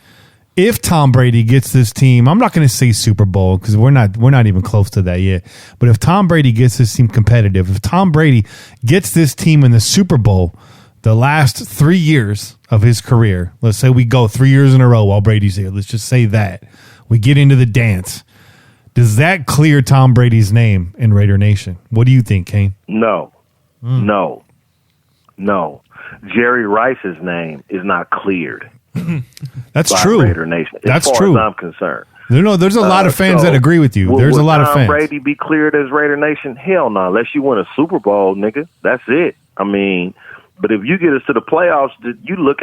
if Tom Brady gets this team, I'm not going to say Super Bowl because we're not even close to that yet. But if Tom Brady gets this team competitive, if Tom Brady gets this team in the Super Bowl the last 3 years of his career, let's say we go 3 years in a row while Brady's here. Let's just say that. We get into the dance. Does that clear Tom Brady's name in Raider Nation? What do you think, Kane? No. Jerry Rice's name is not cleared. That's by true. Raider Nation, That's as far true. as I'm concerned. There's a lot of fans that agree with you. There's a lot of fans. Will Tom Brady be cleared as Raider Nation? Hell no. Unless you win a Super Bowl, nigga. That's it. I mean, But if you get us to the playoffs,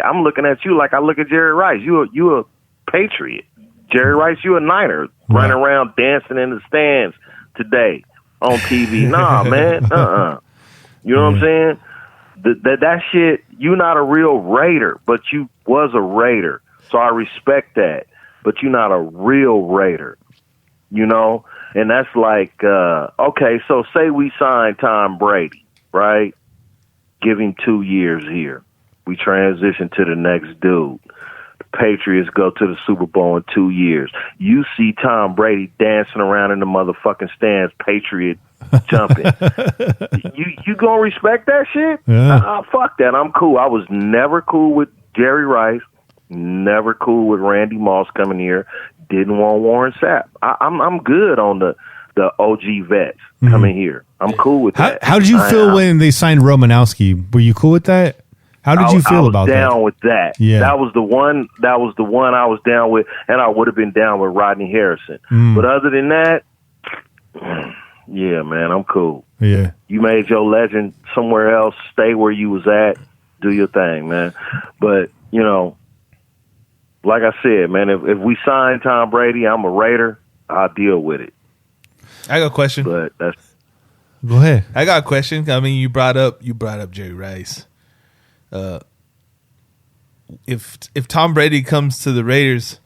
I'm looking at you like I look at Jerry Rice. You a Patriot. Jerry Rice, you a Niner running around dancing in the stands today on TV. Nah, man. You know what I'm saying? That shit, you not a real Raider, but you was a Raider. So I respect that. But you're not a real Raider. You know? And that's like, okay, so say we sign Tom Brady, right? Give him 2 years here. We transition to the next dude. The Patriots go to the Super Bowl in 2 years. You see Tom Brady dancing around in the motherfucking stands, Patriot jumping. you gonna respect that shit? Yeah. Fuck that. I'm cool. I was never cool with Jerry Rice. Never cool with Randy Moss coming here. Didn't want Warren Sapp. I'm good on the OG vets coming here. I'm cool with that. How did you feel when they signed Romanowski? Were you cool with that? How did you feel about that? I was down with that. Yeah. That was the one I was down with, and I would have been down with Rodney Harrison. But other than that, yeah, man, I'm cool. Yeah. You made your legend somewhere else. Stay where you was at. Do your thing, man. But, you know, like I said, man, if we sign Tom Brady, I'm a Raider, I'll deal with it. I got a question. But that's Go ahead. I got a question. I mean, you brought up Jerry Rice. If Tom Brady comes to the Raiders,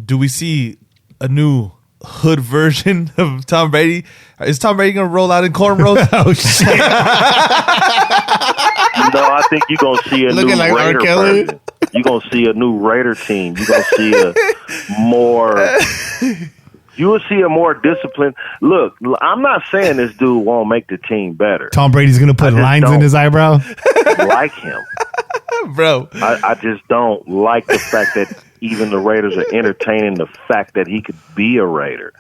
do we see a new hood version of Tom Brady? Is Tom Brady gonna roll out in cornrows? Oh shit! No, I think you're gonna see a Looking new like R. Raider Kelly? version. You're gonna see a new Raider team. You're gonna see a more. You will see a more disciplined look. I'm not saying this dude won't make the team better. Tom Brady's gonna put lines in his eyebrow. Like him, Bro. I just don't like the fact that even the Raiders are entertaining the fact that he could be a Raider.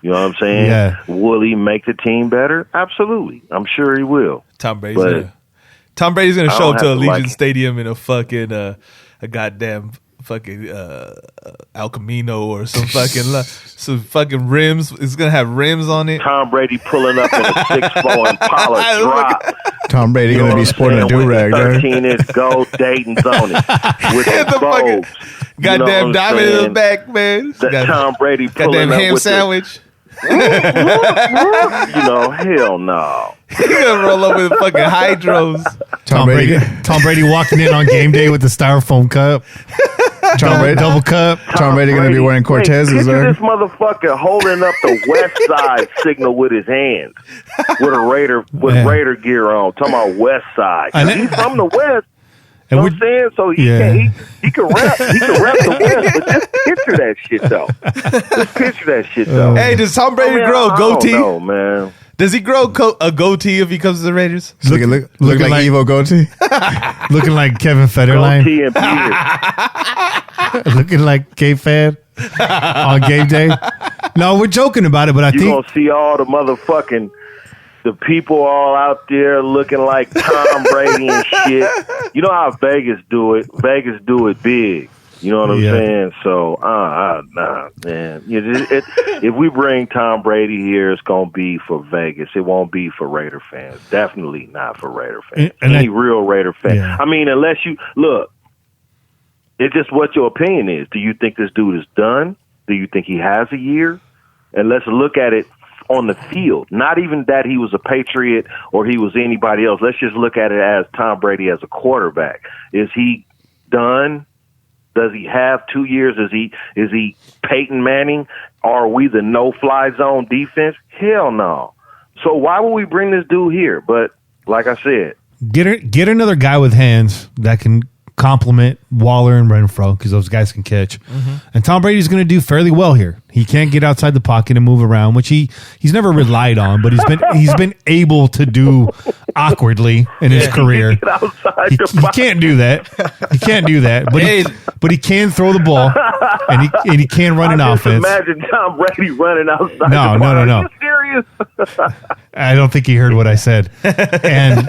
You know what I'm saying? Yeah. Will he make the team better? Absolutely. I'm sure he will. Tom Brady's gonna I show don't up to have to Allegiant like it. Stadium in a fucking a goddamn fucking El Camino or some fucking rims. It's gonna have rims on it. Tom Brady pulling up in a 6'4" Impala drop. Tom Brady going to be sporting a do-rag, right? 13-inch gold Dayton's on it with the fucking Vogues. goddamn diamond in the back, man. That Tom Brady pulling Goddamn up ham with sandwich. hell no. He's gonna roll up with fucking hydros. Tom Brady walking in on game day with the styrofoam cup. Tom Brady, Double cup. Tom Brady going to be wearing Cortez's, Picture there. this motherfucker holding up the West Side signal with his hands, with a Raider Raider gear on. Talking about West Side. He's from the West. You know what I'm saying? So he can rap the West, but just picture that shit though. Hey, does Tom Brady grow a goatee? No, man. Does he grow a goatee if he comes to the Raiders? Looking like Evo goatee. Looking like Kevin Federline. Goatee and beard. Looking like K-Fed on game day. No, we're joking about it, but I You're think going to see all the motherfucking, the people all out there looking like Tom Brady and shit. You know how Vegas do it. Vegas do it big. You know what I'm saying? So, nah, man. If we bring Tom Brady here, it's going to be for Vegas. It won't be for Raider fans. Definitely not for Raider fans. Any real Raider fan. Yeah. I mean, unless you, look, it's just what your opinion is. Do you think this dude is done? Do you think he has a year? And let's look at it on the field. Not even that he was a Patriot or he was anybody else. Let's just look at it as Tom Brady as a quarterback. Is he done? Does he have 2 years? Is he Peyton Manning? Are we the no-fly zone defense? Hell no. So why would we bring this dude here? But like I said, get another guy with hands that can complement Waller and Renfro because those guys can catch. And Tom Brady's going to do fairly well here. He can't get outside the pocket and move around, which he's never relied on, but he's been able to do awkwardly in his career. He can't do that. He can't do that. But he can throw the ball and he can run an offense. Imagine Tom Brady running outside. No. Are you serious? I don't think he heard what I said. And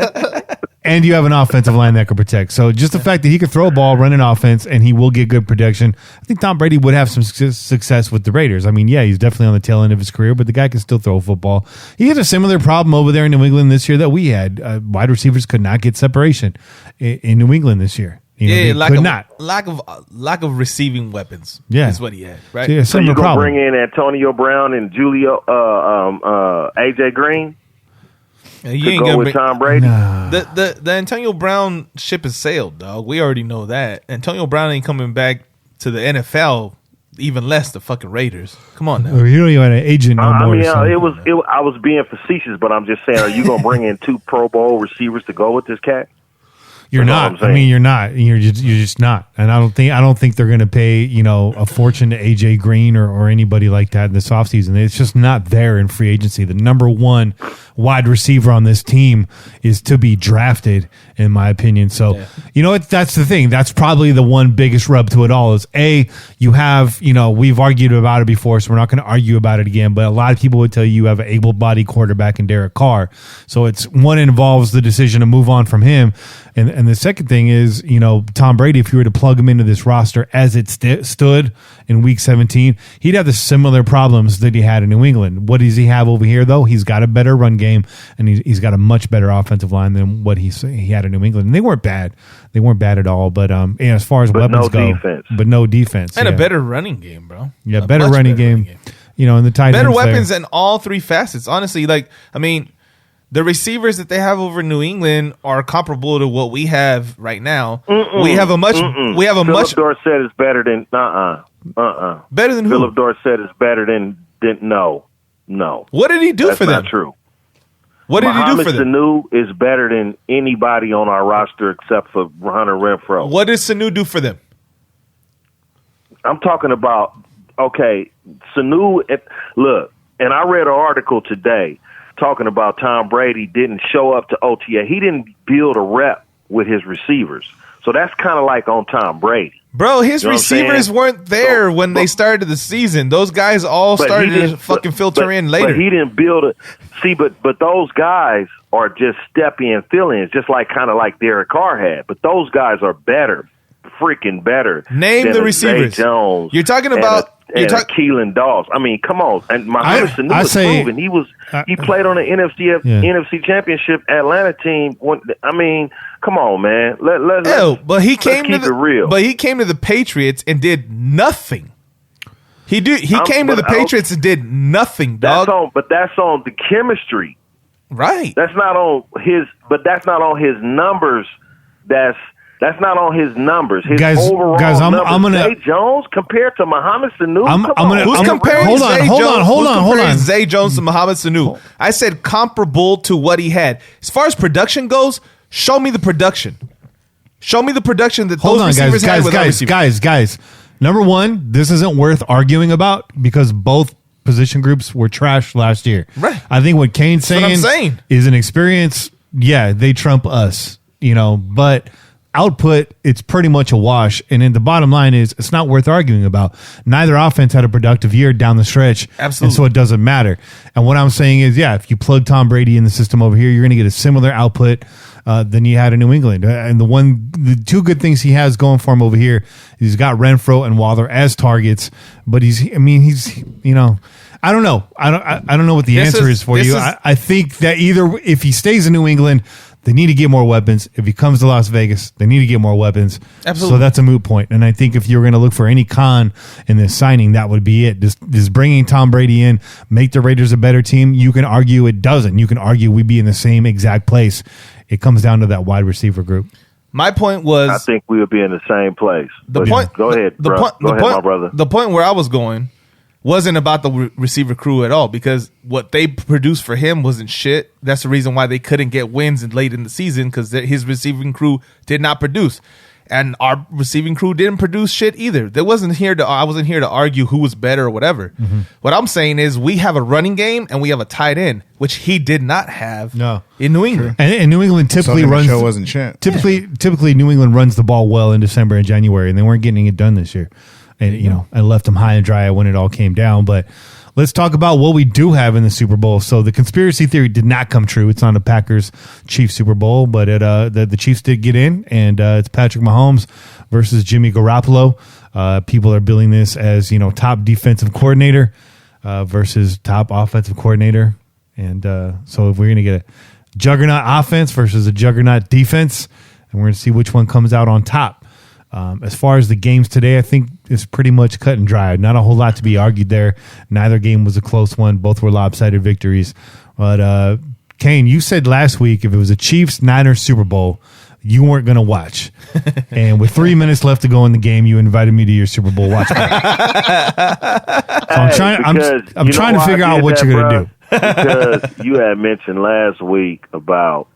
and you have an offensive line that can protect. So just the fact that he could throw a ball, run an offense, and he will get good protection, I think Tom Brady would have some success with the Raiders. I mean, yeah, he's definitely on the tail end of his career, but the guy can still throw a football. He has a similar problem over there in New England this year that we had. Wide receivers could not get separation in New England this year. Lack of receiving weapons. Yeah, is what he had. Right. So, yeah, so you gonna bring in Antonio Brown and AJ Green? You ain't go with Tom Brady. Nah. The Antonio Brown ship has sailed, dog. We already know that. Antonio Brown ain't coming back to the NFL, even less the fucking Raiders. Come on now. You don't even have an agent no more. I was being facetious, but I'm just saying, are you gonna bring in 2 Pro Bowl receivers to go with this cat? You're not. I mean, you're not. You're just not. And I don't think they're going to pay, a fortune to AJ Green or anybody like that in this offseason. It's just not there in free agency. The number one wide receiver on this team is to be drafted, in my opinion. So, you know what? That's the thing. That's probably the one biggest rub to it all is you have, we've argued about it before, so we're not going to argue about it again. But a lot of people would tell you have an able-bodied quarterback in Derek Carr. So it involves the decision to move on from him. And the second thing is, Tom Brady, if you were to plug him into this roster as it stood in Week 17, he'd have the similar problems that he had in New England. What does he have over here, though? He's got a better run game, and he's got a much better offensive line than what he had in New England. And they weren't bad. They weren't bad at all. But as far as weapons go, but no defense. And a better running game, bro. Yeah, better running game. And the tight better weapons in all 3 facets. Honestly, the receivers that they have over New England are comparable to what we have right now. We have a much. Philip Dorsett is better than Better than who? Philip Dorsett is better than no. What did he do for them? That's not true. What did he do for them? Sanu is better than anybody on our roster except for Hunter Renfrow. What did Sanu do for them? I'm talking about Sanu. Look, and I read an article today talking about Tom Brady didn't show up to OTA. He didn't build a rep with his receivers. So that's kind of like on Tom Brady. Bro, his receivers weren't there when they started the season. Those guys all started to fucking filter in later. But he didn't build it. See, but those guys are just step-in fill-ins, just kind of like Derek Carr had. But those guys are better, freaking better. Name the receivers. Zay Jones. You're talking about... Keelan Dawes. I mean, come on. And Muhammad Sanu was proven. He played on the NFC Championship Atlanta team. Come on, man. But he came keep it real. But he came to the Patriots and did nothing. He came to the Patriots and did nothing, dog. That's on the chemistry. Right. That's not on his numbers. That's not on his numbers. His overall numbers. I'm gonna Zay Jones compared to Muhammad Sanu. Who's comparing Zay Jones to Muhammad Sanu? I said comparable to what he had. As far as production goes, show me the production. Show me the production that those receivers had with receivers. Guys. Number one, this isn't worth arguing about because both position groups were trashed last year. Right. I think what Kane's saying is an experience. Yeah, they trump us. But output, it's pretty much a wash. And then the bottom line is it's not worth arguing about. Neither offense had a productive year down the stretch. Absolutely. And so it doesn't matter. And what I'm saying is, if you plug Tom Brady in the system over here, you're going to get a similar output than you had in New England. And the 2 good things he has going for him over here, he's got Renfrow and Waller as targets, but I don't know. I don't know what the answer is for you. I think that either if he stays in New England, they need to get more weapons. If he comes to Las Vegas, they need to get more weapons. Absolutely. So that's a moot point. And I think if you're going to look for any con in this signing, that would be it. Just bringing Tom Brady in, make the Raiders a better team. You can argue it doesn't. You can argue we'd be in the same exact place. It comes down to that wide receiver group. My point was... I think we would be in the same place. Go ahead, my brother. The point where I was going wasn't about the receiver crew at all because what they produced for him wasn't shit. That's the reason why they couldn't get wins late in the season because his receiving crew did not produce. And our receiving crew didn't produce shit either. I wasn't here to argue who was better or whatever. Mm-hmm. What I'm saying is we have a running game and we have a tight end, which he did not have in New England. And New England typically runs... the show wasn't shit. Typically, New England runs the ball well in December and January, and they weren't getting it done this year. and I left them high and dry when it all came down. But let's talk about what we do have in the Super Bowl. So the conspiracy theory did not come true. It's not a Packers-Chiefs Super Bowl, but the Chiefs did get in, and it's Patrick Mahomes versus Jimmy Garoppolo. People are billing this as top defensive coordinator versus top offensive coordinator, and so if we're gonna get a juggernaut offense versus a juggernaut defense, and we're gonna see which one comes out on top. As far as the games today, I think it's pretty much cut and dry. Not a whole lot to be argued there. Neither game was a close one. Both were lopsided victories. But Kane, you said last week if it was a Chiefs-Niners Super Bowl, you weren't going to watch. And with 3 minutes left to go in the game, you invited me to your Super Bowl watch party. So I'm trying to figure out what you're going to do. Because you had mentioned last week about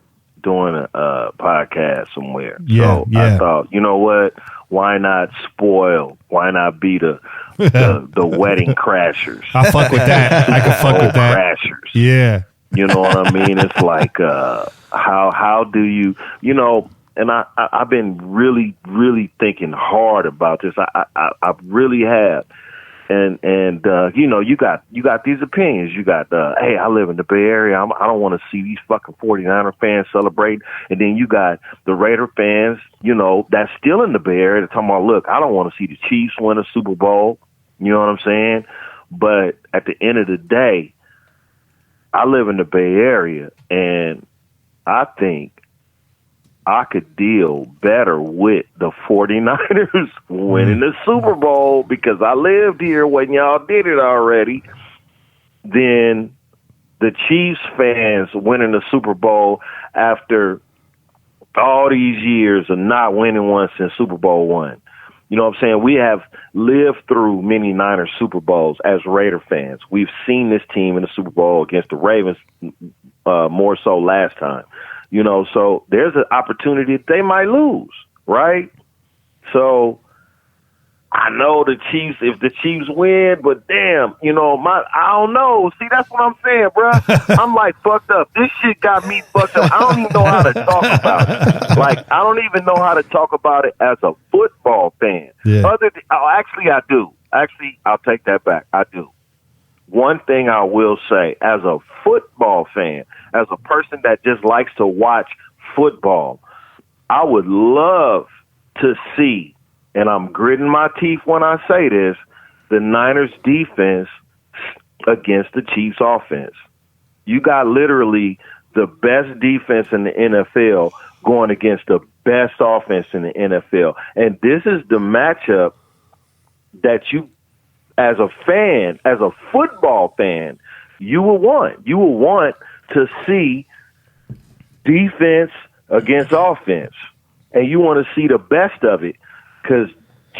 doing a podcast somewhere. So I thought, you know what? Why not spoil? Why not be the wedding crashers? I fuck with that. I can fuck with that. Crashers. Yeah. You know what I mean? It's like how do you and I've been really, really thinking hard about this. I really have. And you got these opinions. You got hey, I live in the Bay Area. I don't want to see these fucking 49er fans celebrate. And then you got the Raider fans, that's still in the Bay Area. They're talking about, look, I don't want to see the Chiefs win a Super Bowl. You know what I'm saying? But at the end of the day, I live in the Bay Area, and I think I could deal better with the 49ers winning the Super Bowl because I lived here when y'all did it already than the Chiefs fans winning the Super Bowl after all these years of not winning one since Super Bowl one. You know what I'm saying? We have lived through many Niners Super Bowls as Raider fans. We've seen this team in the Super Bowl against the Ravens more so last time. So there's an opportunity that they might lose, right? So I know the Chiefs, if the Chiefs win, but damn, I don't know. See, that's what I'm saying, bro. I'm like fucked up. This shit got me fucked up. I don't even know how to talk about it. Like, I don't even know how to talk about it as a football fan. Yeah. Actually, I do. Actually, I'll take that back. I do. One thing I will say, as a football fan, as a person that just likes to watch football, I would love to see, and I'm gritting my teeth when I say this, the Niners defense against the Chiefs offense. You got literally the best defense in the NFL going against the best offense in the NFL. And this is the matchup that you, as a fan, as a football fan, you will want. You will want to see defense against offense. And you want to see the best of it because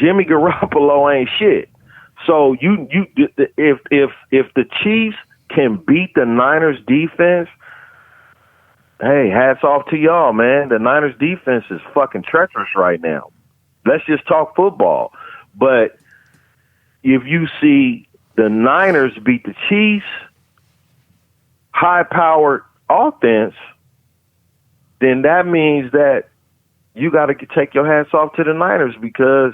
Jimmy Garoppolo ain't shit. So if the Chiefs can beat the Niners defense, hey, hats off to y'all, man. The Niners defense is fucking treacherous right now. Let's just talk football. But if you see the Niners beat the Chiefs, high-powered offense, then that means that you got to take your hats off to the Niners because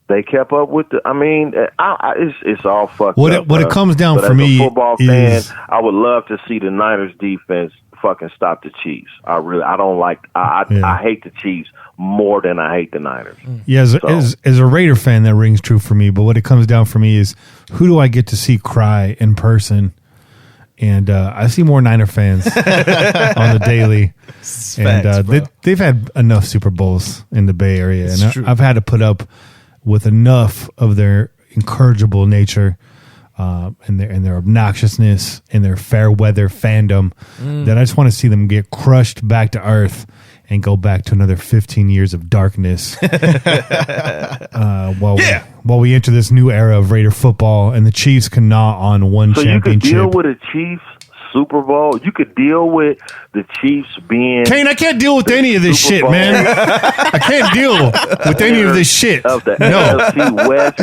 they kept up with the. I mean, it's all fucked up. What it comes down for me as a football fan, I would love to see the Niners defense fucking stop the Chiefs. I hate the Chiefs more than I hate the Niners. Yeah, as a Raider fan, that rings true for me. But what it comes down for me is, who do I get to see cry in person? And I see more Niner fans on the daily. And they've had enough Super Bowls in the Bay Area. And I've had to put up with enough of their incorrigible nature and their obnoxiousness and their fair weather fandom that I just want to see them get crushed back to earth and go back to another 15 years of darkness while we enter this new era of Raider football and the Chiefs can gnaw on one championship. You could deal with a Chiefs Super Bowl. You could deal with the Chiefs being... Kane, I can't deal with any of this Super shit, Bowl. Man. I can't deal with any of this shit. Of the AFC West.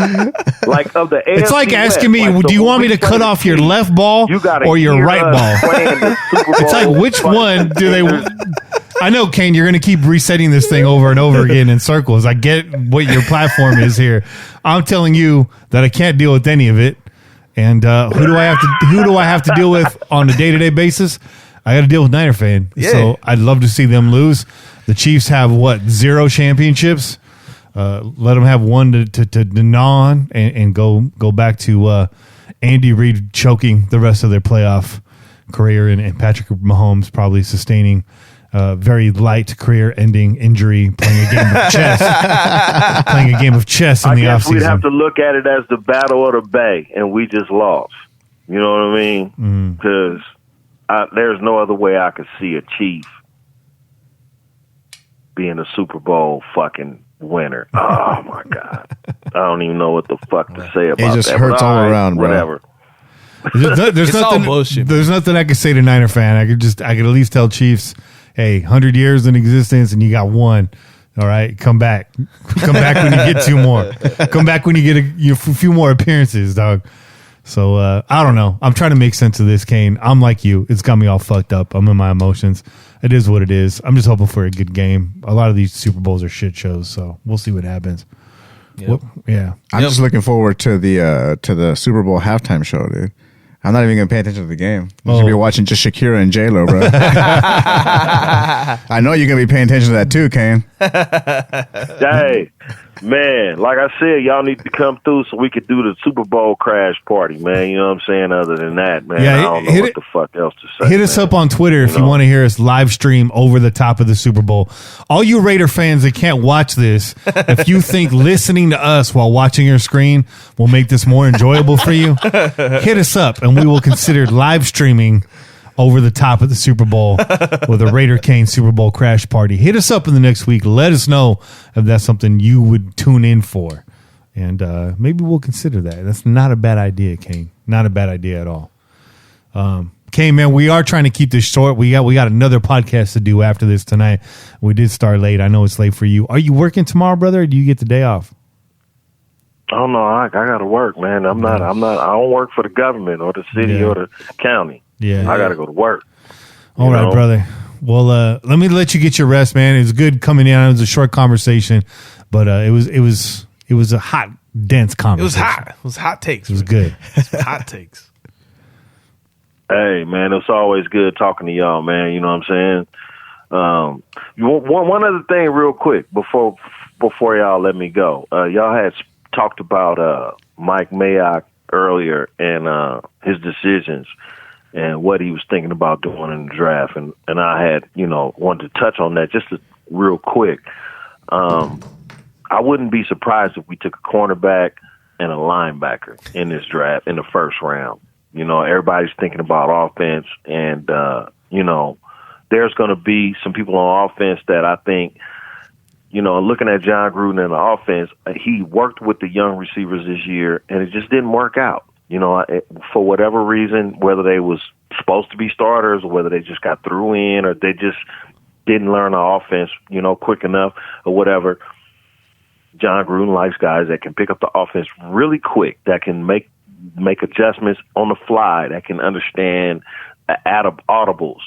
Like, of the AFC It's like asking me, do you want me to cut off your left ball or your right ball? It's like, which one do they... I know, Kane, you're going to keep resetting this thing over and over again in circles. I get what your platform is here. I'm telling you that I can't deal with any of it. And who do I have to deal with on a day-to-day basis? I got to deal with Niner fan. Yeah. So I'd love to see them lose. The Chiefs have 0 championships. Let them have one to gnaw on and go back to Andy Reid choking the rest of their playoff career and Patrick Mahomes probably sustaining very light career-ending injury playing a game of chess. Playing a game of chess in the offseason. I guess we'd have to look at it as the Battle of the Bay, and we just lost. You know what I mean? Because there's no other way I could see a Chief being a Super Bowl fucking winner. Oh, my God. I don't even know what the fuck to say about that. It just hurts all around, bro. Whatever. There's all nothing, bullshit. There's nothing I could say to Niner fan. I could at least tell Chiefs, hey, 100 years in existence and you got one. All right, come back. Come back when you get 2 more. Come back when you get a few more appearances, dog. So I don't know. I'm trying to make sense of this, Kane. I'm like you. It's got me all fucked up. I'm in my emotions. It is what it is. I'm just hoping for a good game. A lot of these Super Bowls are shit shows, so we'll see what happens. Yep. Yeah. I'm just looking forward to the Super Bowl halftime show, dude. I'm not even gonna pay attention to the game. I'm gonna be watching just Shakira and J-Lo, bro. I know you're gonna be paying attention to that too, Kane. Hey, man, like I said, y'all need to come through so we could do the Super Bowl crash party, man. You know what I'm saying? Other than that, man, Yeah, I don't know what the fuck else to say. Hit us up on Twitter if you want to hear us live stream over the top of the Super Bowl. All you Raider fans that can't watch this, if you think listening to us while watching your screen will make this more enjoyable for you, hit us up and we will consider live streaming over the top of the Super Bowl with a Raider Kane Super Bowl crash party. Hit us up in the next week. Let us know if that's something you would tune in for. And maybe we'll consider that. That's not a bad idea, Kane. Not a bad idea at all. Kane, man, we are trying to keep this short. We got another podcast to do after this tonight. We did start late. I know it's late for you. Are you working tomorrow, brother, or do you get the day off? Oh no, I got to work, man. I don't work for the government or the city or the county. Yeah, I got to go to work. All right, brother. Well, let me let you get your rest, man. It was good coming in. It was a short conversation, but it was a hot, dense conversation. It was hot. It was hot takes. It was good. Hot takes. Hey, man, it's always good talking to y'all, man. You know what I'm saying? One other thing real quick before y'all let me go. Y'all had talked about Mike Mayock earlier and his decisions and what he was thinking about doing in the draft. And I had, wanted to touch on that just real quick. I wouldn't be surprised if we took a cornerback and a linebacker in this draft in the first round. Everybody's thinking about offense and, there's going to be some people on offense that I think, looking at John Gruden in the offense, he worked with the young receivers this year and it just didn't work out. For whatever reason, whether they was supposed to be starters or whether they just got threw in or they just didn't learn the offense, quick enough or whatever. John Gruden likes guys that can pick up the offense really quick, that can make adjustments on the fly, that can understand audibles,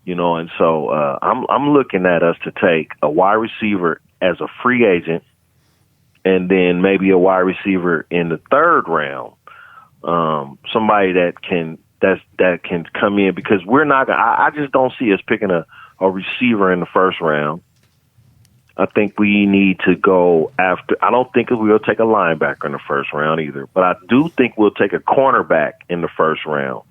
and so I'm looking at us to take a wide receiver as a free agent and then maybe a wide receiver in the third round. Somebody that can come in because we're not gonna, I just don't see us picking a receiver in the first round. I think we need to go after, I don't think we'll take a linebacker in the first round either, but I do think we'll take a cornerback in the first round.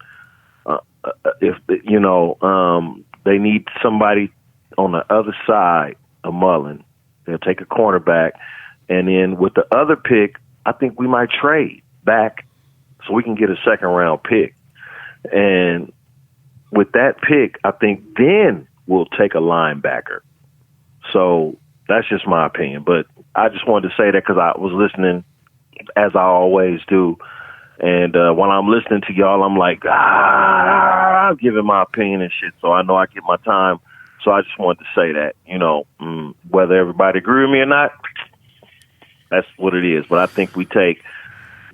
They need somebody on the other side of Mullen. They'll take a cornerback. And then with the other pick, I think we might trade back so we can get a second round pick. And with that pick, I think then we'll take a linebacker. So that's just my opinion. But I just wanted to say that because I was listening, as I always do. And when I'm listening to y'all, I'm like, I'm giving my opinion and shit. So I know I get my time. So I just wanted to say that, whether everybody agree with me or not, that's what it is. But I think we take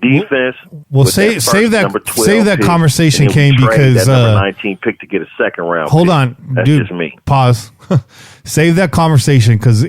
defense. Well, with save that number 12 save that pick, conversation, and then Kane, we trade because that number 19 pick to get a second round. hold pick. on, That's dude. just me. Pause. Save that conversation because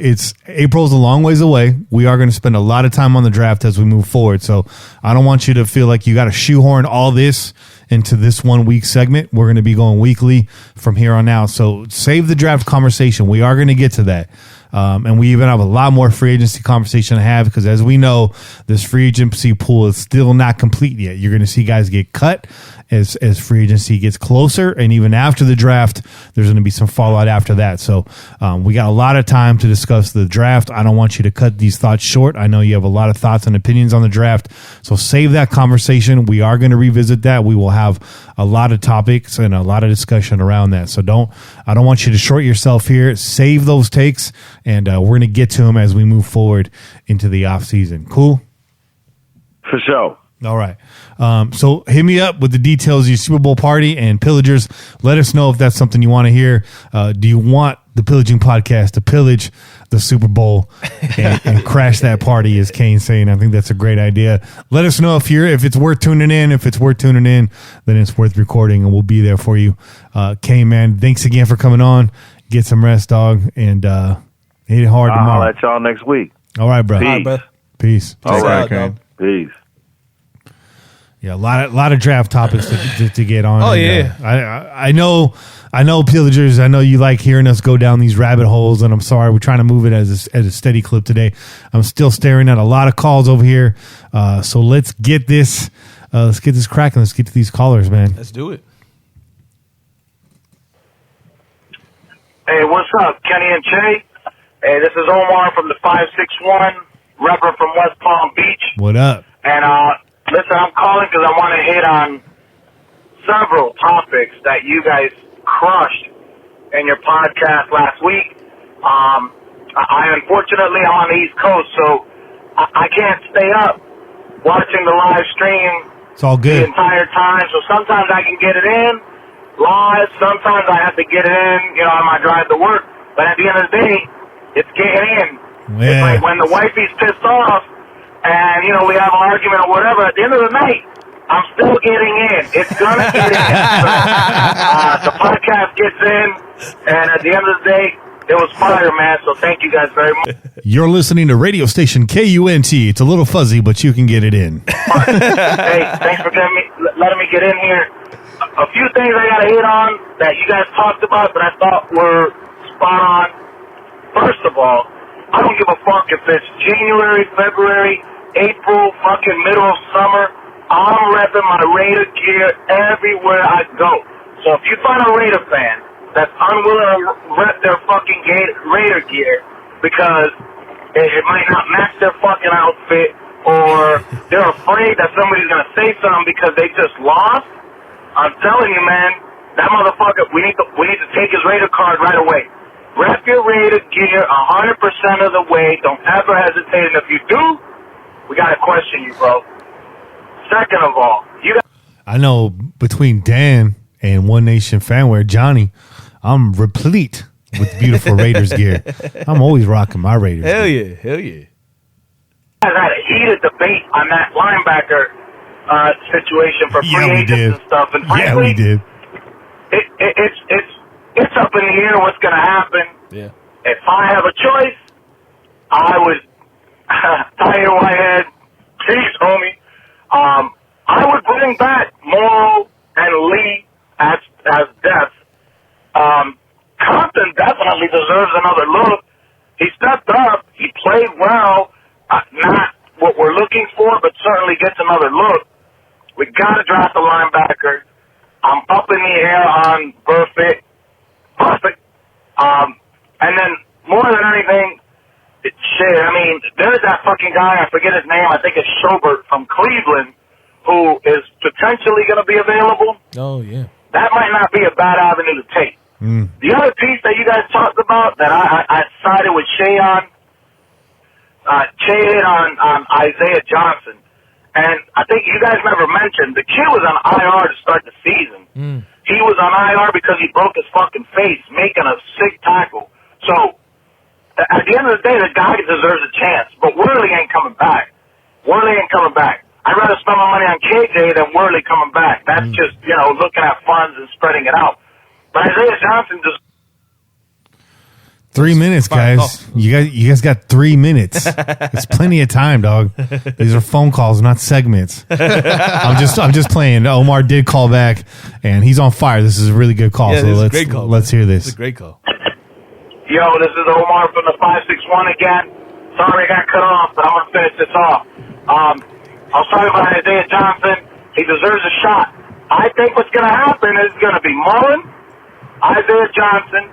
April's a long ways away. We are going to spend a lot of time on the draft as we move forward. So I don't want you to feel like you got to shoehorn all this into this 1 week segment. We're going to be going weekly from here on out. So save the draft conversation. We are going to get to that. And we even have a lot more free agency conversation to have because, as we know, this free agency pool is still not complete yet. You're going to see guys get cut as free agency gets closer, and even after the draft, there's going to be some fallout after that. So we got a lot of time to discuss the draft. I don't want you to cut these thoughts short. I know you have a lot of thoughts and opinions on the draft, so save that conversation. We are going to revisit that. We will have a lot of topics and a lot of discussion around that. So I don't want you to short yourself here. Save those takes. And we're going to get to them as we move forward into the off season. Cool? For sure. All right. So hit me up with the details of your Super Bowl party and pillagers. Let us know if that's something you want to hear. Do you want the Pillaging Podcast to pillage the Super Bowl and crash that party, as Kane's saying? I think that's a great idea. Let us know if it's worth tuning in. If it's worth tuning in, then it's worth recording, and we'll be there for you. Kane, man, thanks again for coming on. Get some rest, dog, and hit it hard tomorrow. I'll let y'all next week. All right, bro. Peace. All right, bro. Peace. All right, dog. Peace. Yeah, a lot of draft topics to get on. Oh, And, yeah. I know pillagers. I know you like hearing us go down these rabbit holes, and I'm sorry. We're trying to move it at a steady clip today. I'm still staring at a lot of calls over here. So let's get this cracking. Let's get to these callers, man. Let's do it. Hey, what's up, Kenny and Che? Hey, this is Omar from the 561, rapper from West Palm Beach. What up? And listen, I'm calling because I want to hit on several topics that you guys crushed in your podcast last week. Unfortunately, I'm on the East Coast, so I can't stay up watching the live stream It's all the good. entire time. So sometimes I can get it in live. Sometimes I have to get it in, on my drive to work. But at the end of the day, it's getting in. Yeah. It's like when the wifey's pissed off and, we have an argument or whatever, at the end of the night, I'm still getting in. It's going to get in. So, the podcast gets in, and at the end of the day, it was fire, man. So thank you guys very much. You're listening to radio station KUNT. It's a little fuzzy, but you can get it in. Hey, thanks for letting me get in here. A few things I got to hit on that you guys talked about that I thought were spot on. First of all, I don't give a fuck if it's January, February, April, fucking middle of summer. I'm repping my Raider gear everywhere I go. So if you find a Raider fan that's unwilling to rep their fucking Raider gear because it might not match their fucking outfit, or they're afraid that somebody's going to say something because they just lost, I'm telling you, man, that motherfucker, we need to take his Raider card right away. Rep your Raider gear 100% of the way. Don't ever hesitate. And if you do, we got to question you, bro. Second of all, I know between Dan and One Nation Fanwear, Johnny, I'm replete with beautiful Raiders gear. I'm always rocking my Raiders Hell gear. yeah. Hell yeah. guys had a heated debate on that linebacker situation for free Yeah, we agents did. and stuff. And Yeah, frankly, we did. It's up in the air what's going to happen. Yeah. If I have a choice, I would Tyre Whitehead, peace, homie. I would bring back Morrow and Lee as depth. Compton definitely deserves another look. He stepped up. He played well. Not what we're looking for, but certainly gets another look. We got to draft a linebacker. I'm up in the air on Perfect. And then more than anything, there's that fucking guy, I forget his name, I think it's Schobert from Cleveland, who is potentially going to be available. Oh, yeah. That might not be a bad avenue to take. The other piece that you guys talked about that I sided with Shay on, Shay hit on Isaiah Johnson. And I think you guys never mentioned, the kid was on IR to start the season. He was on IR because he broke his fucking face making a sick tackle. So, at the end of the day, the guy deserves a chance. But Worley ain't coming back. I'd rather spend my money on KJ than Worley coming back. That's just, looking at funds and spreading it out. But Isaiah Johnson just... 3 minutes, guys. You guys got 3 minutes. It's plenty of time, dog. These are phone calls, not segments. I'm just playing. Omar did call back, and he's on fire. This is a really good call. Yeah, So this is a great call. let's hear this. It's a great call. Yo, this is Omar from the 561 again. Sorry I got cut off, but I'm going to finish this off. I was talking about Isaiah Johnson. He deserves a shot. I think what's going to happen is going to be Mullen, Isaiah Johnson,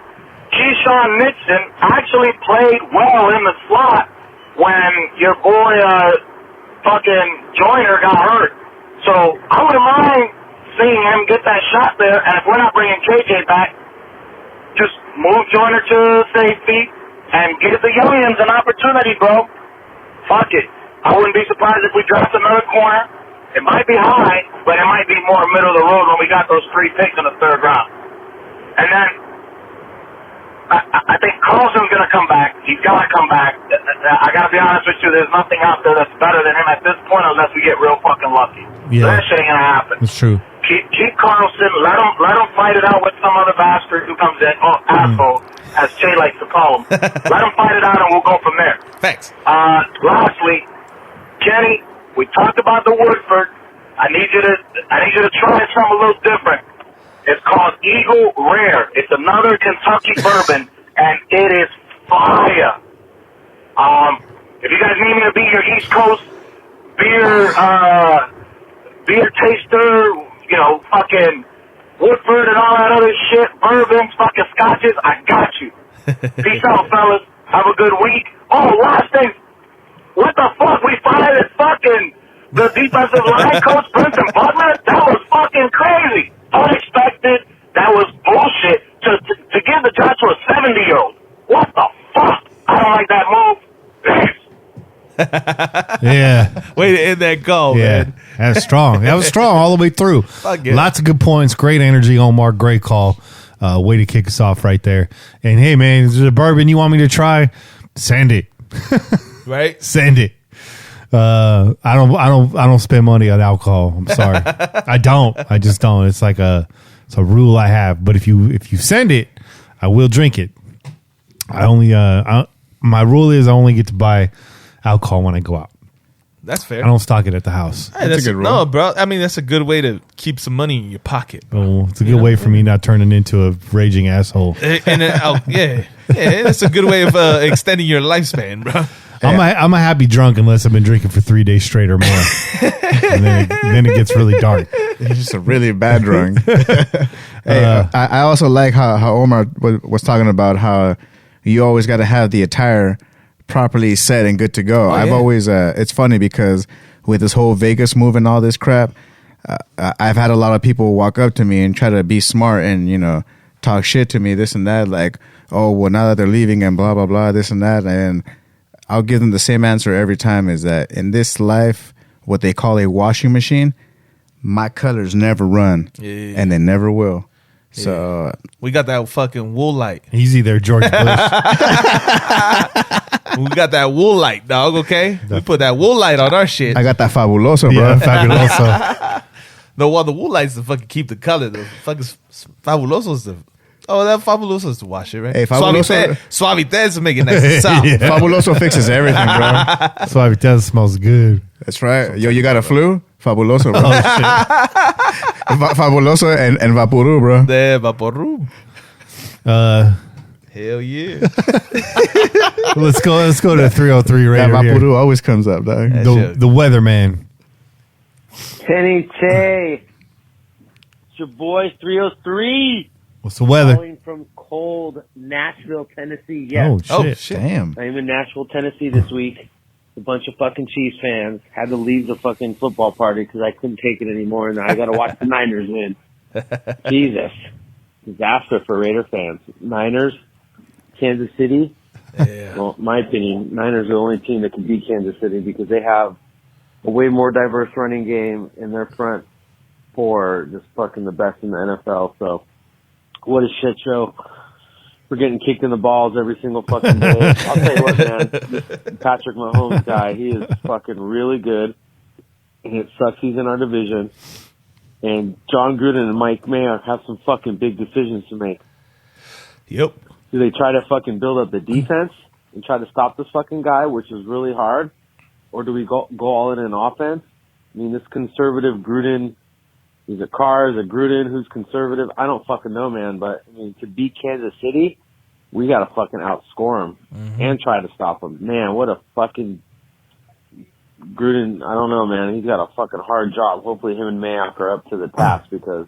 Keyshawn Nixon actually played well in the slot when your boy fucking Joyner got hurt. So I wouldn't mind seeing him get that shot there. And if we're not bringing KJ back, just move Joyner to safety and give the youngins an opportunity, bro. Fuck it. I wouldn't be surprised if we draft another corner. It might be high, but it might be more middle of the road when we got those 3 picks in the 3rd round. And then I think Carlson's going to come back. He's got to come back. I got to be honest with you. There's nothing out there that's better than him at this point unless we get real fucking lucky. Yeah. So that shit ain't going to happen. It's true. Keep Carlson. Let him fight it out with some other bastard who comes in. Oh, asshole, as Jay likes to call him. Let him fight it out and we'll go from there. Thanks. Lastly, Kenny, we talked about the Woodford. I need you to try something a little different. It's called Eagle Rare. It's another Kentucky bourbon, and it is fire. If you guys need me to be your East Coast beer taster, fucking Woodford and all that other shit, bourbons, fucking scotches, I got you. Peace out, fellas. Have a good week. Oh, last thing. What the fuck? We fired fucking the defensive line coach, Brenton Buckner? That was fucking crazy. Unexpected. That was bullshit to give the job to a 70-year-old. What the fuck? I don't like that move. Yeah. Way to end that call, man. That was strong. That was strong all the way through. Yeah. Lots of good points. Great energy, Omar. Great call. Way to kick us off right there. And hey, man, is there a bourbon you want me to try? Send it. Right? Send it. I don't spend money on alcohol. I'm sorry. I don't. I just don't. It's like it's a rule I have. But if you send it, I will drink it. I only my rule is I only get to buy alcohol when I go out. That's fair. I don't stock it at the house. Hey, that's a good rule. No, bro. I mean, that's a good way to keep some money in your pocket. Oh, it's a good way for me not turning into a raging asshole. And then, that's a good way of extending your lifespan, bro. I'm a happy drunk unless I've been drinking for 3 days straight or more. And then it gets really dark. He's just a really bad drunk. Hey, I also like how Omar was talking about how you always got to have the attire properly set and good to go. I've always, it's funny because with this whole Vegas move and all this crap, I've had a lot of people walk up to me and try to be smart and, talk shit to me, this and that, like, oh, well, now that they're leaving and blah, blah, blah, this and that. And I'll give them the same answer every time, is that in this life, what they call a washing machine, my colors never run, and they never will. Yeah. So we got that fucking wool light. Easy there, George Bush. We got that wool light, dog. Okay, we put that wool light on our shit. I got that fabuloso, bro. Yeah, fabuloso. The wool light's to fucking keep the color. The fucking fabuloso's the. Oh, that Fabuloso is to wash it, right? Hey, Fabuloso. Suavitel is to make it nice and soft. Yeah. Fabuloso fixes everything, bro. Suavitel smells good. That's right. Yo, you got a flu? Fabuloso, bro. Oh, Fabuloso and Vaporu, bro. The Vaporu. Hell yeah. Let's go to 303 right That here. Vaporu always comes up, dog. The weatherman. Kenny Tay. It's your boy 303. What's the weather? Calling from cold Nashville, Tennessee. Yes. Oh, shit. Damn. I'm in Nashville, Tennessee this week. A bunch of fucking Chiefs fans. Had to leave the fucking football party because I couldn't take it anymore, and I got to watch the Niners win. Jesus. Disaster for Raider fans. Niners, Kansas City. Yeah. Well, in my opinion, Niners are the only team that can beat Kansas City because they have a way more diverse running game in their front four, just fucking the best in the NFL. So, what a shit show. We're getting kicked in the balls every single fucking day. I'll tell you what, man. This Patrick Mahomes guy, he is fucking really good. and it sucks he's in our division. And John Gruden and Mike Mayock have some fucking big decisions to make. Yep. Do they try to fucking build up the defense and try to stop this fucking guy, which is really hard? Or do we go all in offense? I mean, this conservative Gruden, he's a Carr, is a Gruden who's conservative. I don't fucking know, man. But, I mean, to beat Kansas City, we got to fucking outscore him and try to stop him. Man, what a fucking Gruden. I don't know, man. He's got a fucking hard job. Hopefully him and Mayock are up to the task because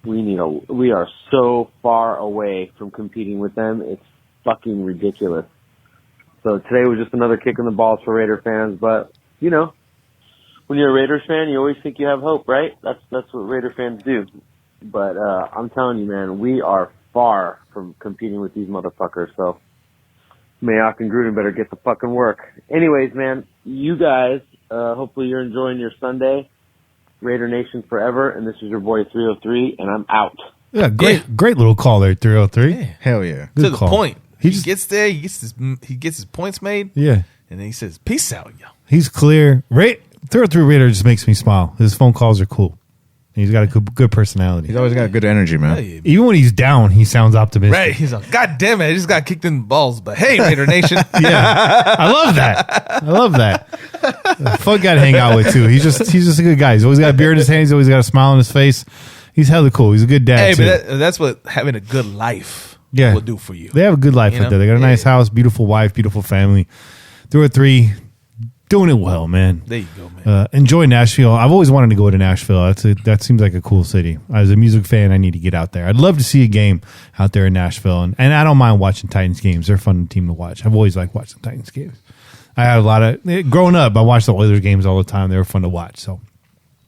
we are so far away from competing with them. It's fucking ridiculous. So today was just another kick in the balls for Raider fans. But, you know, when you're a Raiders fan, you always think you have hope, right? That's what Raider fans do. But I'm telling you, man, we are far from competing with these motherfuckers. So Mayock and Gruden better get the fucking work. Anyways, man, you guys, hopefully you're enjoying your Sunday. Raider Nation forever. And this is your boy 303, and I'm out. Yeah, great little call there, 303. Yeah. Hell yeah. Good to the call. point. He He gets there, he gets his points made, Yeah. and then he says, "Peace out, yo." He's clear. 303 Raider just makes me smile. His phone calls are cool. He's got a good personality. He's always got good energy, man. Hey, Even when he's down, he sounds optimistic. right? He's like, "God damn it, I just got kicked in the balls." But hey, Raider Nation, Yeah. I love that. Fun guy to hang out with too. He's just a good guy. He's always got a beer in his hand. He's always got a smile on his face. He's hella cool. He's a good dad hey, too. but that's what having a good life will do for you. They have a good life You out know? there. They got a nice house, beautiful wife, beautiful family. 303, doing it well, man. There you go, man. Enjoy Nashville. I've always wanted to go to Nashville. That seems like a cool city. As a music fan, I need to get out there. I'd love to see a game out there in Nashville. And I don't mind watching Titans games. They're a fun team to watch. I've always liked watching Titans games. I had a lot of, growing up, I watched the Oilers games all the time. They were fun to watch. So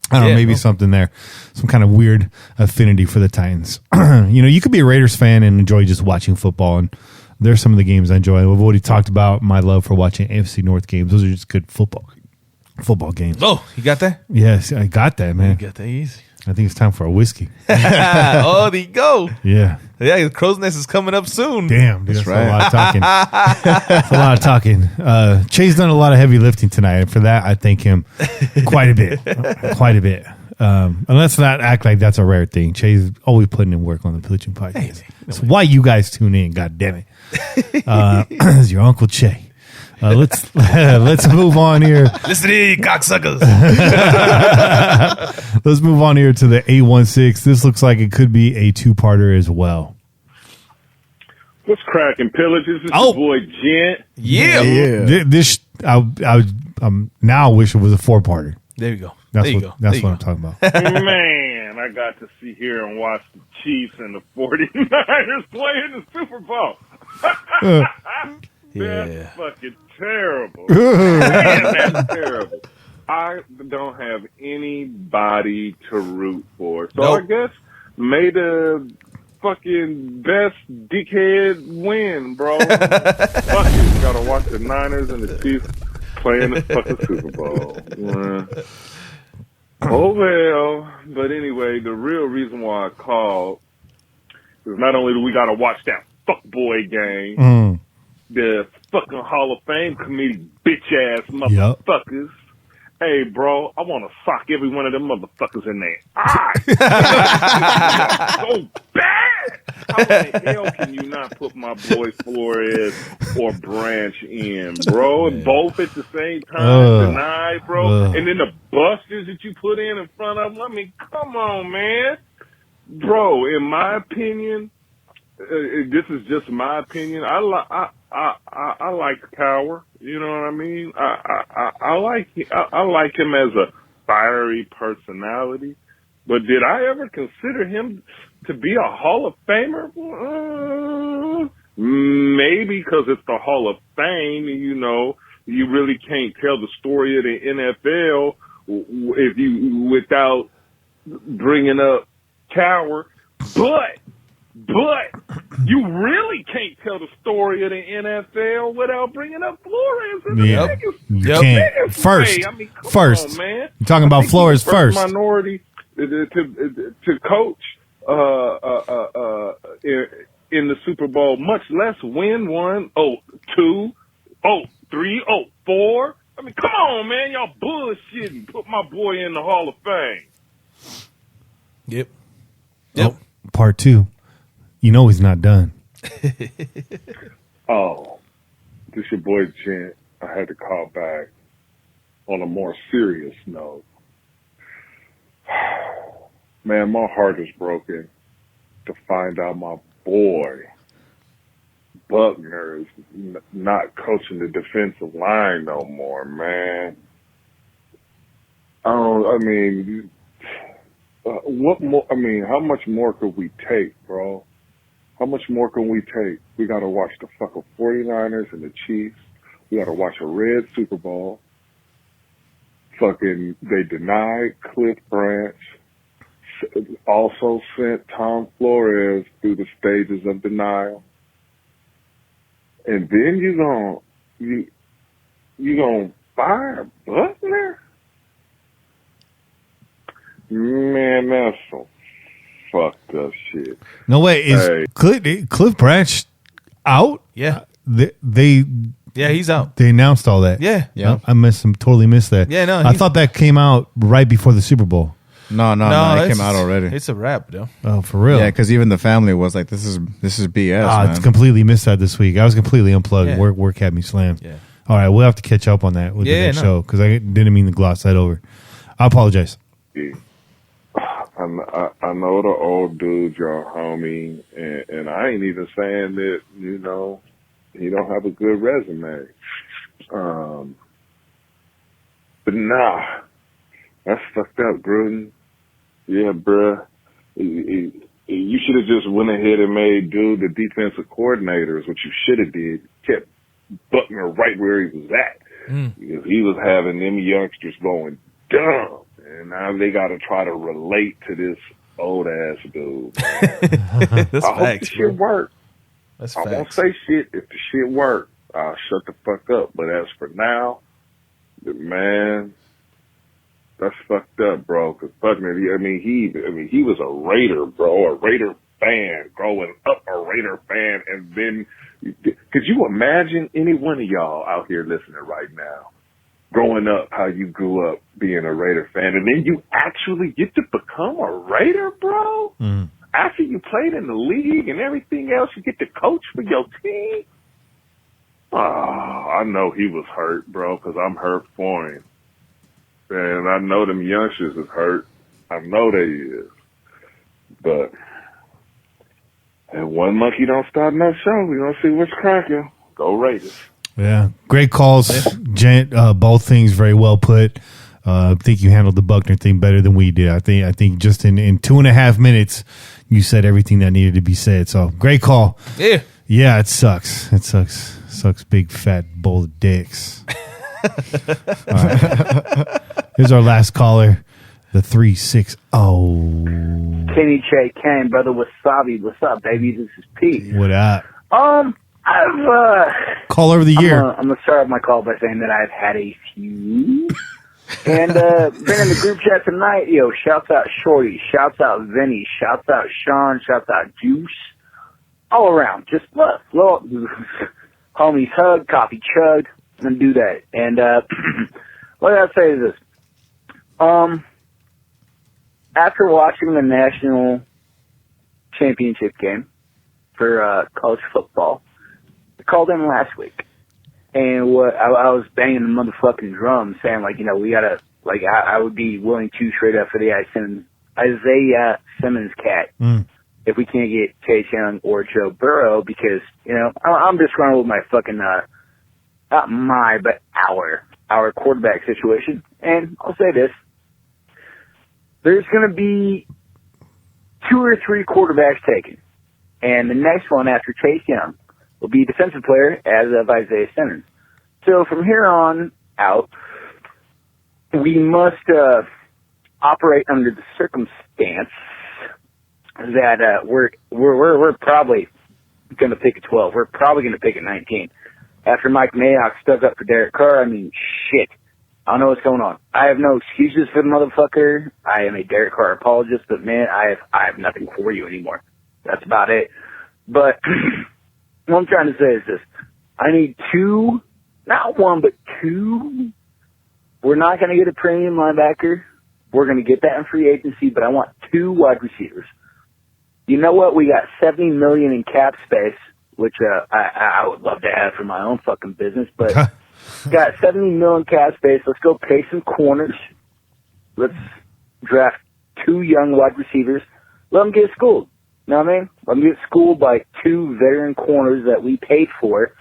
I don't know, maybe something there, some kind of weird affinity for the Titans. You could be a Raiders fan and enjoy just watching football. And there's some of the games I enjoy. We've already talked about my love for watching AFC North games. Those are just good football games. Oh, you got that? Yes, I got that, man. You got that easy. I think it's time for a whiskey. Oh, there you go. Yeah. Yeah, the Crow's Nest is coming up soon. Damn, dude, that's right. a lot of talking. That's a lot of talking. Chase done a lot of heavy lifting tonight, and for that, I thank him quite a bit. And let's not act like that's a rare thing. Chase is always putting in work on the Pillaging Podcast. That's why you guys tune in, God damn it. It's your Uncle Che. Let's move on here. Listen here, you cocksuckers. Let's move on here to the 816. This looks like it could be a two-parter as well. What's cracking, Pillages? It's your boy Gent. Yeah. This I now wish it was a four-parter. There you go. That's there you what go. that's what I'm talking about. Man, I got to see here and watch the Chiefs and the 49ers play in the Super Bowl. That's fucking terrible. Man, that's terrible. I don't have anybody to root for. So I guess may the fucking best dickhead win, bro. Fuck it. Gotta watch the Niners and the Chiefs play in the fucking Super Bowl. Oh, well. But anyway, the real reason why I called is not only do we gotta watch that fuckboy game, the fucking Hall of Fame committee bitch-ass motherfuckers. Yep. Hey, bro, I want to sock every one of them motherfuckers in their eye. So bad. How the hell can you not put my boy Flores or Branch in, bro? Both at the same time tonight, bro. And then the busters that you put in front of them. I mean, come on, man. Bro, in my opinion, this is just my opinion. I like Cowher. You know what I mean? I like him as a fiery personality. But did I ever consider him to be a Hall of Famer? Maybe because it's the Hall of Fame. You know, you really can't tell the story of the NFL without bringing up Cowher. But you really can't tell the story of the NFL without bringing up Flores. You can't. First, I mean, come first. on, man. You're talking about Flores first. Minority to coach in the Super Bowl, much less win 1, 2, 3, 4. I mean, come on, man. Y'all bullshitting. Put my boy in the Hall of Fame. Yep. Oh, part 2. You know he's not done. Oh, this your boy Gent. I had to call back on a more serious note. Man, my heart is broken to find out my boy Buckner is not coaching the defensive line no more, man. I mean, what more? I mean, how much more could we take, bro? How much more can we take? We got to watch the fucking 49ers and the Chiefs. We got to watch a red Super Bowl. Fucking, they denied Cliff Branch. Also sent Tom Flores through the stages of denial. And then you gonna fire Buckner? Man, that's some fucked up shit. No way. Is Cliff Branch out? Yeah. Yeah, he's out. They announced all that. Yeah. I missed him. Totally missed that. Yeah, no. I thought that came out right before the Super Bowl. No, it came out already. It's a wrap, though. Oh, for real? Yeah, because even the family was like, "This is BS." Man. It's completely missed that this week. I was completely unplugged. Yeah. Work had me slammed. Yeah. All right, we'll have to catch up on that with the next show because I didn't mean to gloss that over. I apologize. Yeah. I know the old dude, your homie, and I ain't even saying that, you know, he don't have a good resume. But nah, that's fucked up, Gruden. Yeah, bruh. You should have just went ahead and made dude the defensive coordinator is what you should have did. Kept Buckner right where he was at. Because he was having them youngsters going dumb. And now they got to try to relate to this old ass dude. That's I hope facts, the shit work. That's I facts. won't say shit if the shit work. I'll shut the fuck up. But as for now, man, that's fucked up, bro. Because Buckner, he was a Raider, bro, a Raider fan, growing up a Raider fan, and then could you imagine any one of y'all out here listening right now? Growing up, how you grew up being a Raider fan, and then you actually get to become a Raider, bro? After you played in the league and everything else, you get to coach for your team? Oh, I know he was hurt, bro, because I'm hurt for him. And I know them youngsters is hurt. I know they is. But, and one monkey don't start no show. We gonna see what's cracking. Go Raiders. Yeah, great calls, Gent. Both things very well put. I think you handled the Buckner thing better than we did. I think just in 2.5 minutes, you said everything that needed to be said. So great call. Yeah, it sucks. It sucks. Sucks big fat bowl of dicks. All right. Here's our last caller, the 360. Kenny J. Kane, brother Wasabi. What's up, baby? This is Pete. What up? I've Caller of the year. I'm gonna start my call by saying that I've had a few, and been in the group chat tonight. Yo, shouts out Shorty, shouts out Vinny, shouts out Sean, shouts out Juice, all around. Just love, homies hug, coffee chug, and do that. And what I say is this: after watching the national championship game for college football. Called in last week, and I was banging the motherfucking drum, saying like, you know, we gotta like I would be willing to trade up for the Isaiah Simmons cat if we can't get Chase Young or Joe Burrow because you know I'm disgruntled with my fucking not my but our quarterback situation, and I'll say this: there's gonna be 2 or 3 quarterbacks taken, and the next one after Chase Young will be defensive player as of Isaiah Simmons. So from here on out, we must operate under the circumstance that we're probably going to pick a 12. We're probably going to pick a 19. After Mike Mayock stuck up for Derek Carr, I mean, shit. I don't know what's going on. I have no excuses for the motherfucker. I am a Derek Carr apologist, but man, I have nothing for you anymore. That's about it. But what I'm trying to say is this. I need 2, not 1, but 2 we're not going to get a premium linebacker. We're going to get that in free agency, but I want 2 wide receivers. You know what? We got $70 million in cap space, which I would love to have for my own fucking business, but got $70 million cap space. Let's go pay some corners. Let's draft 2 young wide receivers. Let them get schooled. You know what I mean? Let them get schooled by 2 veteran corners that we paid for,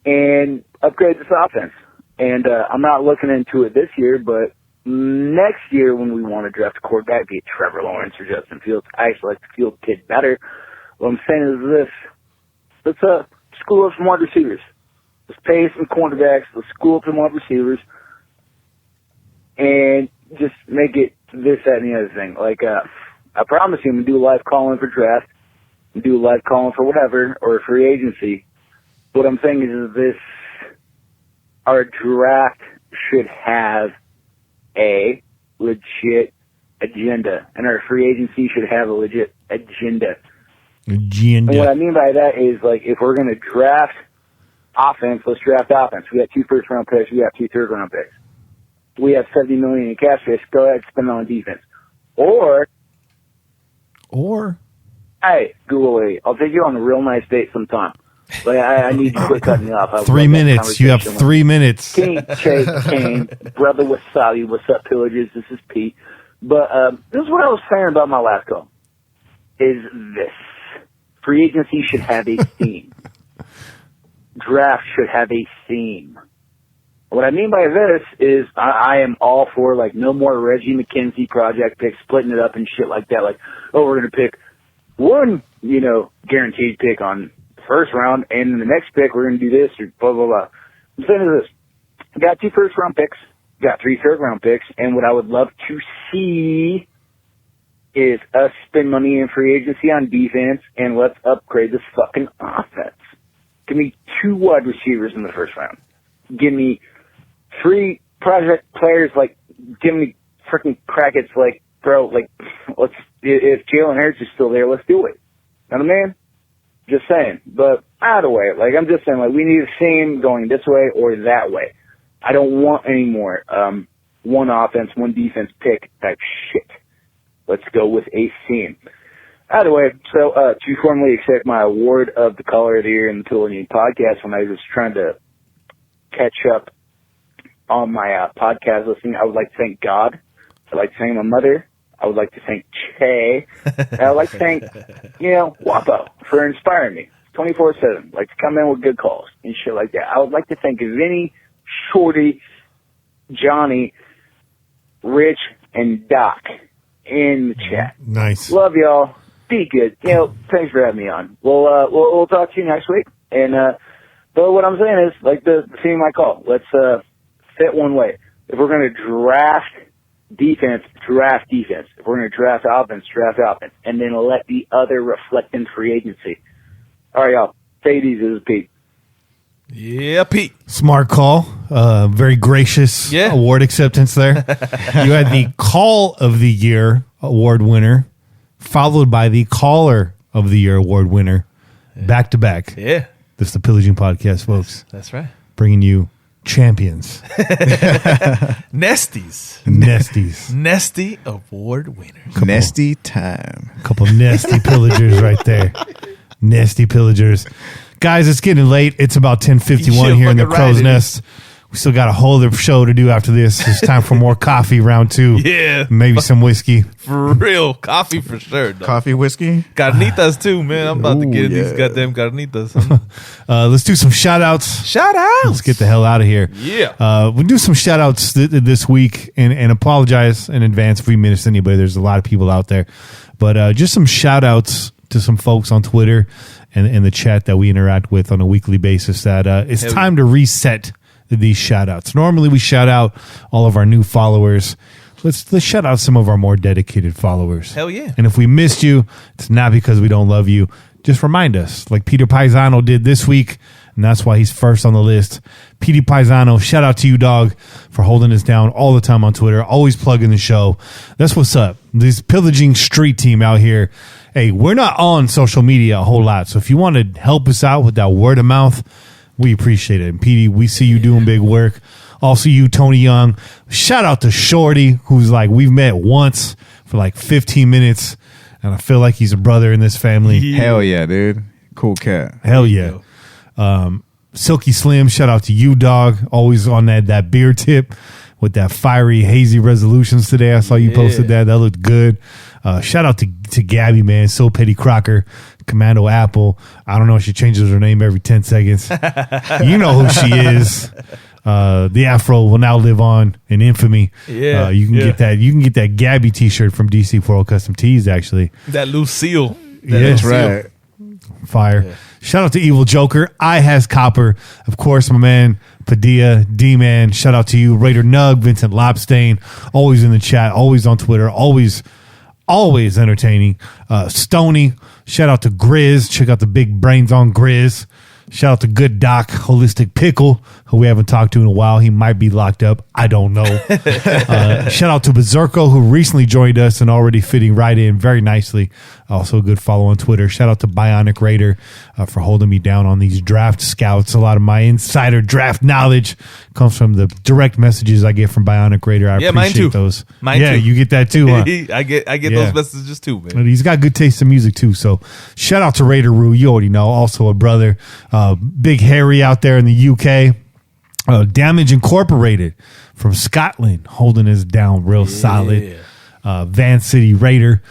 and upgrade this offense. And I'm not looking into it this year, but next year when we want to draft a quarterback, be it Trevor Lawrence or Justin Fields, I actually like the Fields kid better. What I'm saying is this. Let's school up some wide receivers. Let's pay some cornerbacks. Let's school up some wide receivers. And just make it this, that, and the other thing. Like, I promise you, I'm going to do a live call-in for draft, do a live call-in for whatever, or free agency. What I'm saying is this. Our draft should have a legit agenda, and our free agency should have a legit agenda. And what I mean by that is, like, if we're going to draft offense, let's draft offense. We got 2 first-round picks. We got 2 third-round picks. We have $70 million in cash space. Go ahead and spend it on defense. Or, hey, Google it. I'll take you on a real nice date sometime. Like, I need you to quit cutting me off. 3 minutes. You have 3 minutes. King, Jake, Kane, brother Wasabi. What's up, Pillagers? This is Pete. But this is what I was saying about my last call. Is this. Free agency should have a theme. Draft should have a theme. What I mean by this is I am all for, like, no more Reggie McKenzie project picks, splitting it up and shit like that. Like, oh, we're going to pick 1, guaranteed pick on first round, and in the next pick we're going to do this or blah blah blah. I'm saying this: we got 2 first round picks, got 3 third round picks, and what I would love to see is us spend money in free agency on defense, and let's upgrade this fucking offense. Give me 2 wide receivers in the first round. Give me 3 project players. Like, give me freaking Crackett's. Like, bro, like, let's. If Jalen Hurts is still there, let's do it. You know what I mean? Just saying. But either way, like, I'm just saying, like, we need a theme going this way or that way. I don't want any more 1 offense, 1 defense pick type shit. Let's go with a theme. Either way, so to formally accept my award of the Caller of the Year in the Pillaging Podcast, when I was trying to catch up on my podcast listening, I would like to thank God. I'd like to thank my mother. I would like to thank Che. And I would like to thank, Wapo for inspiring me 24/7. Like, to come in with good calls and shit like that. I would like to thank Vinny, Shorty, Johnny, Rich, and Doc in the chat. Nice. Love y'all. Be good. Thanks for having me on. We'll talk to you next week. And but what I'm saying is, like, the theme I call. Let's fit one way. If we're going to draft defense, draft defense. If we're going to draft offense, draft offense. And then let the other reflect in free agency. All right, y'all. Take it easy. This is Pete. Yeah, Pete. Smart call. Very gracious award acceptance there. You had the Call of the Year award winner, followed by the Caller of the Year award winner, back to back. Yeah. This is the Pillaging Podcast, folks. That's right. Bringing you champions. Nesties. Nesty award winners. Nesty time. A couple nesty pillagers right there. Nesty pillagers. Guys, it's getting late. It's about 10:51 here in the Crow's Nest. We still got a whole other show to do after this. It's time for more coffee, round 2. Yeah. Maybe some whiskey. For real. Coffee for sure. Though. Coffee, whiskey? Carnitas too, man. I'm about to get these goddamn carnitas. Let's do some shout-outs. Shout-outs. Let's get the hell out of here. Yeah. We'll do some shout-outs this week and apologize in advance if we missed anybody. There's a lot of people out there. But just some shout-outs to some folks on Twitter and in the chat that we interact with on a weekly basis that it's time to reset these shout outs. Normally we shout out all of our new followers. Let's shout out some of our more dedicated followers. Hell yeah. And if we missed you, it's not because we don't love you. Just remind us, like Peter Paisano did this week, and that's why he's first on the list. Petey Paisano, shout out to you, dog, for holding us down all the time on Twitter, always plugging the show. That's what's up. This Pillaging street team out here. Hey, we're not on social media a whole lot, so if you want to help us out with that word of mouth, we appreciate it. And Petey, we see you doing big work Also, you, Tony Young. Shout out to Shorty, who's like, we've met once for like 15 minutes, and I feel like he's a brother in this family. Hell yeah, dude. Cool cat. Hell yeah. Silky Slim, shout out to you, dog. Always on that beer tip with that fiery, hazy resolutions today. I saw you posted that. That looked good. Shout out to Gabby, man. So Petty Crocker, Commando Apple. I don't know if she changes her name every 10 seconds. You know who she is. The Afro will now live on in infamy. Yeah, you can get that. You can get that Gabby T-shirt from DC World Custom Tees. Actually, that Lucille. That's right. Fire. Yeah. Shout out to Evil Joker. I has Copper. Of course, my man Padilla, D-Man. Shout out to you, Raider Nug, Vincent Lobstain. Always in the chat. Always on Twitter. Always entertaining. Stony. Shout out to Grizz. Check out the big brains on Grizz. Shout out to Good Doc, Holistic Pickle, who we haven't talked to in a while. He might be locked up. I don't know. Shout out to Berserko, who recently joined us and already fitting right in very nicely. Also a good follow on Twitter. Shout out to Bionic Raider for holding me down on these draft scouts. A lot of my insider draft knowledge comes from the direct messages I get from Bionic Raider. I appreciate mine too. those. Mine too. You get that too, huh? I get those messages too, man. And he's got good taste in music too. So shout out to Raider Roo. You already know. Also a brother. Big Harry out there in the UK. Damage Incorporated from Scotland, holding us down real solid. Van City Raider,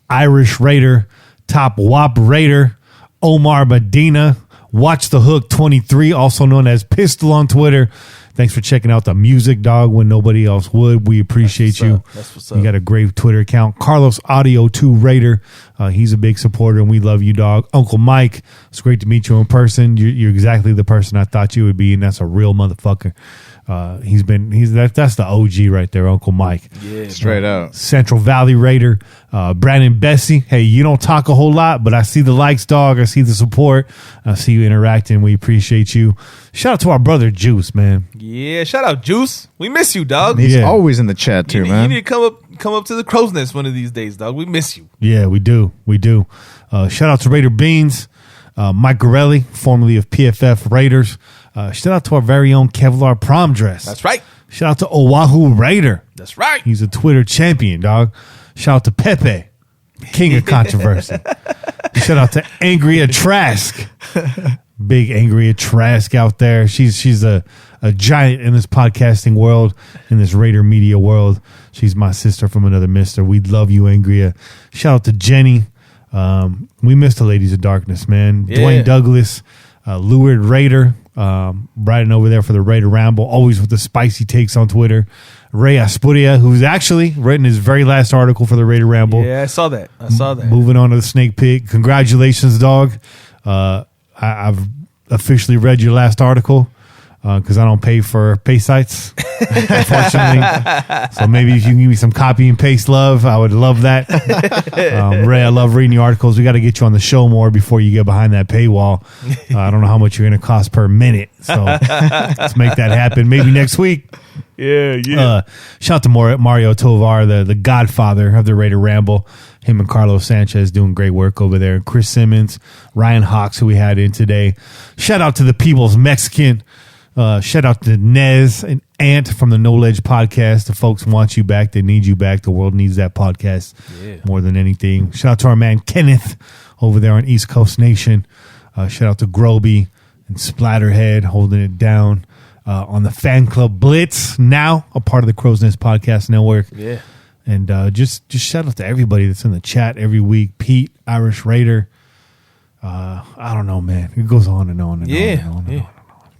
Irish Raider, Top Wop Raider, Omar Medina, Watch the Hook 23, also known as Pistol on Twitter. Thanks for checking out the music, dog, when nobody else would. We appreciate you. That's what's up. You got a great Twitter account. Carlos Audio 2 Raider. He's a big supporter, and we love you, dog. Uncle Mike, it's great to meet you in person. You're exactly the person I thought you would be, and that's a real motherfucker. That's the OG right there, Uncle Mike. Yeah, straight out. Central Valley Raider, Brandon Bessie. Hey, you don't talk a whole lot, but I see the likes, dog. I see the support. I see you interacting. We appreciate you. Shout out to our brother Juice, man. Yeah, shout out Juice. We miss you, dog. He's always in the chat too, man. You need to come up to the Crow's Nest one of these days, dog. We miss you. Yeah, we do. Shout out to Raider Beans, Mike Gorelli, formerly of PFF Raiders. Shout out to our very own Kevlar prom dress. That's right. Shout out to Oahu Raider. That's right. He's a Twitter champion, dog. Shout out to Pepe, king of controversy. Shout out to Angria Trask. Big Angria Trask out there. She's a giant in this podcasting world, in this Raider media world. She's my sister from another mister. We love you, Angria. Shout out to Jenny. We missed the Ladies of Darkness, man. Yeah. Dwayne Douglas, Lured Raider, riding over there for the Raider Ramble, always with the spicy takes on Twitter. Ray Aspuria, who's actually written his very last article for the Raider Ramble. Yeah, I saw that. Moving on to the Snake Pit. Congratulations, dog. I've officially read your last article because I don't pay for pay sites, unfortunately. So maybe if you can give me some copy and paste love, I would love that. Ray, I love reading your articles. We got to get you on the show more before you get behind that paywall. I don't know how much you're going to cost per minute. So let's make that happen. Maybe next week. Yeah. Shout out to Mario Tovar, the godfather of the Raider Ramble. Him and Carlos Sanchez doing great work over there. Chris Simmons, Ryan Hawks, who we had in today. Shout out to the People's Mexican. Shout out to Nez and Ant from the No Ledge podcast. The folks want you back. They need you back. The world needs that podcast more than anything. Shout out to our man Kenneth over there on East Coast Nation. Shout out to Groby and Splatterhead holding it down on the Fan Club Blitz, now a part of the Crow's Nest Podcast Network. Yeah. And just shout out to everybody that's in the chat every week. Pete, Irish Raider. I don't know, man. It goes on and on and on and on.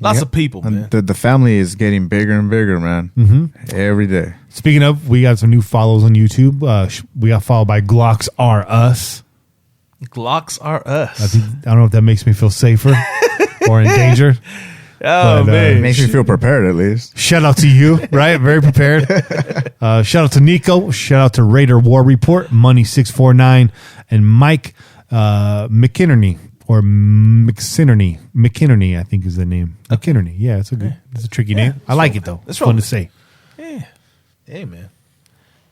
Lots of people, man. The family is getting bigger and bigger, man. Mm-hmm. Every day. Speaking of, we got some new follows on YouTube. We got followed by Glocks Are Us. Glocks Are Us. I don't know if that makes me feel safer or endangered. Oh, man. It makes me feel prepared, at least. Shout out to you, right? Very prepared. Shout out to Nico. Shout out to Raider War Report, Money649, and Mike McInerney. Or McInerney, I think is the name. McInerney. Yeah, it's a tricky name. I like it, though. It's fun to say. Yeah. Hey, man.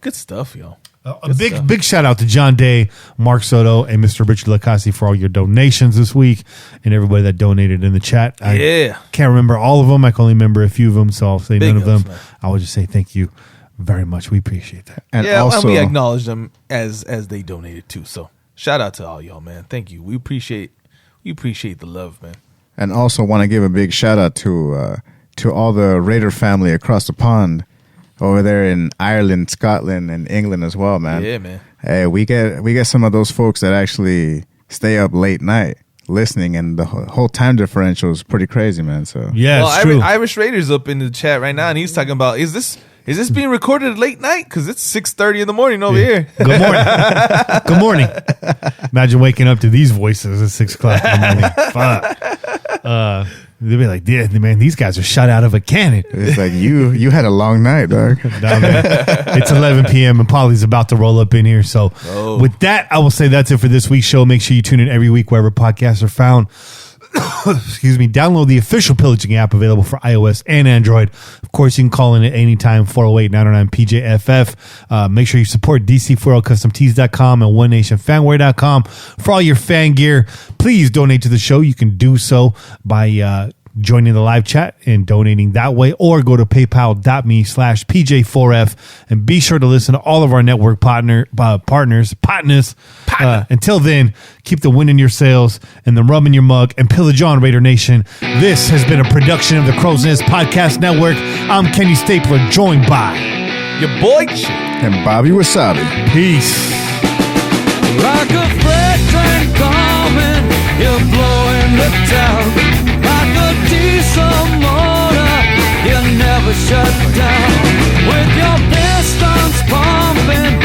Good stuff, y'all. A big shout out to John Day, Mark Soto, and Mr. Richard Lacassi for all your donations this week, and everybody that donated in the chat. I can't remember all of them. I can only remember a few of them, so I'll say none of them. Man. I will just say thank you very much. We appreciate that. And also, and we acknowledge them as they donated too. So shout out to all y'all, man. Thank you. We appreciate the love, man. And also want to give a big shout out to all the Raider family across the pond. Over there in Ireland, Scotland, and England as well, man. Yeah, man. Hey, we get some of those folks that actually stay up late night listening, and the whole time differential is pretty crazy, man. So yeah, it's true. Irish Raiders up in the chat right now, and he's talking about is this being recorded late night? Because it's 6:30 in the morning over here. Good morning. Good morning. Imagine waking up to these voices at 6 o'clock in the morning. Fuck. They'll be like, yeah, man, these guys are shot out of a cannon. It's like you had a long night, dog. No, man. It's 11 p.m. and Polly's about to roll up in here. So with that, I will say that's it for this week's show. Make sure you tune in every week wherever podcasts are found. Excuse me. Download the official Pillaging app available for iOS and Android. Of course, you can call in at any time, 408-909-PJFF. Make sure you support DC4LCustomTees.com and OneNationFanwear.com for all your fan gear. Please donate to the show. You can do so by joining the live chat and donating that way, or go to paypal.me/PJ4F, and be sure to listen to all of our network partners. Until then, keep the wind in your sails and the rum in your mug, and pillage on, Raider Nation. This has been a production of the Crow's Nest Podcast Network. I'm Kenny Stapler, joined by your boy and Bobby Wasabi. Peace. Like a freight train coming, you're blowing the town. Like a diesel motor, you never shut down. With your pistons pumping,